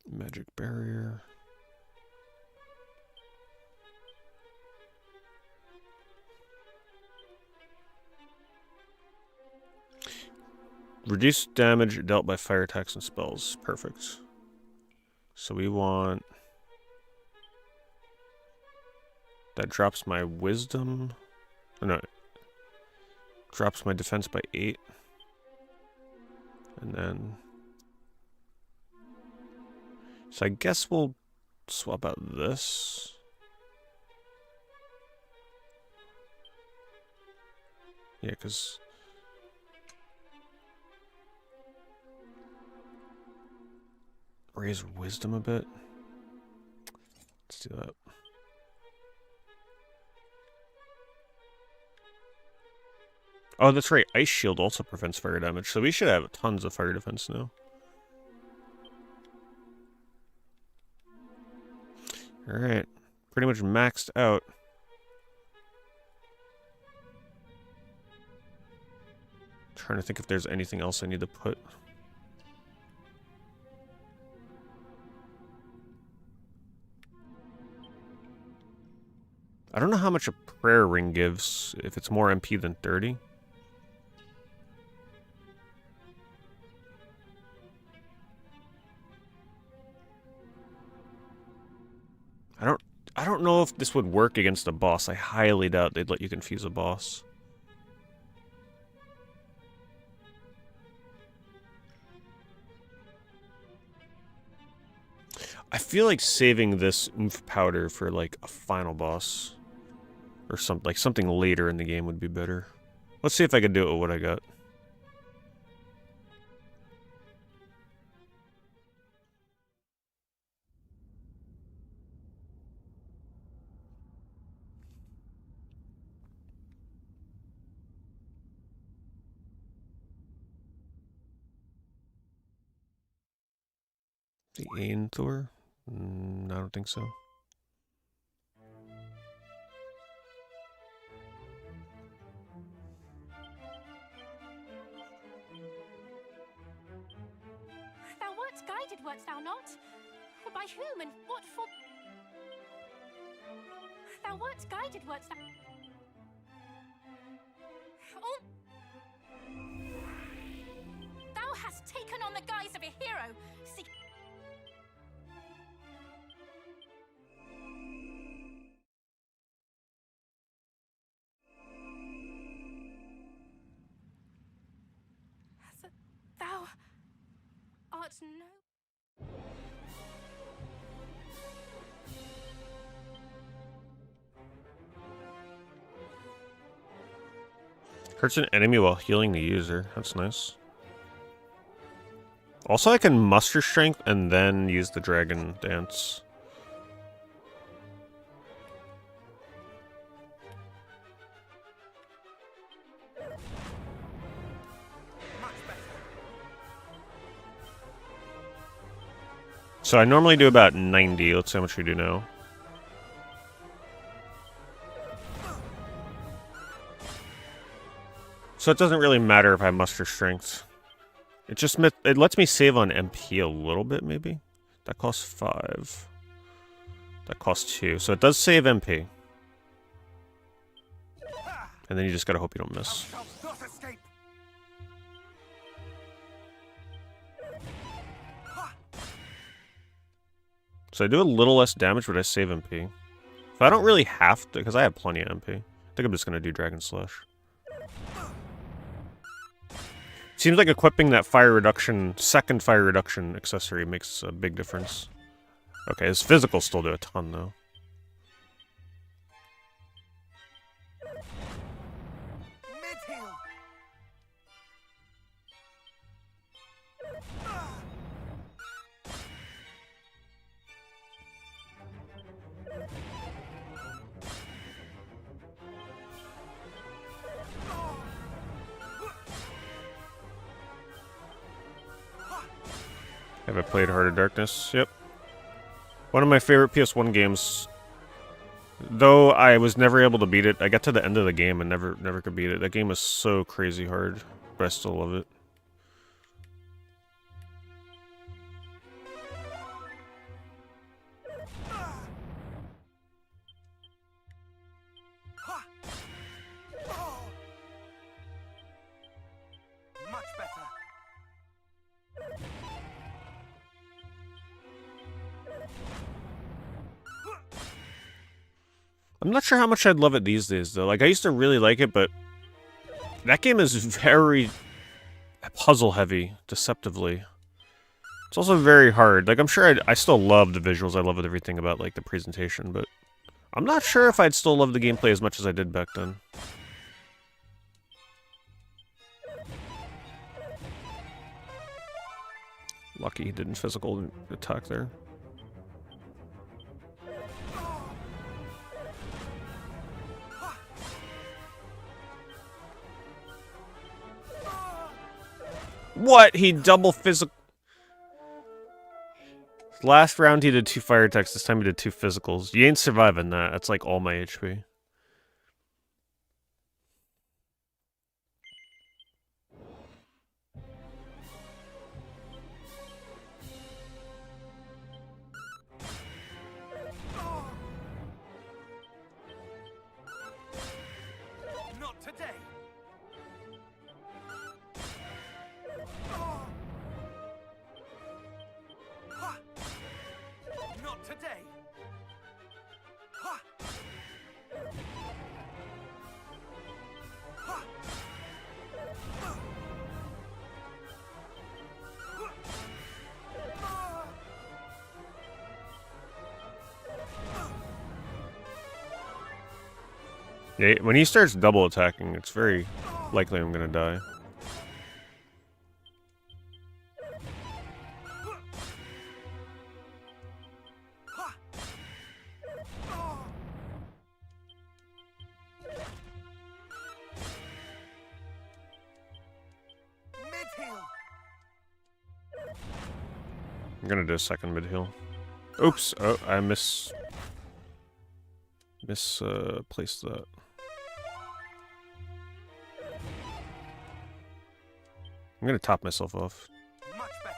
Magic barrier. Reduce damage dealt by fire attacks and spells. Perfect. So we want... That drops my wisdom. Oh, no. Drops my defense by 8. And then... So I guess we'll swap out this. Yeah, because... Raise wisdom a bit. Let's do that. Oh, that's right. Ice Shield also prevents fire damage, so we should have tons of fire defense now. Alright. Pretty much maxed out. Trying to think if there's anything else I need to put. I don't know how much a prayer ring gives, if it's more MP than 30. I don't know if this would work against a boss. I highly doubt they'd let you confuse a boss. I feel like saving this oomph powder for like a final boss. Or something later in the game would be better. Let's see if I can do it with what I got. The Aenthor? I don't think so. Thou wert guided, wert thou not? By whom and what for? Thou wert guided, wert thou? Oh! Thou hast taken on the guise of a hero. See. Thou art no. Hurts an enemy while healing the user. That's nice. Also, I can muster strength and then use the dragon dance. So I normally do about 90. Let's see how much we do now. So it doesn't really matter if I muster strength. It just it lets me save on MP a little bit, maybe. That costs 5. That costs 2. So it does save MP. And then you just gotta hope you don't miss. Not escape. So I do a little less damage, but I save MP. If I don't really have to, because I have plenty of MP. I think I'm just gonna do Dragon Slash. Seems like equipping that second fire reduction accessory makes a big difference. Okay, his physicals still do a ton, though. Have I played Heart of Darkness? Yep. One of my favorite PS1 games. Though I was never able to beat it. I got to the end of the game and never could beat it. That game was so crazy hard, but I still love it. Much better. I'm not sure how much I'd love it these days, though. Like, I used to really like it, but that game is very puzzle-heavy, deceptively. It's also very hard. Like, I'm sure I still love the visuals. I love everything about, like, the presentation, but I'm not sure if I'd still love the gameplay as much as I did back then. Lucky he didn't physical attack there. What? He double physical... Last round he did 2 fire attacks, this time he did 2 physicals. You ain't surviving that. That's like all my HP. Not today. Not today. Yeah, when he starts double attacking, it's very likely I'm gonna die. Mid-heal. I'm gonna do a second mid heal. Oops! Oh, I placed that. I'm gonna top myself off. Much better.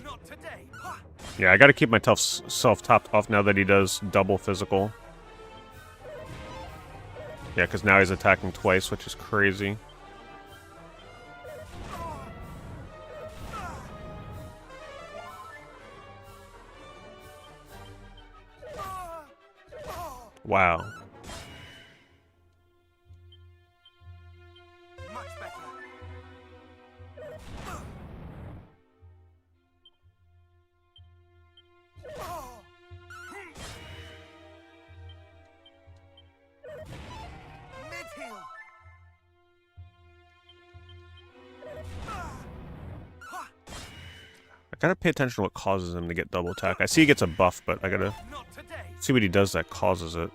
Not today. Yeah, I gotta keep myself topped off now that he does double physical. Yeah, because now he's attacking twice, which is crazy. Wow. Much better. Mid-heal. I gotta pay attention to what causes him to get double attack. I see he gets a buff, but I gotta Not today. see what he does that causes it.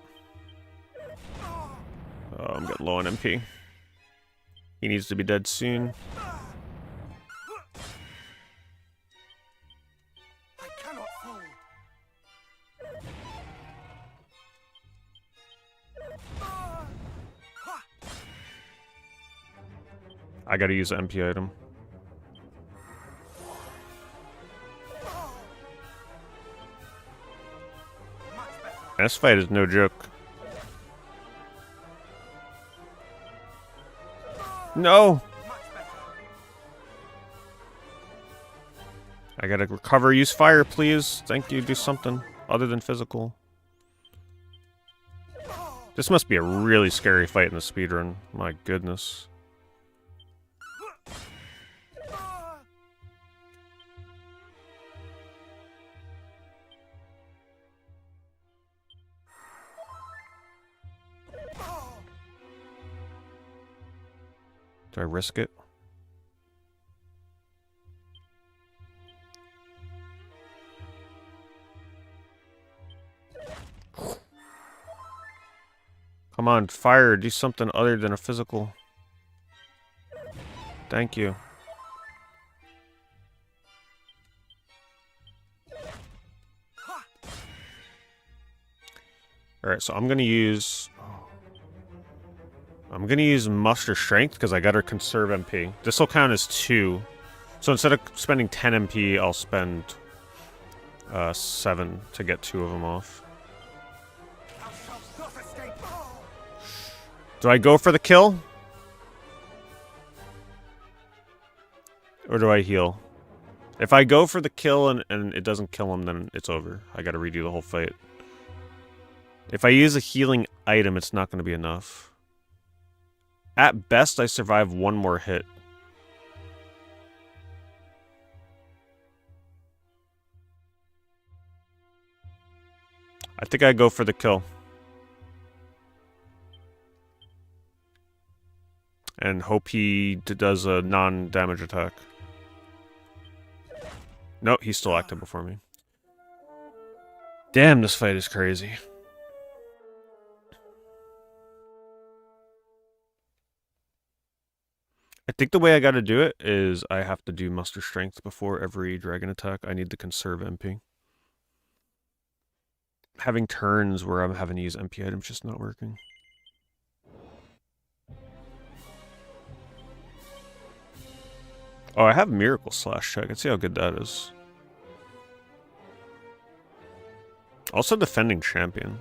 Oh, I'm getting low on MP. He needs to be dead soon. I cannot fall. I gotta use an MP item. Much better. This fight is no joke. No! Much better. I gotta recover, use fire, please. Thank you, do something other than physical. This must be a really scary fight in the speedrun. My goodness. Do I risk it? Come on, fire, do something other than a physical. Thank you. Alright, so I'm gonna use muster strength because I gotta conserve MP. This will count as 2. So instead of spending 10 MP, I'll spend 7 to get 2 of them off. Thou shalt not escape. Do I go for the kill? Or do I heal? If I go for the kill and it doesn't kill him, then it's over. I gotta redo the whole fight. If I use a healing item, it's not gonna be enough. At best, I survive 1 more hit. I think I go for the kill. And hope he does a non-damage attack. Nope, he's still active before me. Damn, this fight is crazy. I think the way I gotta do it is I have to do muster strength before every dragon attack. I need to conserve MP. Having turns where I'm having to use MP items just not working. Oh, I have Miracle Slash check. Let's see how good that is. Also defending champion.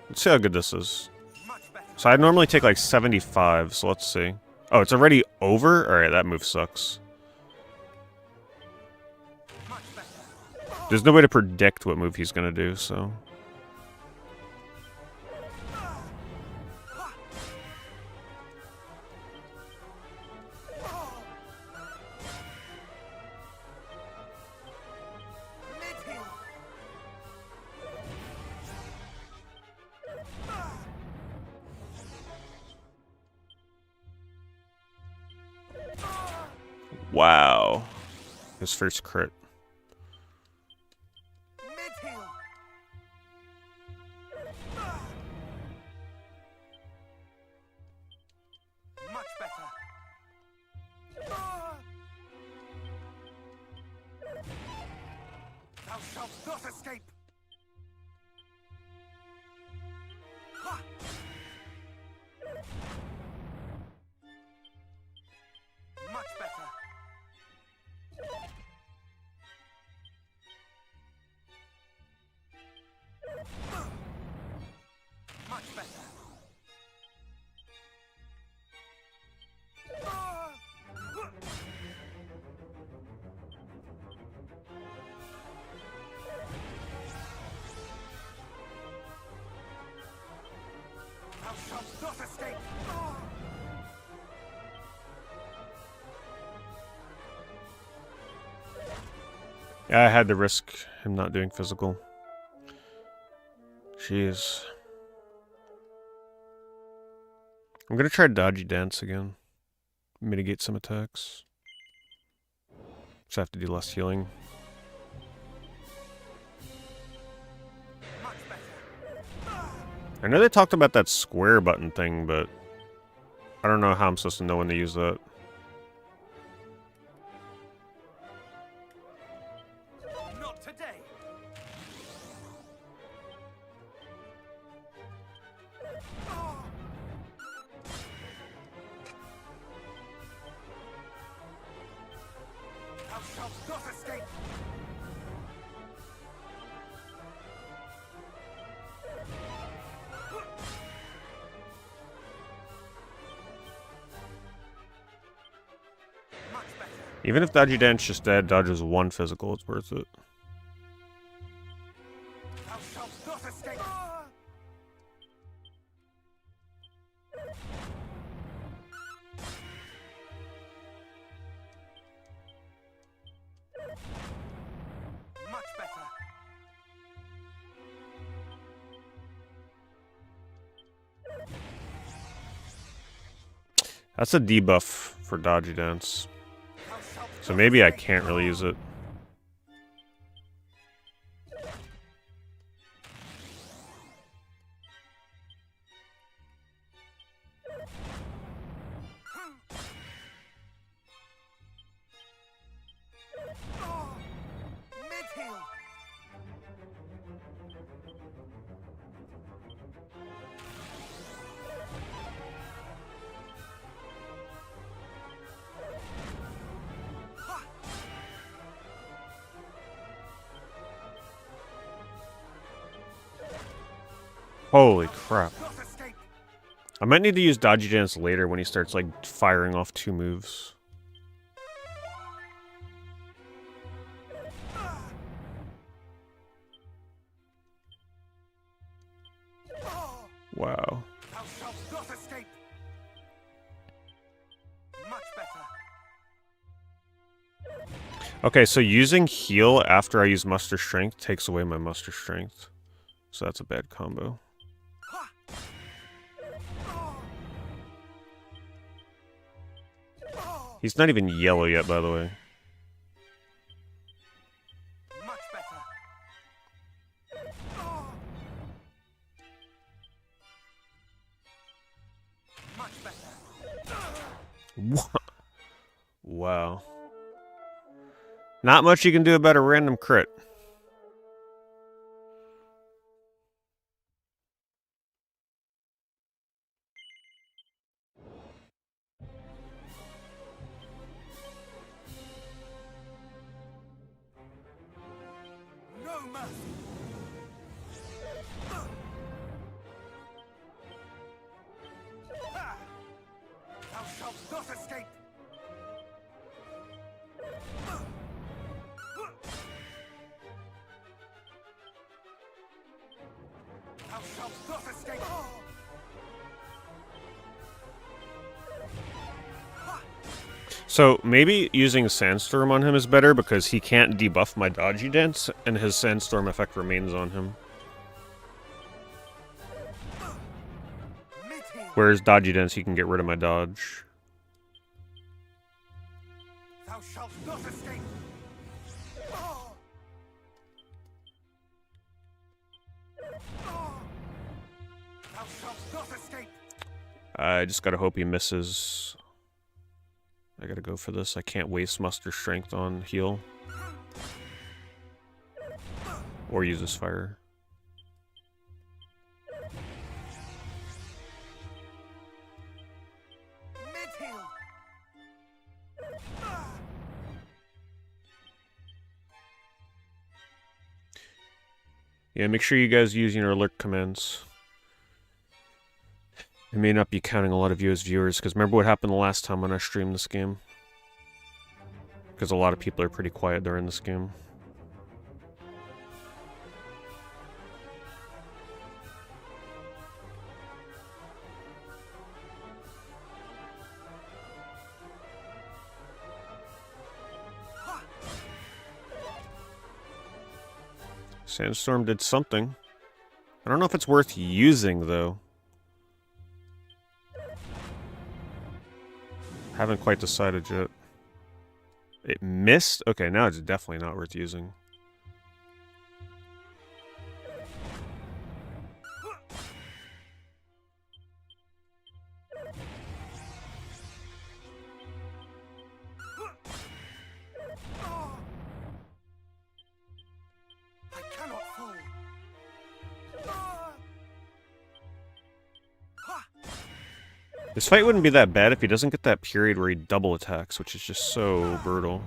Let's see how good this is. Much better. So I normally take like 75, so let's see. Oh, it's already over? Alright, that move sucks. Much better. There's no way to predict what move he's gonna do, so... Mid-heal. Wow. His first crit. Mid-heal. Much better. Thou shalt not escape. Ha! Much better. Much better. Thou shalt not escape. Yeah, I had to risk him not doing physical. Jeez. I'm gonna try dodgy dance again. Mitigate some attacks. Just have to do less healing. Much better. I know they talked about that square button thing, but I don't know how I'm supposed to know when to use that. Not today. Thou shalt not escape. Much better. Even if dodgy dance just dead dodges 1 physical, it's worth it. Thou shalt not escape. Much better. That's a debuff for dodgy dance. Thou shalt So not maybe I escape. can't really use it. Holy crap. Not escape. I might need to use Dodgy Dance later when he starts, like, firing off 2 moves. Wow. Thou shalt not escape. Much better. Okay, so using heal after I use Muster Strength takes away my Muster Strength. So that's a bad combo. He's not even yellow yet, by the way. Much better. Much better. What? Wow. Not much you can do about a random crit. No mercy. Thou shalt not escape. Thou shalt not escape. So maybe using Sandstorm on him is better because he can't debuff my Dodgy Dance and his Sandstorm effect remains on him. Mid-heal. Whereas Dodgy Dance, he can get rid of my dodge. Thou shalt not escape. Thou shalt not escape. I just gotta hope he misses. I gotta go for this. I can't waste Muster Strength on heal. Or use his fire. Mid-heal. Yeah, make sure you guys use your alert commands. I may not be counting a lot of you as viewers, because remember what happened the last time when I streamed this game? Because a lot of people are pretty quiet during this game. Sandstorm did something. I don't know if it's worth using, though. Haven't quite decided yet. It missed? Okay, now it's definitely not worth using. I cannot fall. This fight wouldn't be that bad if he doesn't get that period where he double attacks, which is just so brutal.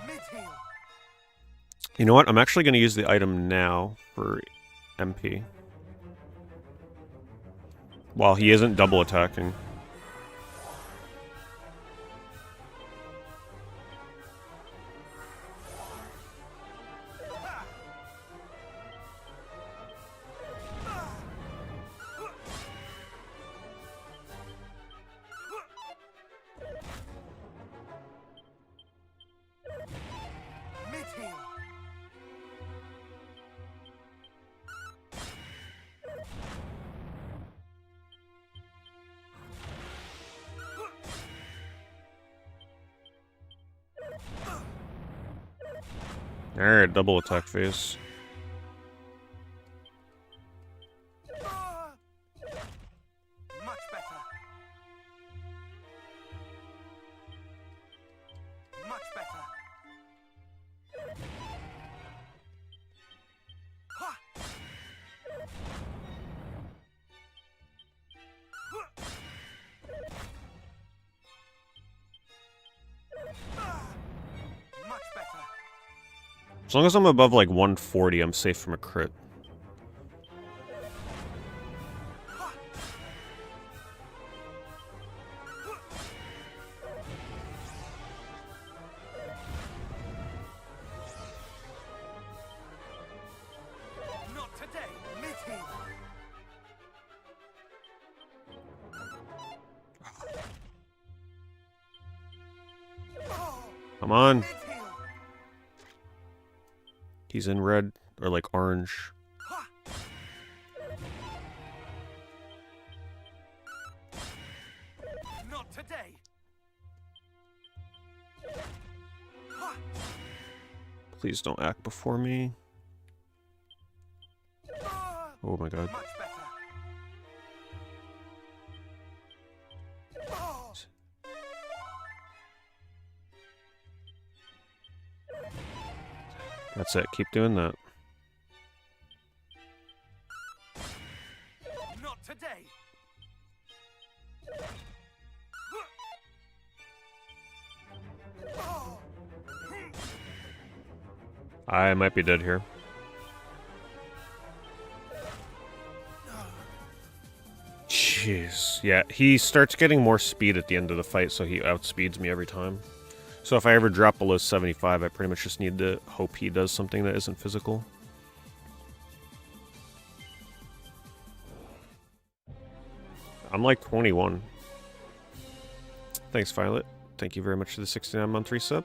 Mid-heal. You know what? I'm actually going to use the item now for MP. While he isn't double attacking. Mid-heal. Alright, double attack phase. Much better. Much better. Ha! Much better. As long as I'm above like 140, I'm safe from a crit. Not today. Mid-heal. Come on. Mid-heal. He's in red, or like orange. Ha! Not today. Ha! Please don't act before me. Ah! Oh my god. Much better. Oh! That's it. Keep doing that. Not today. Oh! I might be dead here. Jeez. Yeah, he starts getting more speed at the end of the fight, so he outspeeds me every time. So if I ever drop below 75, I pretty much just need to hope he does something that isn't physical. I'm like 21. Thanks, Violet. Thank you very much for the 69-month resub.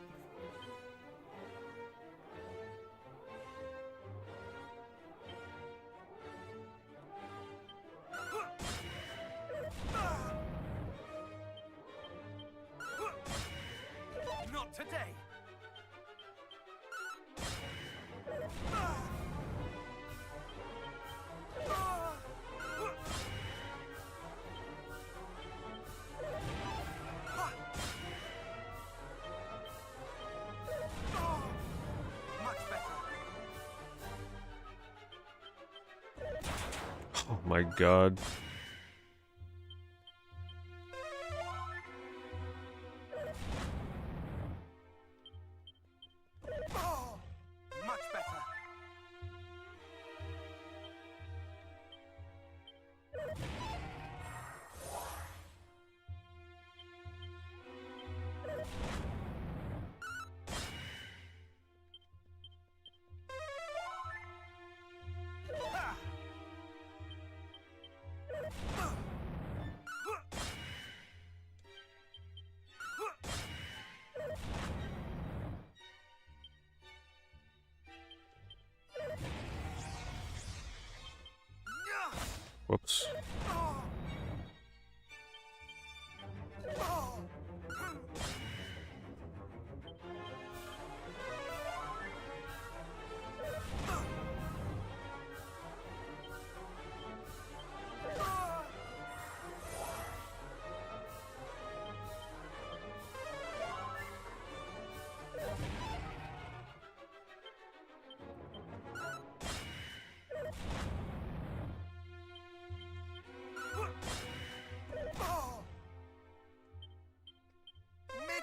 Not today. Much better. Oh my god. Much better. Whoops.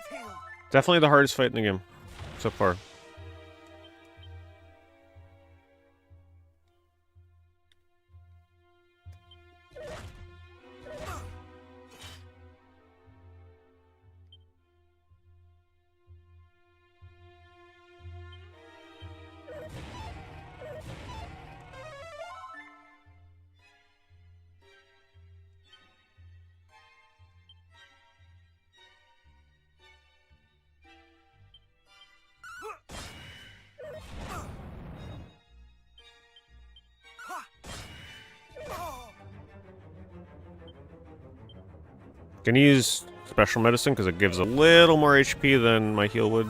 Mid-heal. Definitely the hardest fight in the game so far. Gonna use special medicine because it gives a little more HP than my heal would.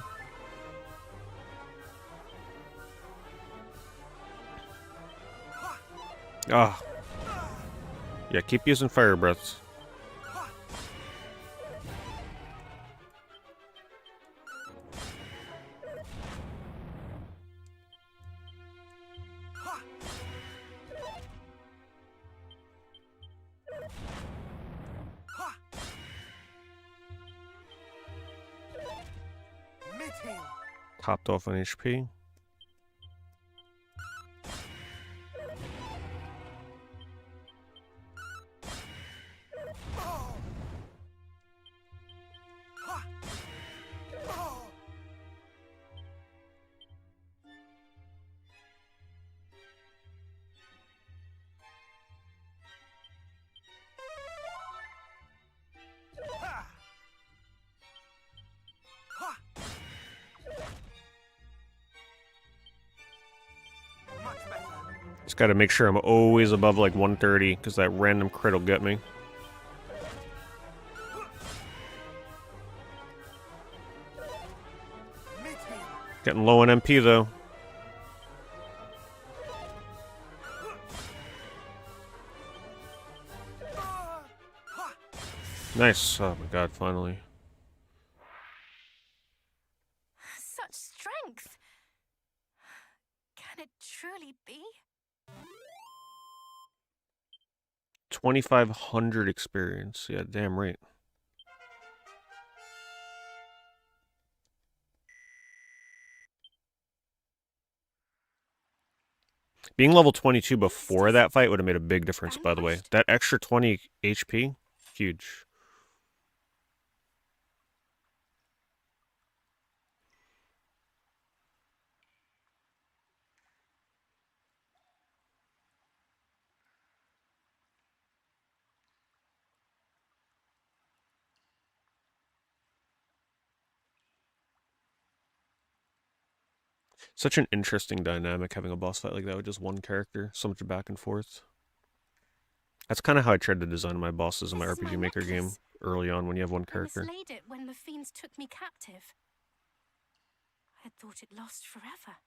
Ah. Yeah, keep using fire breaths. Mid-heal. Topped off on HP. Just gotta make sure I'm always above like 130, because that random crit will get me. Mid-heal. Getting low on MP though. Nice. Oh my god, finally. Such strength! Can it truly be? 2,500 experience. Yeah, damn right. Being level 22 before that fight would have made a big difference, by the way. That extra 20 HP, huge. Such an interesting dynamic having a boss fight like that with just one character. So much back and forth. That's kind of how I tried to design my bosses in my This is RPG my Maker game necklace. early on when you have one I character. mislaid it when the fiends took me captive. I had thought it lost forever.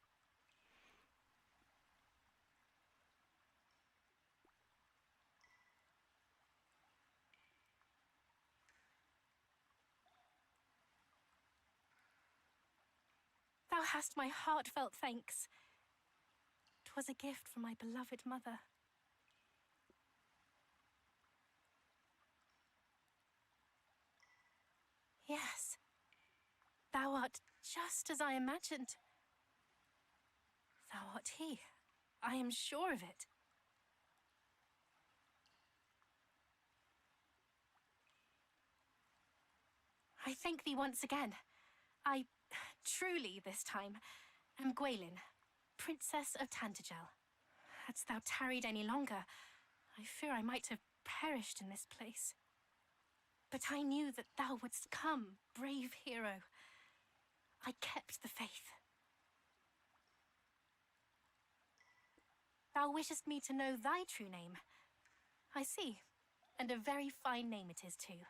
Thou hast my heartfelt thanks. 'Twas a gift from my beloved mother. Yes, thou art just as I imagined. Thou art he. I am sure of it. I thank thee once again. I truly, this time, am Gwaelin, Princess of Tantagel. Hadst thou tarried any longer, I fear I might have perished in this place. But I knew that thou wouldst come, brave hero. I kept the faith. Thou wishest me to know thy true name. I see, and a very fine name it is too.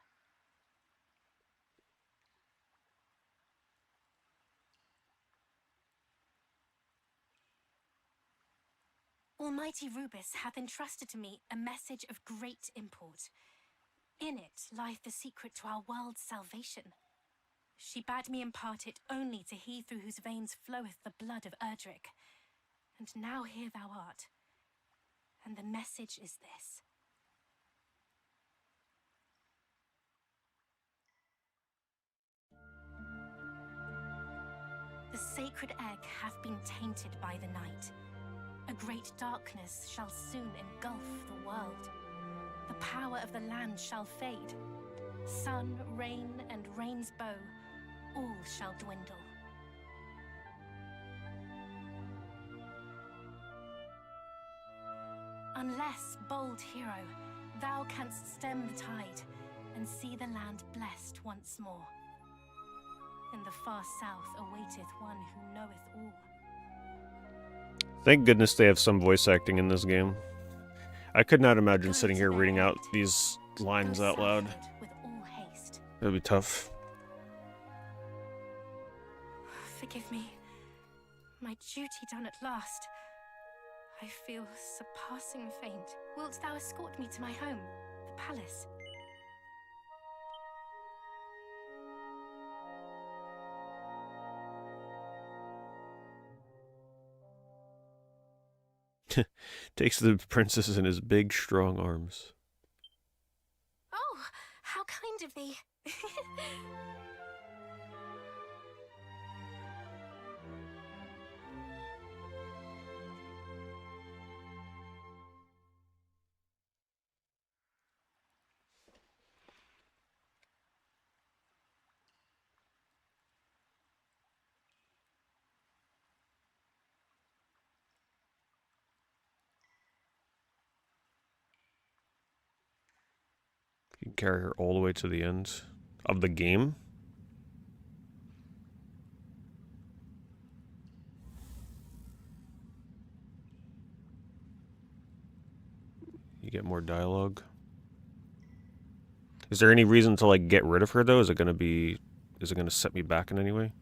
Almighty Rubus hath entrusted to me a message of great import. In it lieth the secret to our world's salvation. She bade me impart it only to he through whose veins floweth the blood of Erdrick. And now here thou art. And the message is this. The sacred egg hath been tainted by the night. A great darkness shall soon engulf the world. The power of the land shall fade. Sun, rain, and rain's bow, all shall dwindle. Unless, bold hero, thou canst stem the tide and see the land blessed once more. In the far south awaiteth one who knoweth all. Thank goodness they have some voice acting in this game. I could not imagine sitting here reading out these lines out loud. With all haste. That'd be tough. Forgive me. My duty done at last. I feel surpassing faint. Wilt thou escort me to my home, the palace? Takes the princess in his big, strong arms. Oh, how kind of thee. You can carry her all the way to the end of the game. You get more dialogue. Is there any reason to like get rid of her though? Is it gonna set me back in any way?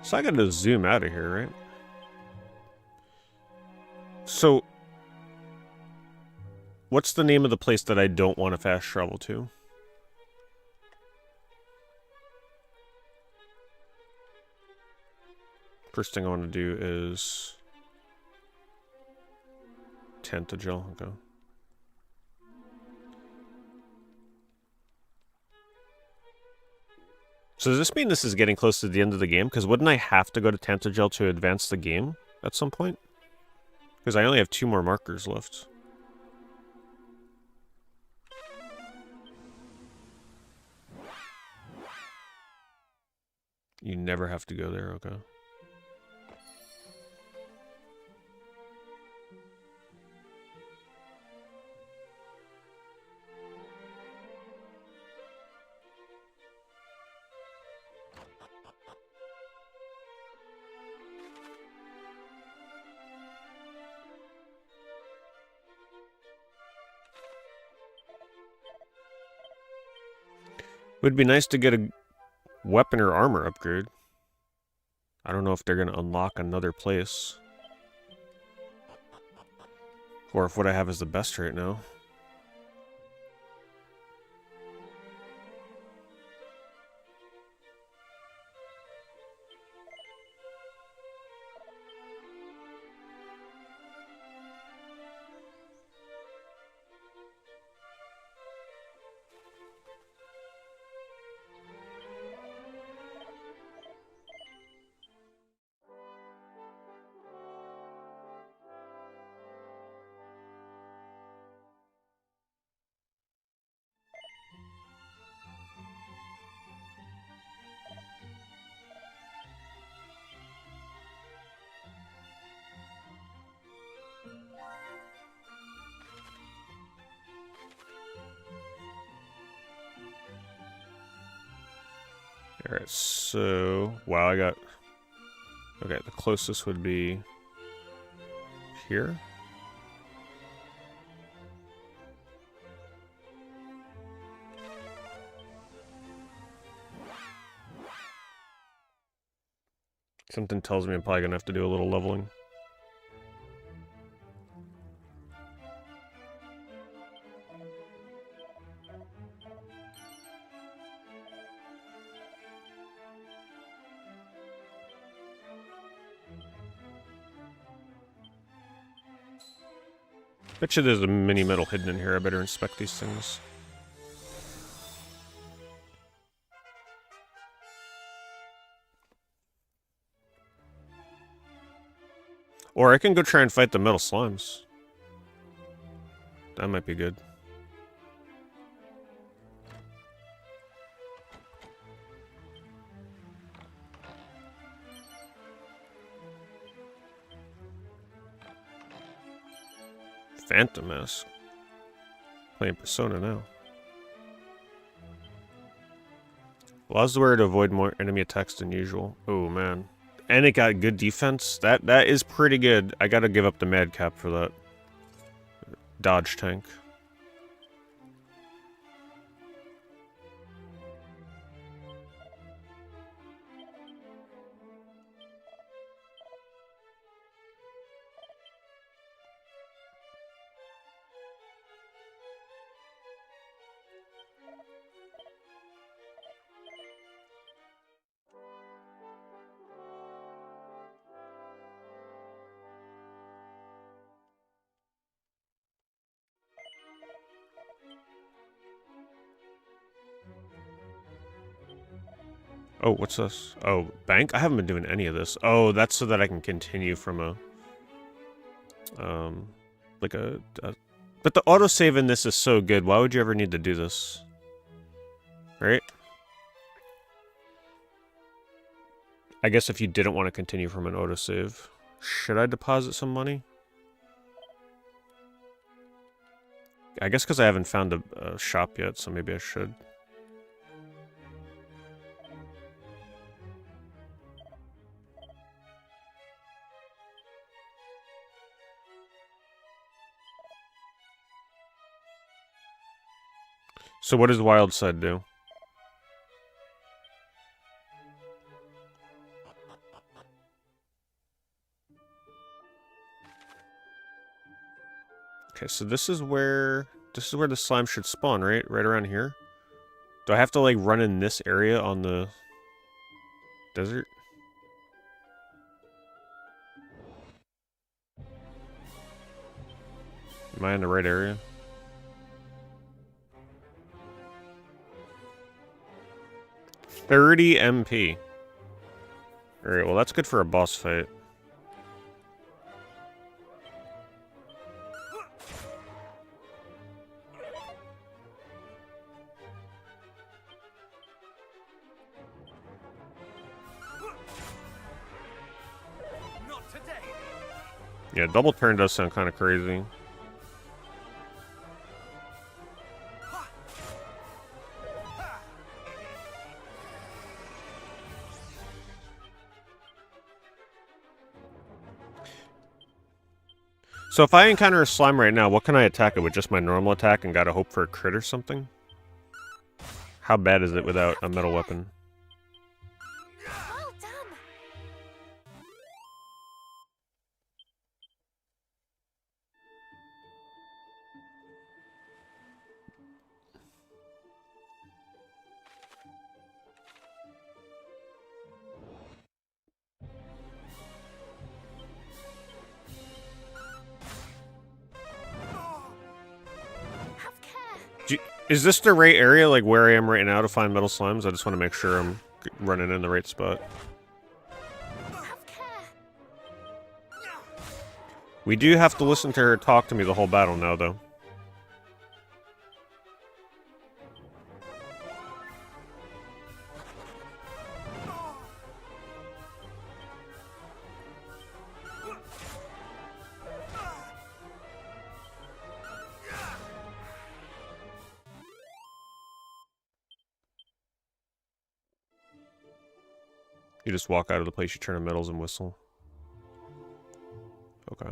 So I gotta zoom out of here, right? So, what's the name of the place that I don't want to fast travel to? First thing I want to do is Tantagel. Okay. So does this mean this is getting close to the end of the game? Because wouldn't I have to go to Tantagel to advance the game at some point? Because I only have 2 more markers left. You never have to go there, okay. Would be nice to get a weapon or armor upgrade. I don't know if they're going to unlock another place. Or if what I have is the best right now. Alright, so... Wow, I got... Okay, the closest would be... here? Something tells me I'm probably gonna have to do a little leveling. Bet you there's a mini medal hidden in here. I better inspect these things. Or I can go try and fight the metal slimes. That might be good. Phantom Mask. Playing Persona now. Allows the wearer to avoid more enemy attacks than usual. Oh man. And it got good defense. That is pretty good. I gotta give up the madcap for that. Dodge tank. Oh, what's this? Oh, bank? I haven't been doing any of this. Oh, that's so that I can continue from a... like a... But the autosave in this is so good. Why would you ever need to do this? Right? I guess if you didn't want to continue from an autosave. Should I deposit some money? I guess because I haven't found a shop yet, so maybe I should. So what does Wild Side do? Okay, so this is where the slime should spawn, right? Right around here. Do I have to like run in this area on the desert? Am I in the right area? $30 MP. Alright, well that's good for a boss fight. Not today. Yeah, double turn does sound kind of crazy. So if I encounter a slime right now, what can I attack it with? Just my normal attack and gotta hope for a crit or something? How bad is it without a metal weapon? Well done. Have care. Is this the right area, like where I am right now, to find metal slimes? I just want to make sure I'm running in the right spot. Have care. We do have to listen to her talk to me the whole battle now, though. You just walk out of the place, you turn on metals and whistle. Okay.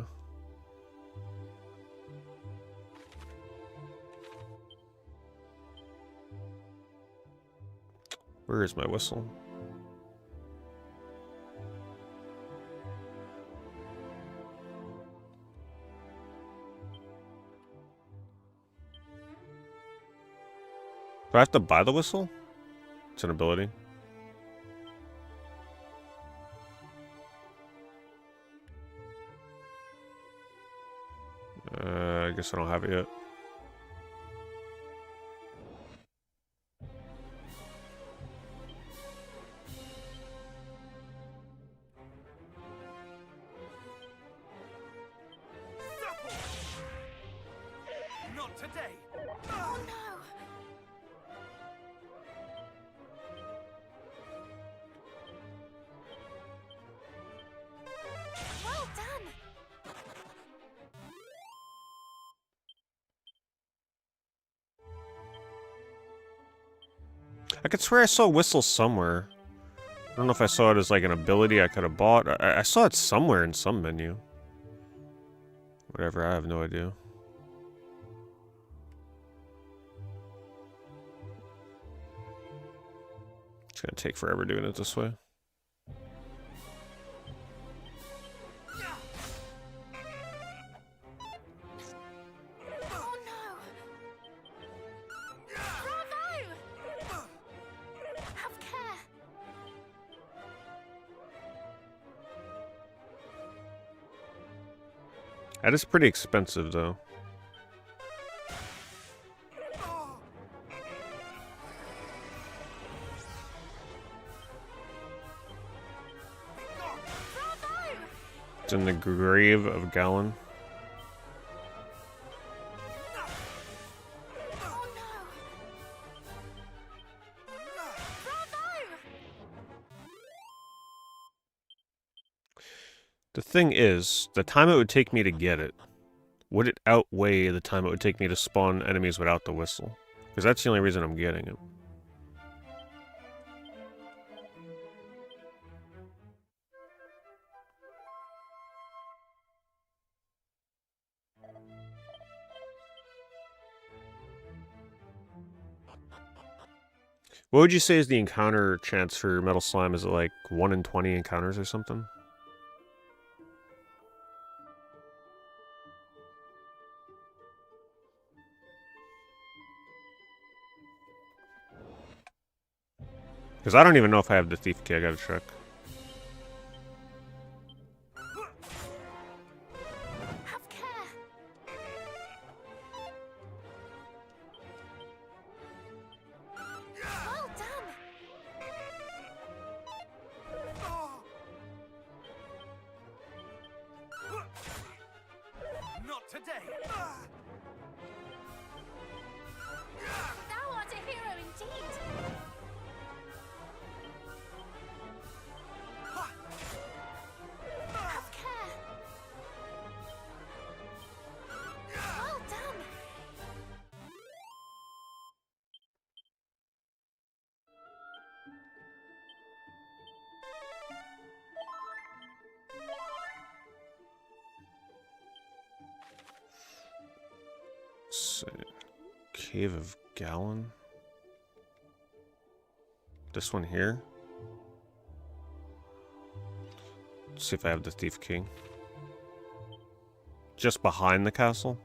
Where is my whistle? Do I have to buy the whistle? It's an ability. I guess I don't have it yet. Not today. Oh no. Well done. I could swear I saw whistle somewhere. I don't know if I saw it as like an ability I could have bought. I saw it somewhere in some menu. Whatever, I have no idea. It's gonna take forever doing it this way. Oh no. Bravo. Have care. That is pretty expensive, though. It's in the grave of Galen. Oh no! Bravo! The thing is, the time it would take me to get it, would it outweigh the time it would take me to spawn enemies without the whistle? Because that's the only reason I'm getting it. What would you say is the encounter chance for Metal Slime? Is it like 1 in 20 encounters or something? Because I don't even know if I have the Thief Key, I gotta check. Have care! Well done! Not today. Thou art a hero indeed! Have care! Well done! So, Cave of Galen. This one here. Let's see if I have the Thief Key. Just behind the castle.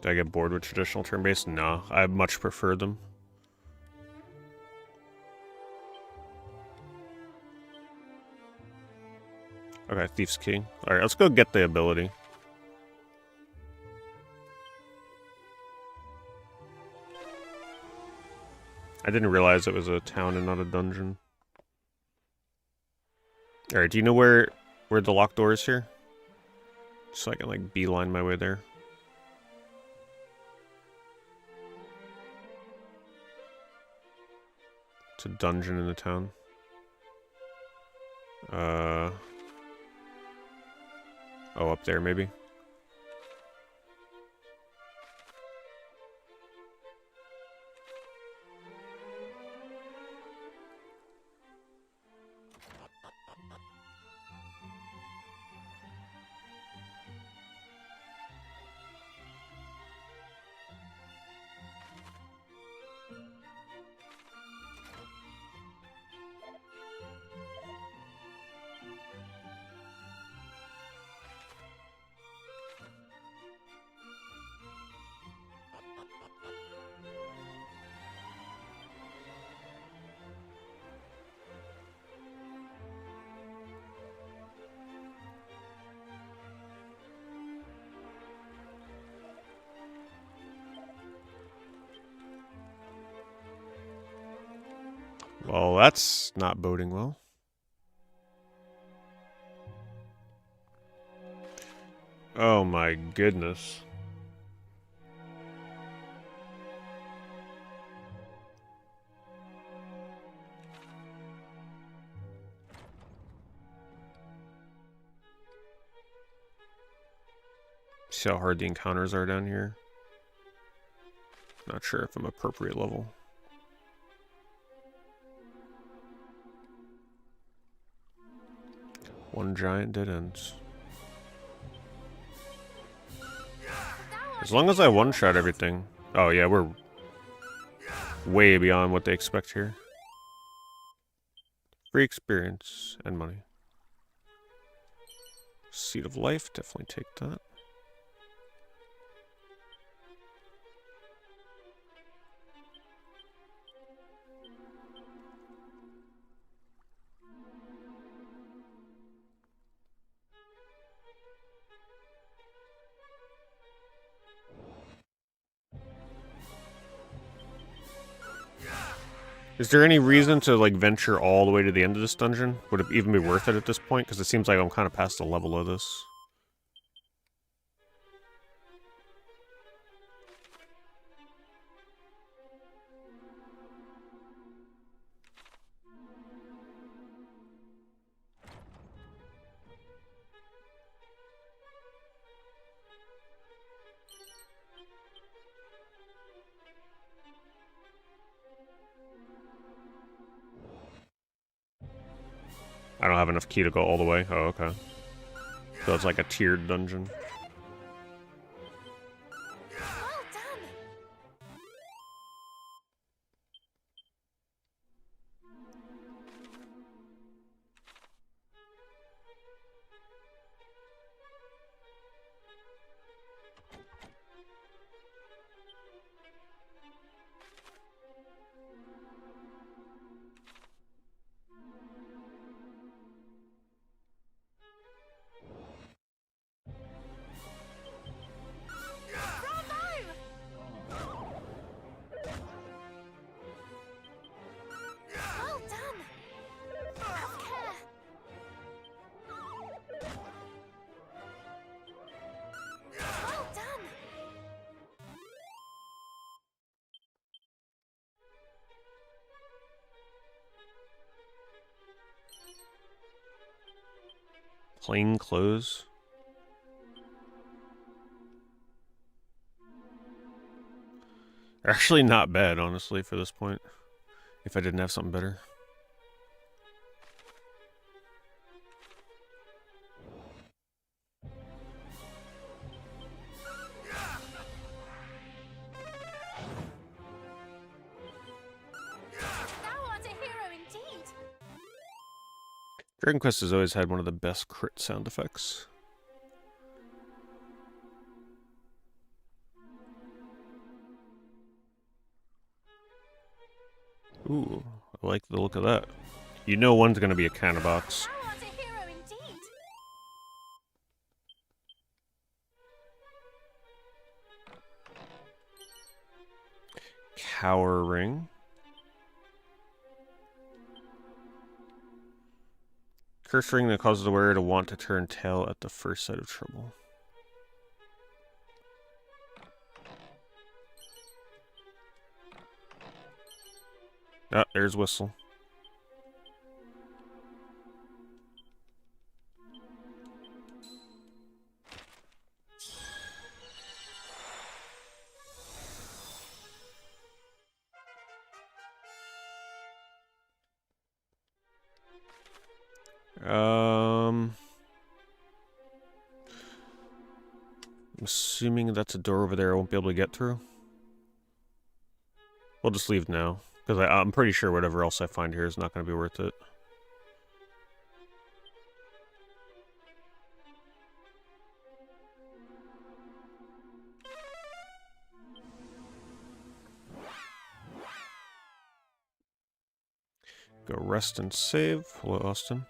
Did I get bored with traditional turn-based? No, I much prefer them. Okay, Thief's Key. Alright, let's go get the ability. I didn't realize it was a town and not a dungeon. Alright, do you know where the locked door is here? So I can, like, beeline my way there. It's a dungeon in the town. Oh, up there, maybe? Well, that's not boding well. Oh my goodness. See how hard the encounters are down here? Not sure if I'm appropriate level. One giant dead ends. As long as I one-shot everything. Oh yeah, we're way beyond what they expect here. Free experience and money. Seed of Life, definitely take that. Is there any reason to, like, venture all the way to the end of this dungeon? Would it even be worth it at this point? Because it seems like I'm kind of past the level of this. I don't have enough key to go all the way. Oh, okay. So it's like a tiered dungeon. Well done. Well done. Have care. Well done. Plain clothes. They're actually not bad, honestly, for this point. If I didn't have something better. Thou art a hero indeed. Dragon Quest has always had one of the best crit sound effects. Ooh, I like the look of that. You know one's gonna be a canna box. Thou art a hero indeed. Cower ring. Curse ring that causes the wearer to want to turn tail at the first sight of trouble. Ah, there's Whistle. I'm assuming that's a door over there I won't be able to get through. We'll just leave now, because I'm pretty sure whatever else I find here is not going to be worth it. Go rest and save. Hello, Austin.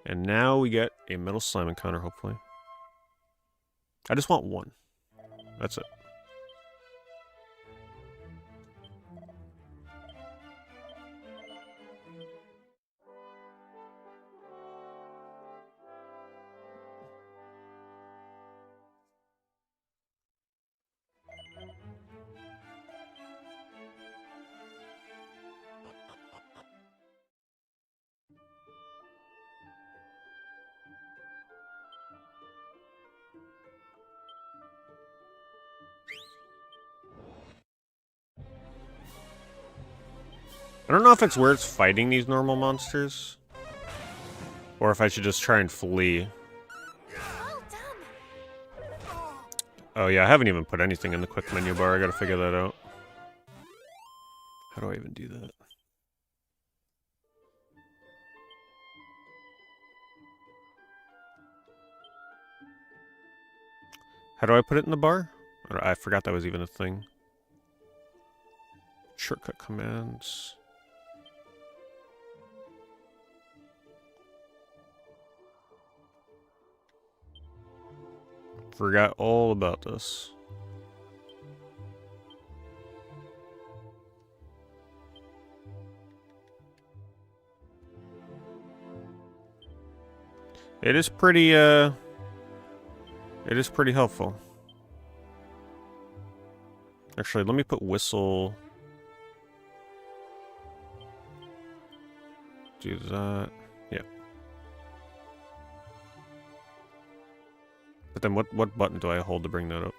And now we get a metal slime encounter, hopefully. I just want one. That's it. I don't know if it's worth fighting these normal monsters, or if I should just try and flee. Well done. Oh yeah, I haven't even put anything in the quick menu bar. I gotta figure that out. How do I even do that? How do I put it in the bar? I forgot that was even a thing. Shortcut commands. Forgot all about this. It is pretty helpful. Actually, let me put whistle. Do that. Yeah. But then what button do I hold to bring that up?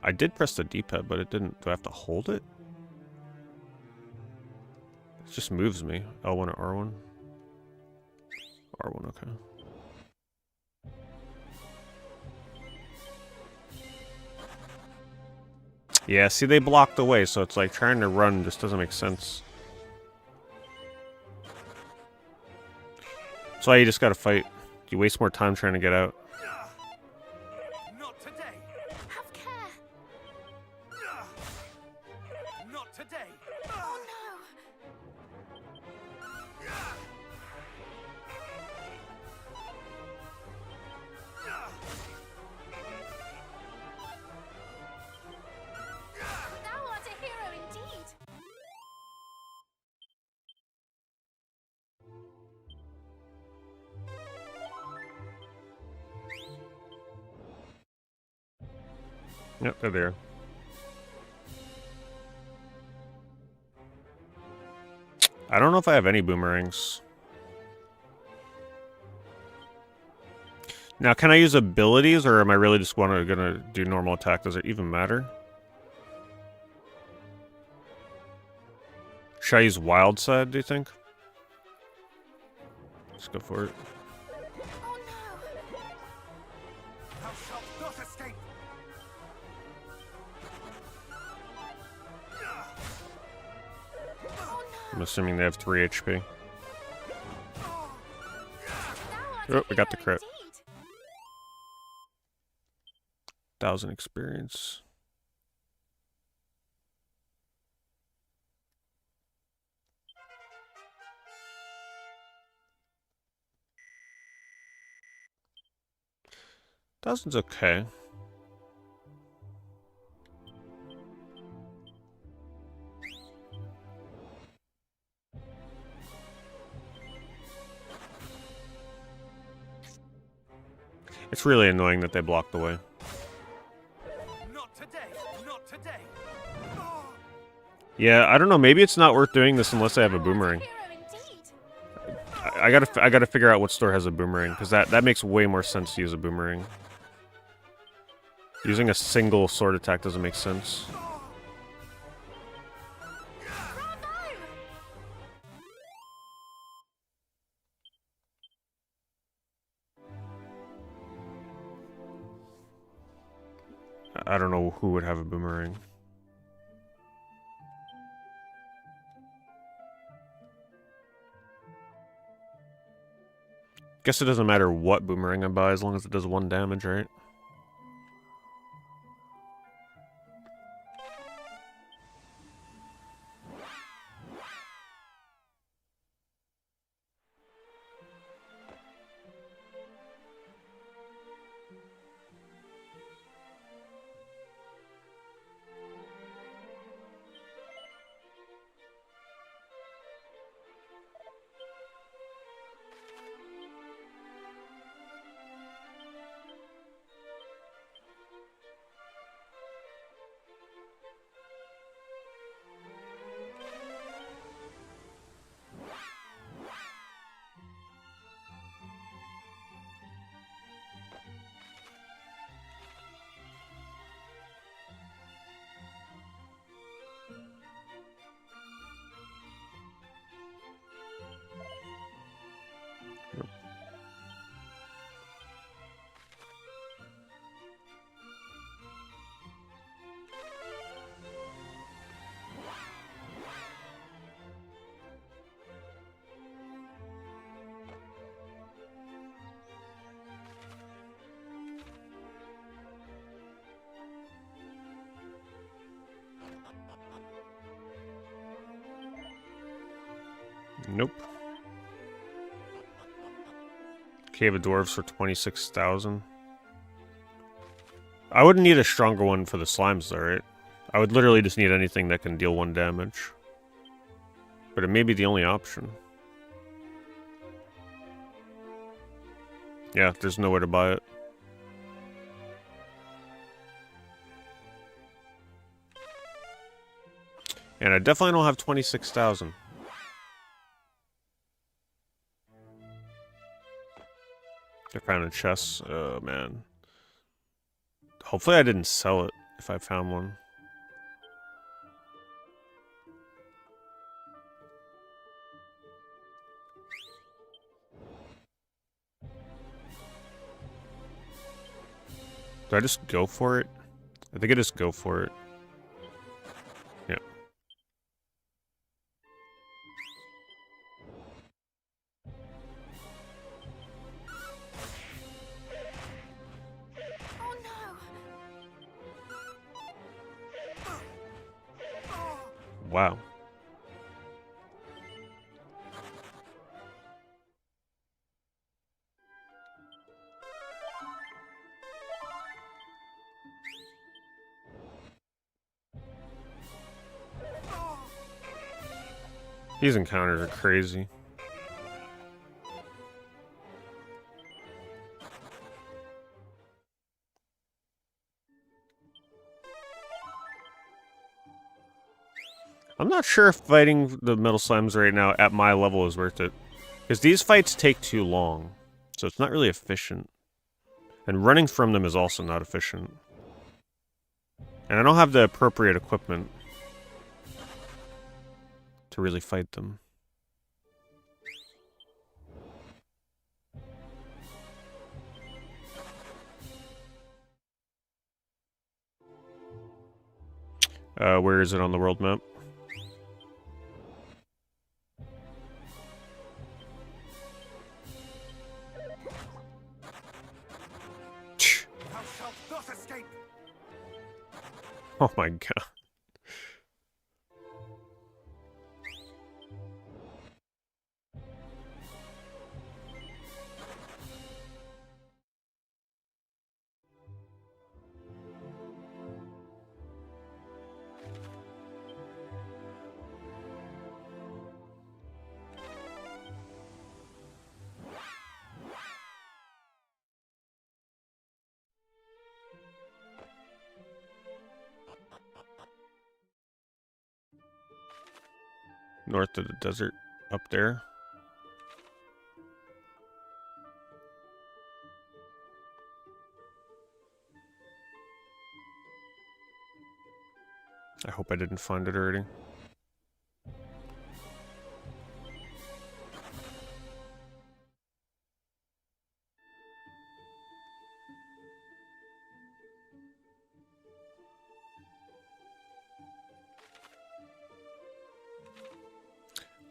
I did press the D-pad, but it didn't. Do I have to hold it? It just moves me. L1 or R1? R1, okay. Yeah, see, they blocked the way, so it's like trying to run just doesn't make sense. That's why you just gotta fight. You waste more time trying to get out. Not today. Have care. Not today. Oh no. Thou art a hero indeed. Yep, they're there. I don't know if I have any boomerangs. Now, can I use abilities, or am I really just gonna do normal attack? Does it even matter? Should I use wild side, do you think? Let's go for it. Oh no. Thou shalt not escape. Oh I'm no. assuming they have 3 HP. Thou art Oh, a we got the hero crit. indeed. 1,000 experience. Thousand's okay. It's really annoying that they blocked the way. Not today. Not today. Yeah, I don't know. Maybe it's not worth doing this unless I have a boomerang. Hero indeed. I gotta figure out what store has a boomerang, because that makes way more sense to use a boomerang. Using a single sword attack doesn't make sense. Bravo. I don't know who would have a boomerang. Guess it doesn't matter what boomerang I buy as long as it does 1 damage, right? Nope. Cave of Dwarves for 26,000. I wouldn't need a stronger one for the slimes though, right? I would literally just need anything that can deal 1 damage. But it may be the only option. Yeah, there's nowhere to buy it. And I definitely don't have 26,000. I found a chest. Oh, man. Hopefully I didn't sell it if I found one. Do I just go for it? I think I just go for it. Yeah. Oh no! Wow. These encounters are crazy. I'm not sure if fighting the metal slimes right now at my level is worth it. Because these fights take too long. So it's not really efficient. And running from them is also not efficient. And I don't have the appropriate equipment to really fight them. Where is it on the world map? Thou shalt not escape! Oh my god. North of the desert, up there. I hope I didn't find it already.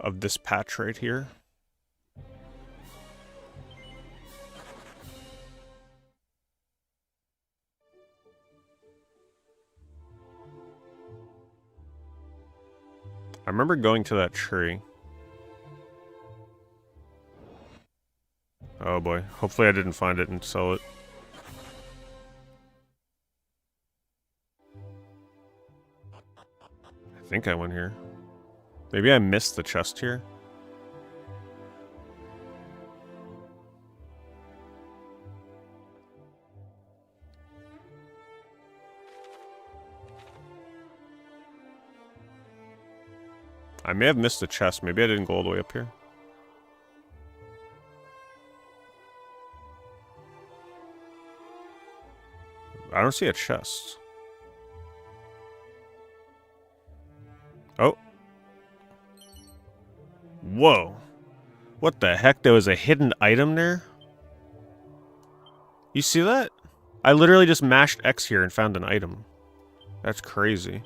Of this patch right here. I remember going to that tree. Oh boy. Hopefully I didn't find it and sell it. I think I went here. Maybe I missed the chest here. I may have missed the chest. Maybe I didn't go all the way up here. I don't see a chest. Oh. Whoa. What the heck? There was a hidden item there? You see that? I literally just mashed X here and found an item. That's crazy.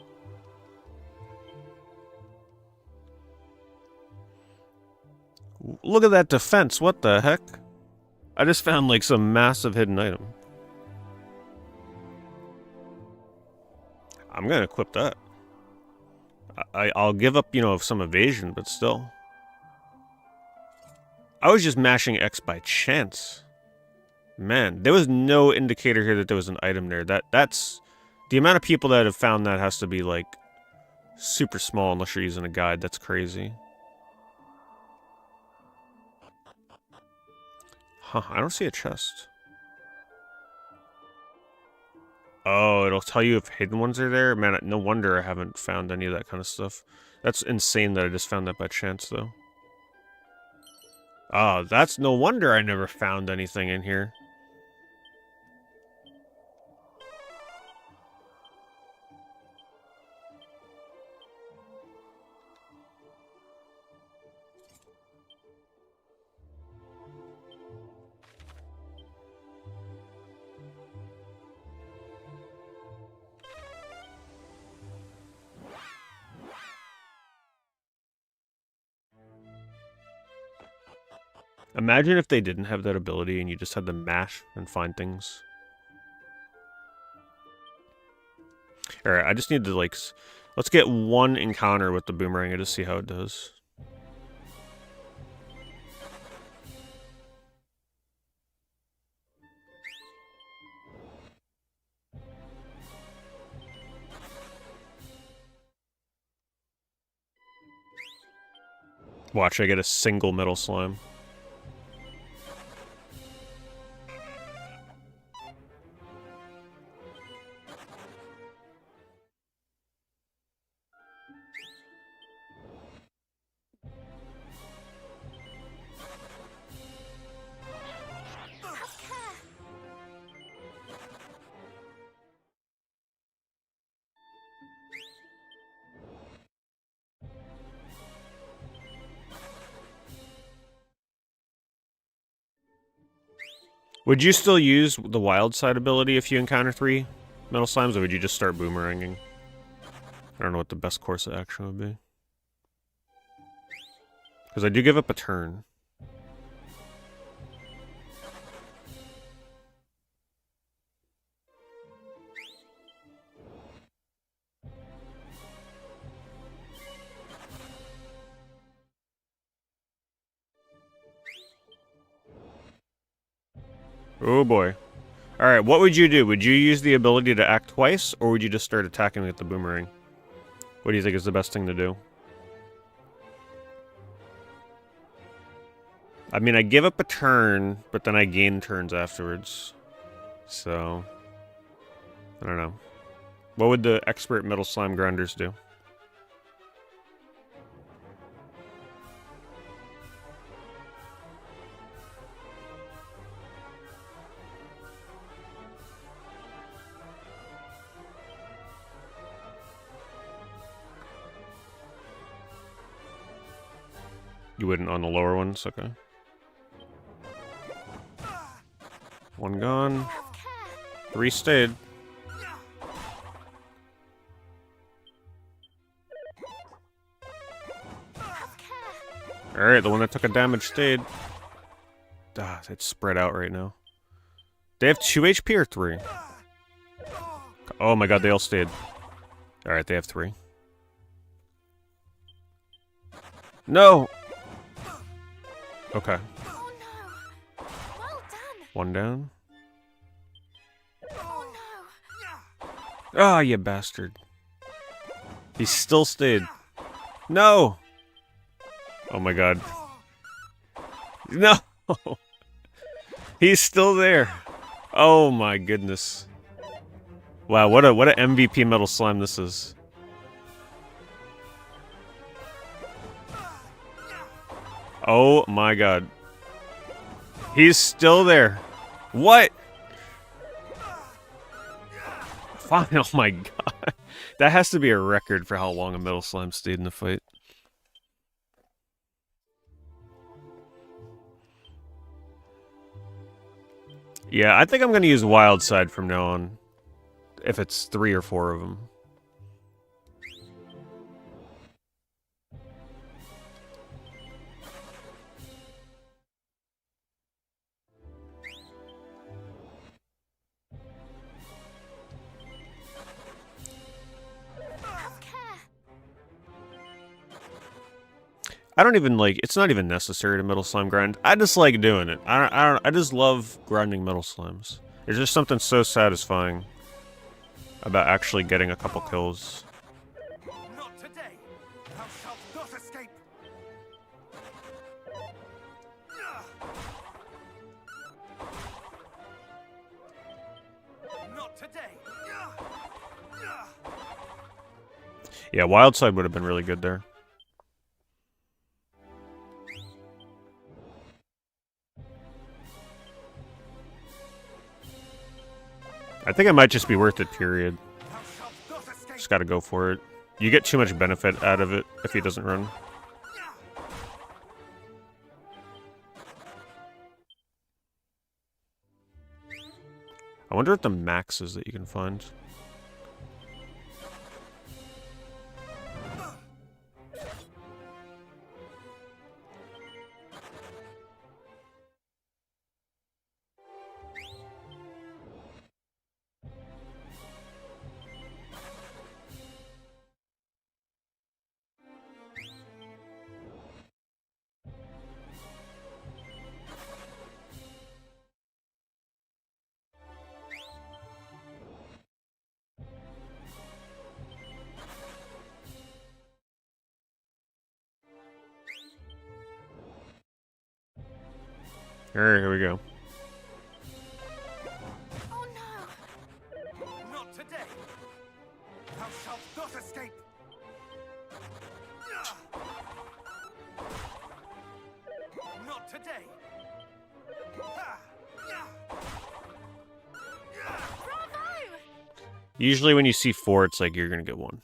Look at that defense. What the heck? I just found like some massive hidden item. I'm gonna equip that. I'll give up, you know, some evasion, but still. I was just mashing X by chance. Man, there was no indicator here that there was an item there. That's The amount of people that have found that has to be, like, super small unless you're using a guide. That's crazy. Huh, I don't see a chest. Oh, it'll tell you if hidden ones are there? Man, no wonder I haven't found any of that kind of stuff. That's insane that I just found that by chance, though. Oh, that's no wonder I never found anything in here. Imagine if they didn't have that ability and you just had to mash and find things. Alright, I just need to, like... Let's get one encounter with the boomerang and just see how it does. Watch, I get a single metal slime. Would you still use the wild side ability if you encounter 3 metal slimes, or would you just start boomeranging? I don't know what the best course of action would be. Because I do give up a turn. Oh boy. Alright, what would you do? Would you use the ability to act twice, or would you just start attacking with the boomerang? What do you think is the best thing to do? I mean, I give up a turn, but then I gain turns afterwards. So... I don't know. What would the expert metal slime grinders do? You wouldn't on the lower ones? Okay. One gone. 3 stayed. Alright, the one that took a damage stayed. Ah, it's spread out right now. They have 2 HP or 3? Oh my god, they all stayed. Alright, they have 3. No! Okay. Oh no! Well done! One down. Oh no! Ah, you bastard. He still stayed. No! Oh my god. No! He's still there. Oh my goodness. Wow, what an MVP metal slime this is. Oh my god. He's still there. What? Fine, oh my god. That has to be a record for how long a metal slime stayed in the fight. Yeah, I think I'm gonna use Wild Side from now on. If it's 3 or 4 of them. I don't even like, it's not even necessary to metal slime grind. I just like doing it. I just love grinding metal slimes. There's just something so satisfying about actually getting a couple kills. Not today. Thou shalt not escape. Not today. Yeah, Wild Side would have been really good there. I think it might just be worth it, period. Thou shalt not escape. Just gotta go for it. You get too much benefit out of it if he doesn't run. I wonder if the maxes that you can find. Alright, here we go. Oh no! Not today. Thou shalt not escape. Not today. Bravo! Usually when you see 4, it's like you're gonna get 1.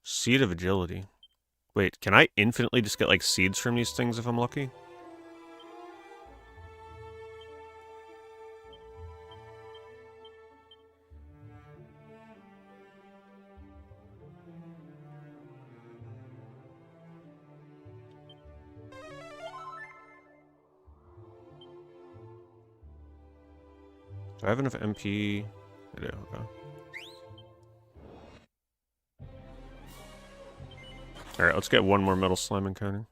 Seed of Agility. Wait, can I infinitely just get like seeds from these things if I'm lucky? Do I have enough MP? I do, okay. Alright, let's get one more Metal Slime encounter.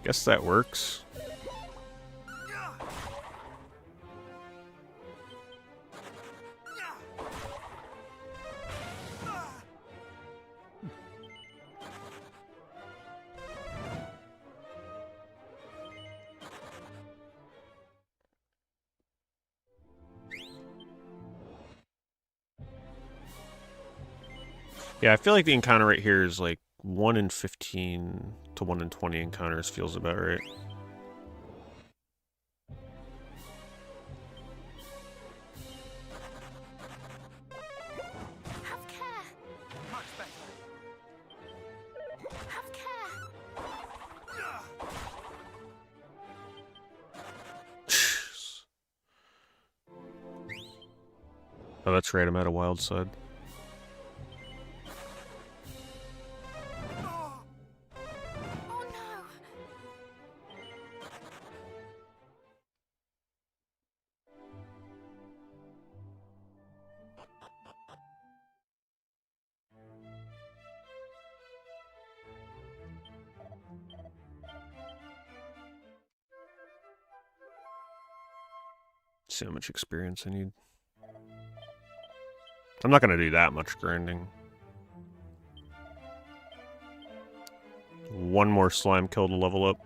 Guess that works. Yeah, I feel like the encounter right here is like 1 in 15 to 1 in 20 encounters feels about right. Have care! Much better. Have care! Oh, that's right, I'm at a Wild Side. Oh no! See how much experience I need. I'm not gonna do that much grinding. One more slime kill to level up.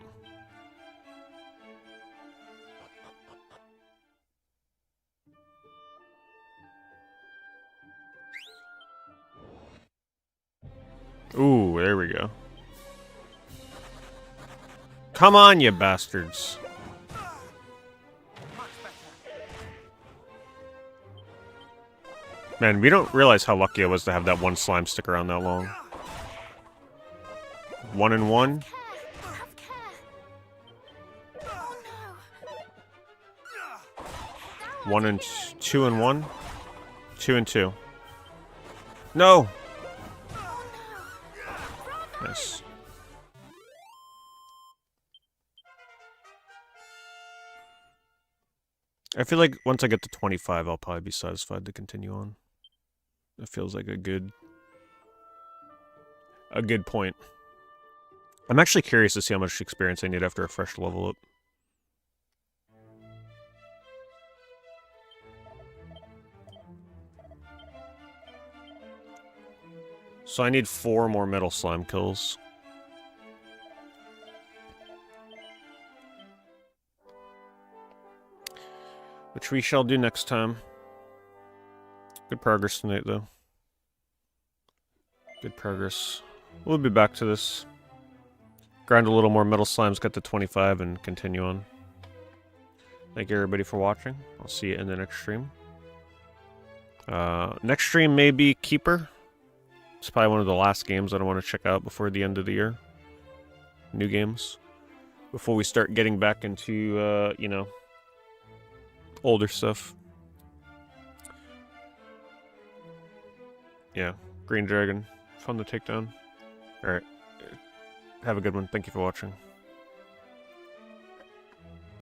Ooh, there we go. Come on, you bastards. Much better. Man, we don't realize how lucky I was to have that one slime stick around that long. 1 in 1. Care! Have care! Oh no! 1 and 2 and 1. 2 and 2. No. Oh no! Nice. I feel like once I get to 25, I'll probably be satisfied to continue on. It feels like a good point. I'm actually curious to see how much experience I need after a fresh level up. So I need 4 more metal slime kills. Which we shall do next time. Good progress tonight, though. Good progress. We'll be back to this. Grind a little more metal slimes, get to 25, and continue on. Thank you, everybody, for watching. I'll see you in the next stream. Next stream may be Keeper. It's probably one of the last games that I want to check out before the end of the year. New games. Before we start getting back into, you know, older stuff. Yeah, Green Dragon. Fun to take down. Alright. Have a good one. Thank you for watching.